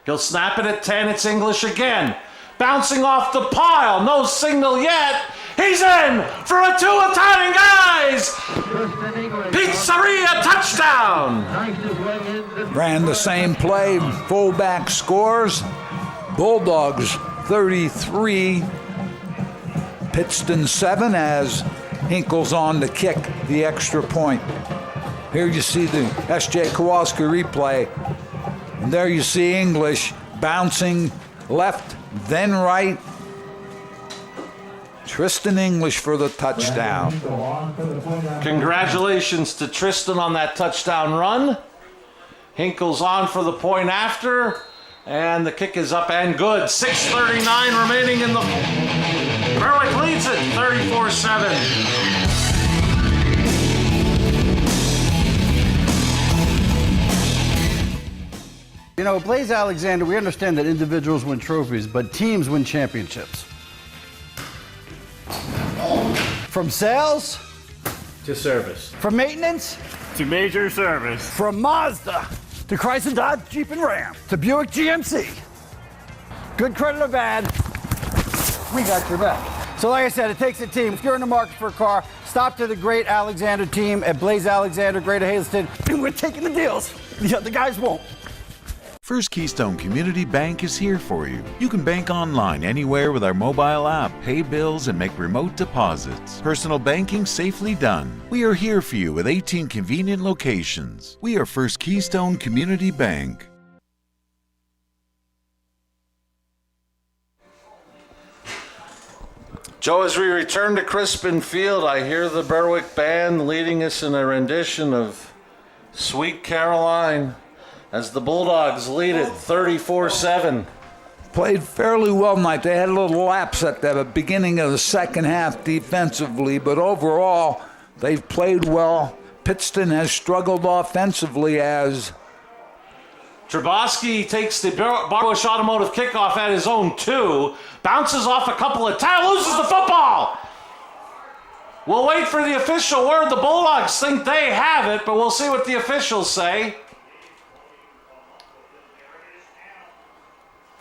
He'll snap it at 10. It's English again. Bouncing off the pile. No signal yet. He's in for a 2 Italian guys. Pizzeria touchdown. Ran the same play. Fullback scores. Bulldogs 33. Pittston 7 as Hinkle's on to kick the extra point. Here you see the S.J. Kowalski replay. And there you see English bouncing left, then right. Tristan English for the touchdown. Congratulations to Tristan on that touchdown run. Hinkle's on for the point after, and the kick is up and good. 6:39 remaining in the... Berwick leads it 34-7. You know, Blaze Alexander, we understand that individuals win trophies, but teams win championships. From sales to service, from maintenance to major service, from Mazda to Chrysler, Dodge, Jeep, and Ram to Buick GMC. Good credit or bad, we got your back. So like I said, it takes a team. If you're in the market for a car, stop to the Great Alexander team at Blaze Alexander, Greater Hazelton, and we're taking the deals. The other guys won't. First Keystone Community Bank is here for you. You can bank online anywhere with our mobile app, pay bills, and make remote deposits. Personal banking safely done. We are here for you with 18 convenient locations. We are First Keystone Community Bank. Joe, as we return to Crispin Field, I hear the Berwick band leading us in a rendition of Sweet Caroline, as the Bulldogs lead it 34-7. Played fairly well tonight. They had a little lapse at the beginning of the second half defensively, but overall, they've played well. Pittston has struggled offensively as Trubosky takes the Bush Automotive kickoff at his own 2. Bounces off a couple of times, loses the football. We'll wait for the official word. The Bulldogs think they have it, but we'll see what the officials say.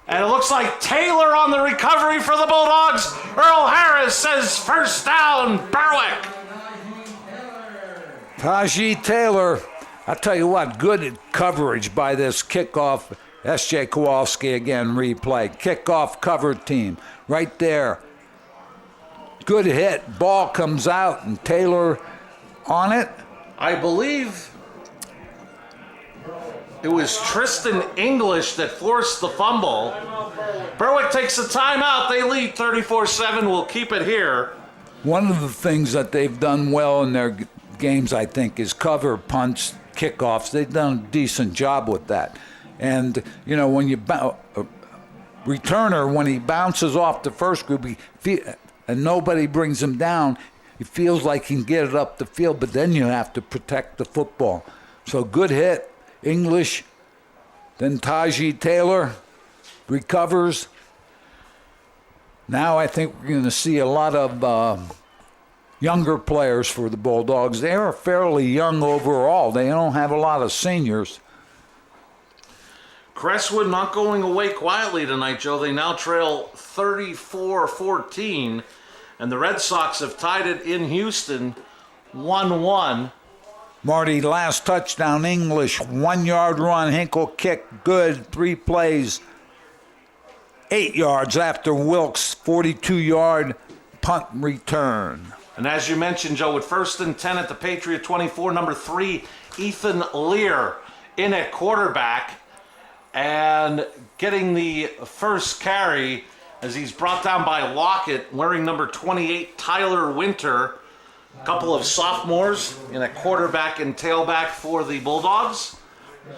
And it looks like Taylor on the recovery for the Bulldogs. Earl Harris says first down, Berwick. Tajee Taylor, I tell you what, good coverage by this kickoff. S.J. Kowalski again replay. Kickoff cover team right there. Good hit. Ball comes out and Taylor on it. I believe it was Tristan English that forced the fumble. Berwick takes a timeout. They lead 34-7. We'll keep it here. One of the things that they've done well in their games, I think, is cover punts, kickoffs. They've done a decent job with that. And, you know, when you returner, when he bounces off the first group and nobody brings him down, he feels like he can get it up the field, but then you have to protect the football. So good hit. English, then Tajee Taylor recovers. Now I think we're going to see a lot of younger players for the Bulldogs. They are fairly young overall. They don't have a lot of seniors. Crestwood not going away quietly tonight, Joe. They now trail 34-14, and the Red Sox have tied it in Houston 1-1. Marty, last touchdown, English, 1-yard run, Hinkle kick, good, 3 plays, 8 yards after Wilkes' 42-yard punt return. And as you mentioned, Joe, with 1st and 10 at the Patriot 24, number 3, Ethan Lear in at quarterback and getting the first carry as he's brought down by Lockett, wearing number 28, Tyler Winter. A couple of sophomores in a quarterback and tailback for the Bulldogs.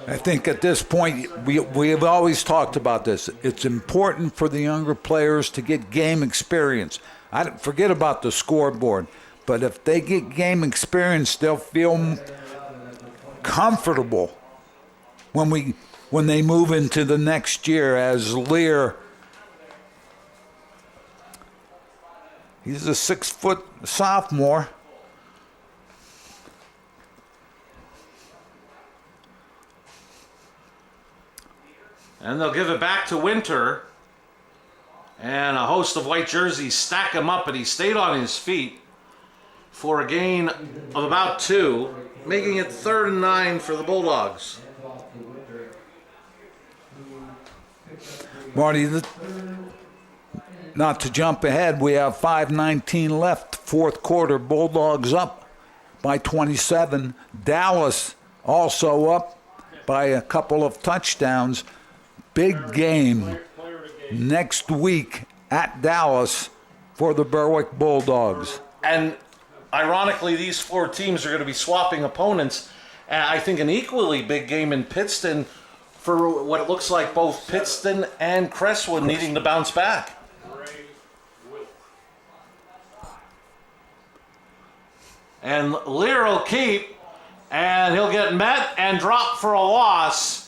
I think at this point, we have always talked about this. It's important for the younger players to get game experience. I don't forget about the scoreboard, but if they get game experience, they'll feel comfortable when they move into the next year. As Lear, he's a 6-foot sophomore. And they'll give it back to Winter. And a host of white jerseys stack him up, and he stayed on his feet for a gain of about 2, making it 3rd and 9 for the Bulldogs. Marty, not to jump ahead, we have 5:19 left, 4th quarter. Bulldogs up by 27. Dallas also up by a couple of touchdowns. Big game next week at Dallas for the Berwick Bulldogs. And ironically, these 4 teams are going to be swapping opponents. I think an equally big game in Pittston for what it looks like both Pittston and Crestwood needing to bounce back. And Lear will keep, and he'll get met and dropped for a loss.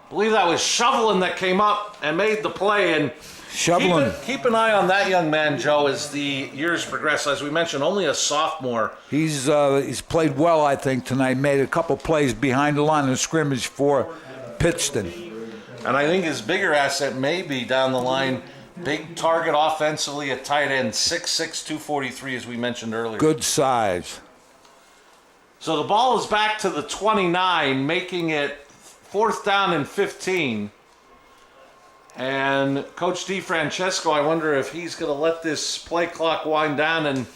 I believe that was Shovelin that came up and made the play. And Shovelin. Keep an eye on that young man, Joe, as the years progress. As we mentioned, only a sophomore. He's played well, I think, tonight. Made a couple plays behind the line of scrimmage for Pittston. And I think his bigger asset may be down the line. Big target offensively at tight end, 6'6", 243, as we mentioned earlier. Good size. So the ball is back to the 29, making it 4th down and 15. And Coach DeFrancesco, I wonder if he's going to let this play clock wind down and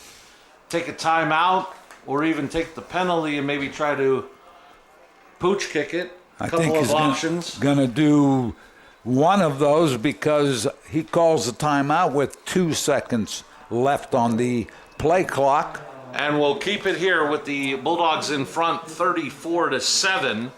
take a timeout, or even take the penalty and maybe try to pooch kick it. I think he's going to do one of those because he calls the timeout with 2 seconds left on the play clock. And we'll keep it here with the Bulldogs in front 34-7.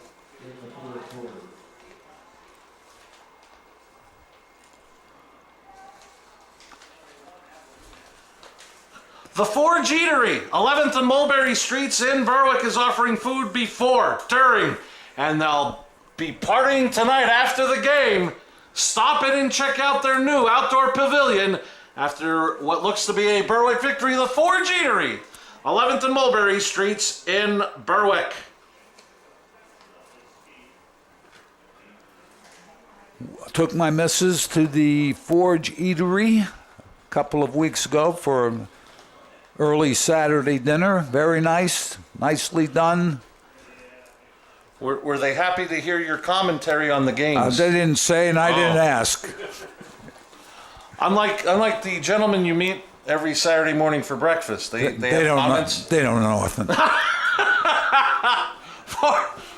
The Forge Eatery, 11th and Mulberry Streets in Berwick, is offering food before, during, and they'll be partying tonight after the game, stop in and check out their new outdoor pavilion after what looks to be a Berwick victory. The Forge Eatery, 11th and Mulberry Streets in Berwick. Took my missus to the Forge Eatery a couple of weeks ago for an early Saturday dinner. Very nice, nicely done. Were they happy to hear your commentary on the games? They didn't say, and I didn't ask. Unlike the gentlemen you meet every Saturday morning for breakfast, they have comments. They don't know nothing.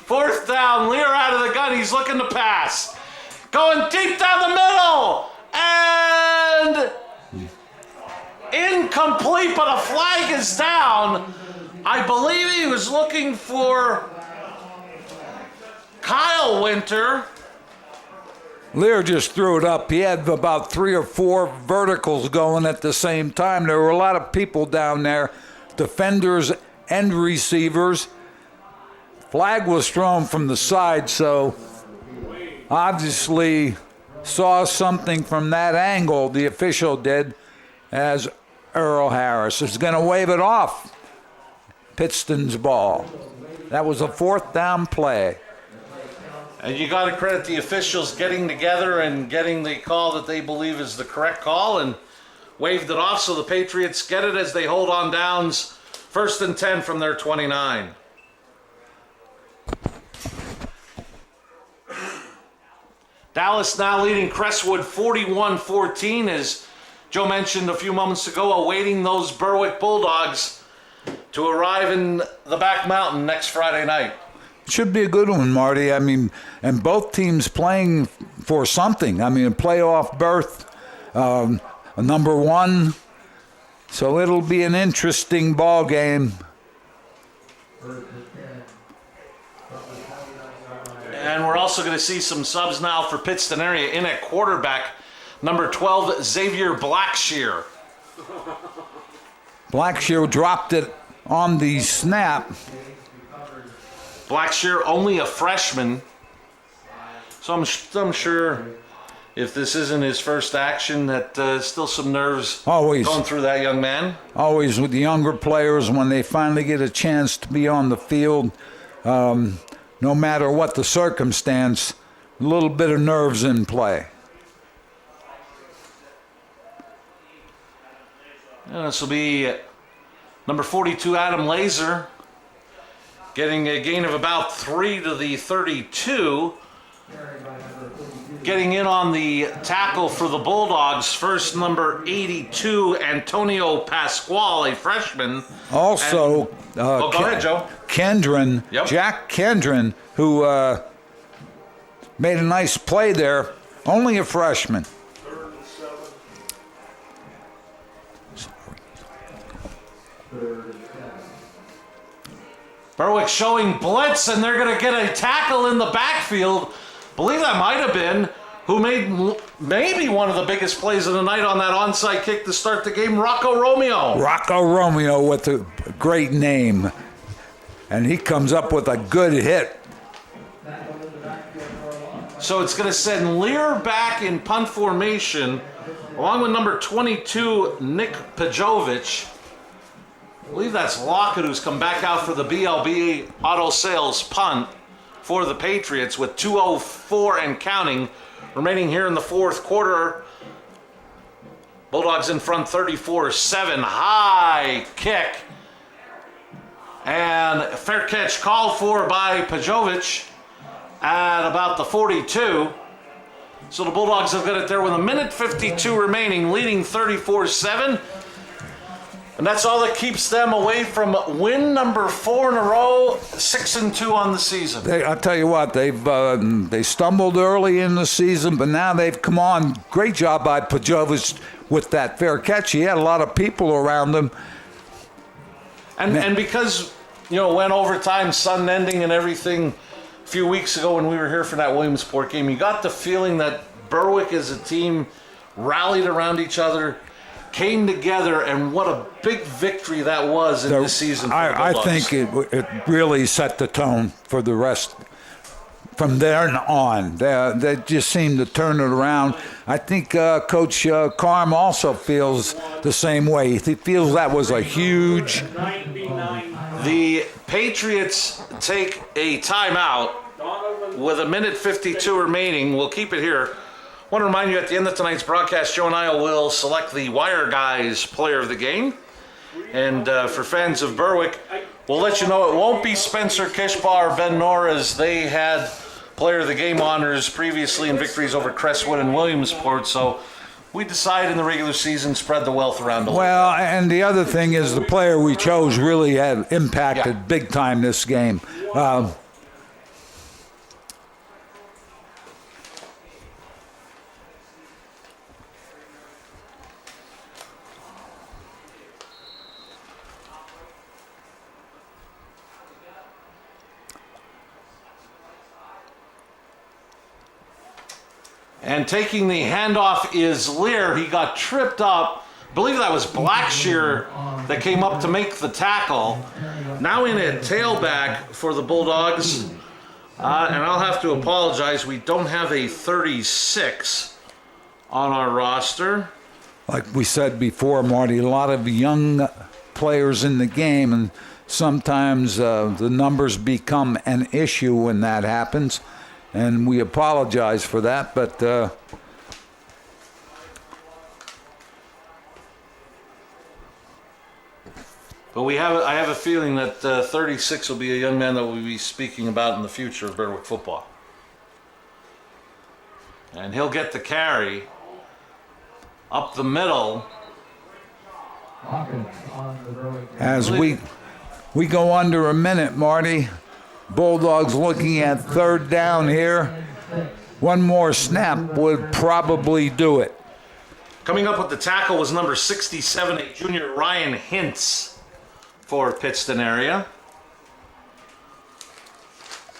Fourth down, Lear out of the gun. He's looking to pass. Going deep down the middle. And incomplete, but a flag is down. I believe he was looking for Kyle Winter. Lear just threw it up. He had about 3 or 4 verticals going at the same time. There were a lot of people down there, defenders and receivers. Flag was thrown from the side, so obviously saw something from that angle, the official did, as Earl Harris is going to wave it off. Pittston's ball. That was a 4th down play. And you got to credit the officials getting together and getting the call that they believe is the correct call and waved it off, so the Patriots get it as they hold on downs. 1st and 10 from their 29. Dallas now leading Crestwood 41-14, as Joe mentioned a few moments ago, awaiting those Berwick Bulldogs to arrive in the back mountain next Friday night. Should be a good one, Marty. I mean, and both teams playing for something. I mean, a playoff berth, a number 1. So it'll be an interesting ball game. And we're also going to see some subs now for Pittston area. In at quarterback, number 12, Xavier Blackshear. Blackshear dropped it on the snap. Blackshear, only a freshman. So I'm sure if this isn't his first action, that still some nerves going through that young man. Always with the younger players, when they finally get a chance to be on the field, no matter what the circumstance, a little bit of nerves in play. And this will be number 42, Adam Laser, getting a gain of about 3 to the 32. Getting in on the tackle for the Bulldogs, first number 82, Antonio Pasquale, a freshman. Also, go ahead, Joe. Kendron, Yep. Jack Kendron, who made a nice play there, only a freshman. Berwick showing blitz, and they're going to get a tackle in the backfield. Believe that might have been who made maybe one of the biggest plays of the night on that onside kick to start the game, Rocco Romeo. Rocco Romeo with a great name. And he comes up with a good hit. So it's going to send Lear back in punt formation, along with number 22, Nick Pajovic. I believe that's Lockett, who's come back out for the BLB Auto Sales punt for the Patriots with 2:04 and counting remaining here in the 4th quarter. Bulldogs in front 34-7. High kick. And a fair catch called for by Pajovic at about the 42. So the Bulldogs have got it there with 1:52 remaining, leading 34-7. And that's all that keeps them away from win number 4 in a row, 6-2 on the season. I'll tell you what, they stumbled early in the season, but now they've come on. Great job by Pajovic with that fair catch. He had a lot of people around him. And because, went overtime, sun ending and everything a few weeks ago when we were here for that Williamsport game, you got the feeling that Berwick as a team rallied around each other, came together, and what a big victory that was in this season for the I Bulldogs. think it really set the tone for the rest from there on. They just seem to turn it around. I think Coach Carm also feels the same way. He feels that was a huge... The Patriots take a timeout with 1:52 remaining. We'll keep it here. I want to remind you at the end of tonight's broadcast, Joe and I will select the Wire Guys player of the game. And for fans of Berwick, we'll let you know it won't be Spencer Kishbaugh or Ben Knorr, as they had player of the game honors previously in victories over Crestwood and Williamsport. So we decide in the regular season, spread the wealth around a little. Well, and the other thing is the player we chose really had impacted big time this game. And taking the handoff is Lear. He got tripped up. I believe that was Blackshear that came up to make the tackle. Now in a tailback for the Bulldogs. And I'll have to apologize. We don't have a 36 on our roster. Like we said before, Marty, a lot of young players in the game, and sometimes the numbers become an issue when that happens. And we apologize for that, but I have a feeling that 36 will be a young man that we'll be speaking about in the future of Berwick football. And he'll get the carry up the middle. as we go under a minute, Marty. Bulldogs looking at third down here. One more snap would probably do it. Coming up with the tackle was number 67, a junior Ryan Hintz for Pittston area.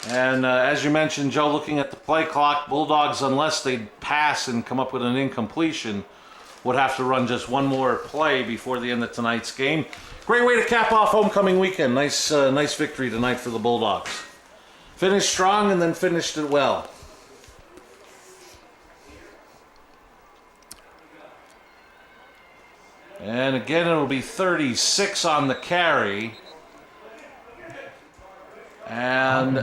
And as you mentioned, Joe, looking at the play clock, Bulldogs, unless they pass and come up with an incompletion, would have to run just one more play before the end of tonight's game. Great way to cap off homecoming weekend. Nice victory tonight for the Bulldogs. Finished strong and then finished it well. And again, it'll be 36 on the carry. And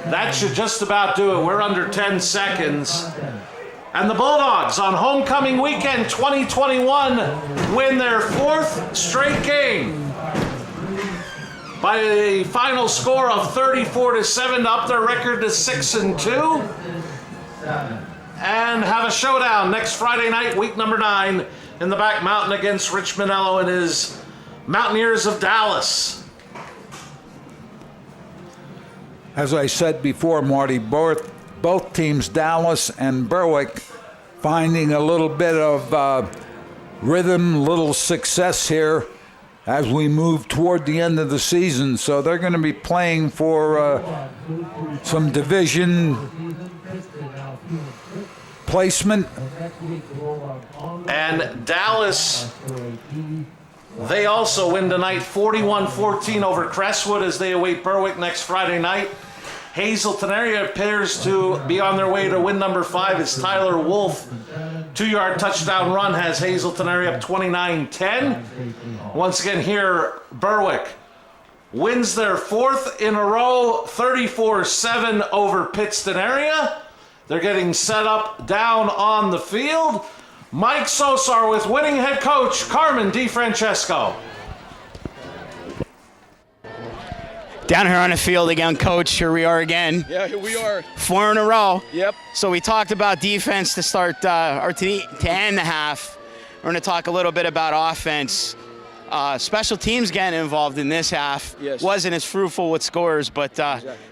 that should just about do it. We're under 10 seconds. And the Bulldogs on homecoming weekend 2021 win their fourth straight game by a final score of 34-7 to up their record to 6-2. And have a showdown next Friday night, week number 9, in the back mountain against Rich Manello and his Mountaineers of Dallas. As I said before, Marty, both teams, Dallas and Berwick, finding a little bit of rhythm, little success here as we move toward the end of the season. So they're going to be playing for some division placement. And Dallas, they also win tonight 41-14 over Crestwood as they await Berwick next Friday night. Hazelton area appears to be on their way to win number 5 as Tyler Wolf, 2-yard touchdown run, has Hazelton area up 29-10. Once again here, Berwick wins their 4th in a row, 34-7 over Pittston area. They're getting set up down on the field. Mike Sosar with winning head coach Carmen DiFrancesco. Down here on the field again, Coach. Here we are again. Yeah, here we are. 4 in a row. Yep. So we talked about defense to start, or to end the half. We're going to talk a little bit about offense. Special teams getting involved in this half. Yes. Wasn't as fruitful with scores, but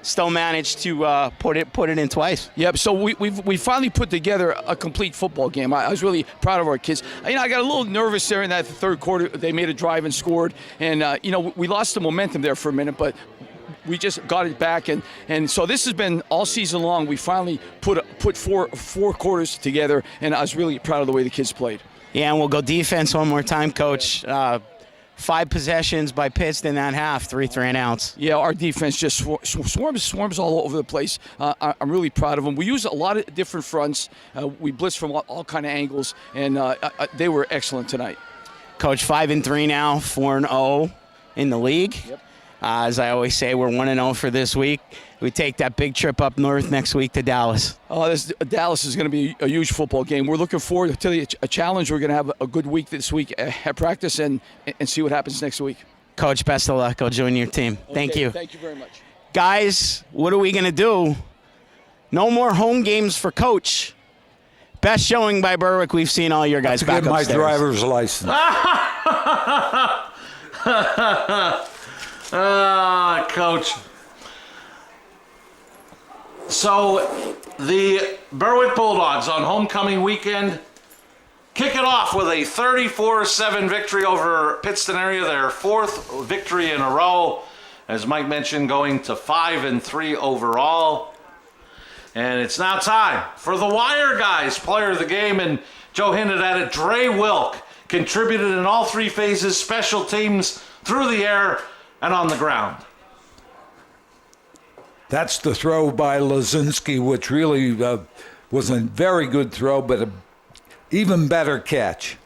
still managed to put it in twice. Yep. So we finally put together a complete football game. I was really proud of our kids. I got a little nervous there in that third quarter. They made a drive and scored, and we lost the momentum there for a minute, but we just got it back, and so this has been all season long. We finally put four quarters together, and I was really proud of the way the kids played. Yeah, and we'll go defense one more time, Coach. 5 possessions by Pittston that half, 3 and outs. Yeah, our defense just swarms all over the place. I'm really proud of them. We use a lot of different fronts. We blitz from all kind of angles, and they were excellent tonight. Coach, 5-3 now, 4-0 in the league. Yep. As I always say, we're 1-0 for this week. We take that big trip up north next week to Dallas. Dallas is going to be a huge football game. We're looking forward to a challenge. We're going to have a good week this week at practice and see what happens next week. Coach, best of luck. Go join your team. Thank you. Thank you very much. Guys, what are we going to do? No more home games for Coach. Best showing by Berwick we've seen all your guys back upstairs. Get my driver's license. Coach. So the Berwick Bulldogs on homecoming weekend kick it off with a 34-7 victory over Pittston area, their 4th victory in a row. As Mike mentioned, going to 5-3 overall. And it's now time for the Wire Guys player of the game. And Joe hinted at it, Dre Wilk contributed in all 3 phases, special teams, through the air, and on the ground. That's the throw by Lazinski, which really was a very good throw, but an even better catch.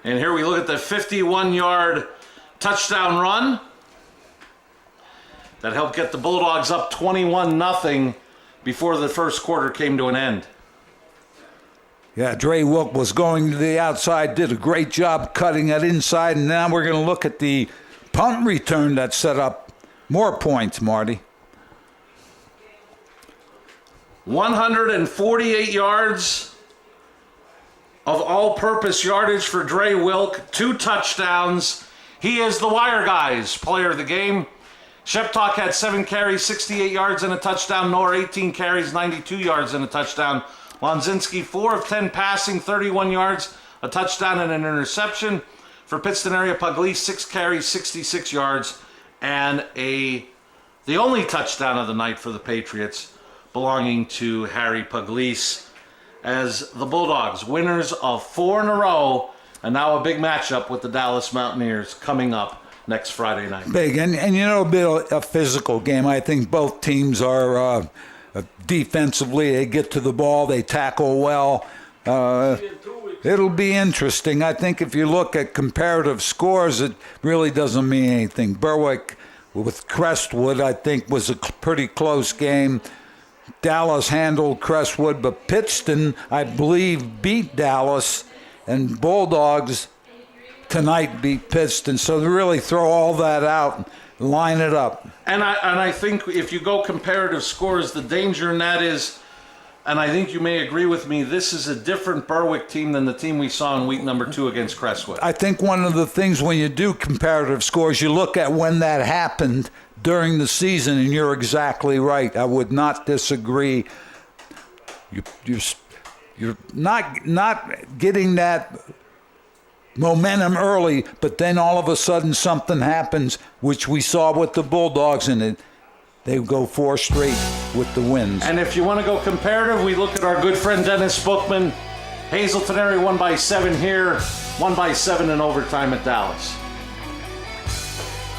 And here we look at the 51-yard touchdown run that helped get the Bulldogs up 21-0 before the first quarter came to an end. Yeah, Dre Wilk was going to the outside, did a great job cutting it inside, and now we're going to look at the punt return that set up more points, Marty. 148 yards of all-purpose yardage for Dre Wilk, 2 touchdowns. He is the Wire Guys player of the game. Sheptalk had 7 carries, 68 yards and a touchdown. Noor 18 carries, 92 yards and a touchdown. Lonzinski 4 of 10 passing, 31 yards, a touchdown and an interception. For Pittston area, Pugliese 6 carries, 66 yards, and the only touchdown of the night for the Patriots, belonging to Harry Pugliese, as the Bulldogs, winners of 4 in a row, and now a big matchup with the Dallas Mountaineers coming up next Friday night. Big, and you know, a bit of a physical game. I think both teams are defensively, they get to the ball, they tackle well. It'll be interesting. I think if you look at comparative scores, it really doesn't mean anything. Berwick with Crestwood, I think, was a pretty close game. Dallas handled Crestwood, but Pittston, I believe, beat Dallas, and Bulldogs tonight beat Pittston. So to really throw all that out, line it up. And I think if you go comparative scores, the danger in that is, and I think you may agree with me, this is a different Berwick team than the team we saw in week number 2 against Crestwood. I think one of the things when you do comparative scores, you look at when that happened during the season, and you're exactly right. I would not disagree. You're not getting that momentum early, but then all of a sudden something happens, which we saw with the Bulldogs, and they go 4 straight with the wins. And if you want to go comparative, we look at our good friend Dennis Bookman. Hazelton area won by 7 here, won by 7 in overtime at Dallas.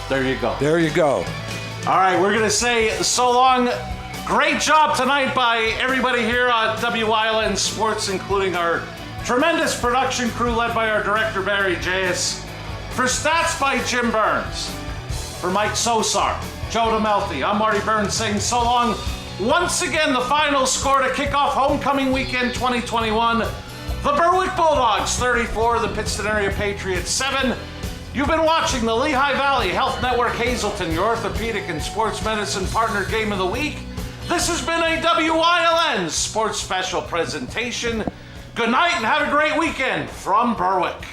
There you go. There you go. All right, we're going to say so long. Great job tonight by everybody here on WILN Sports, including our tremendous production crew led by our director, Barry J.S. For stats by Jim Burns. For Mike Sosar, Joe DeMelfi, I'm Marty Burns saying so long. Once again, the final score to kick off homecoming weekend 2021. The Berwick Bulldogs 34, the Pittston area Patriots 7. You've been watching the Lehigh Valley Health Network Hazelton, your orthopedic and sports medicine partner game of the week. This has been a WILN Sports Special presentation. Good night and have a great weekend from Berwick.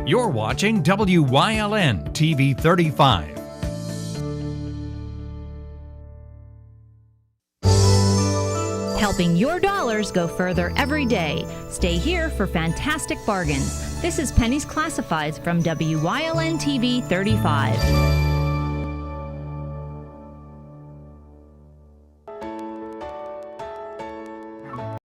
You're watching WILN TV 35. Helping your dollars go further every day. Stay here for fantastic bargains. This is Penny's Classifieds from WYLN TV 35.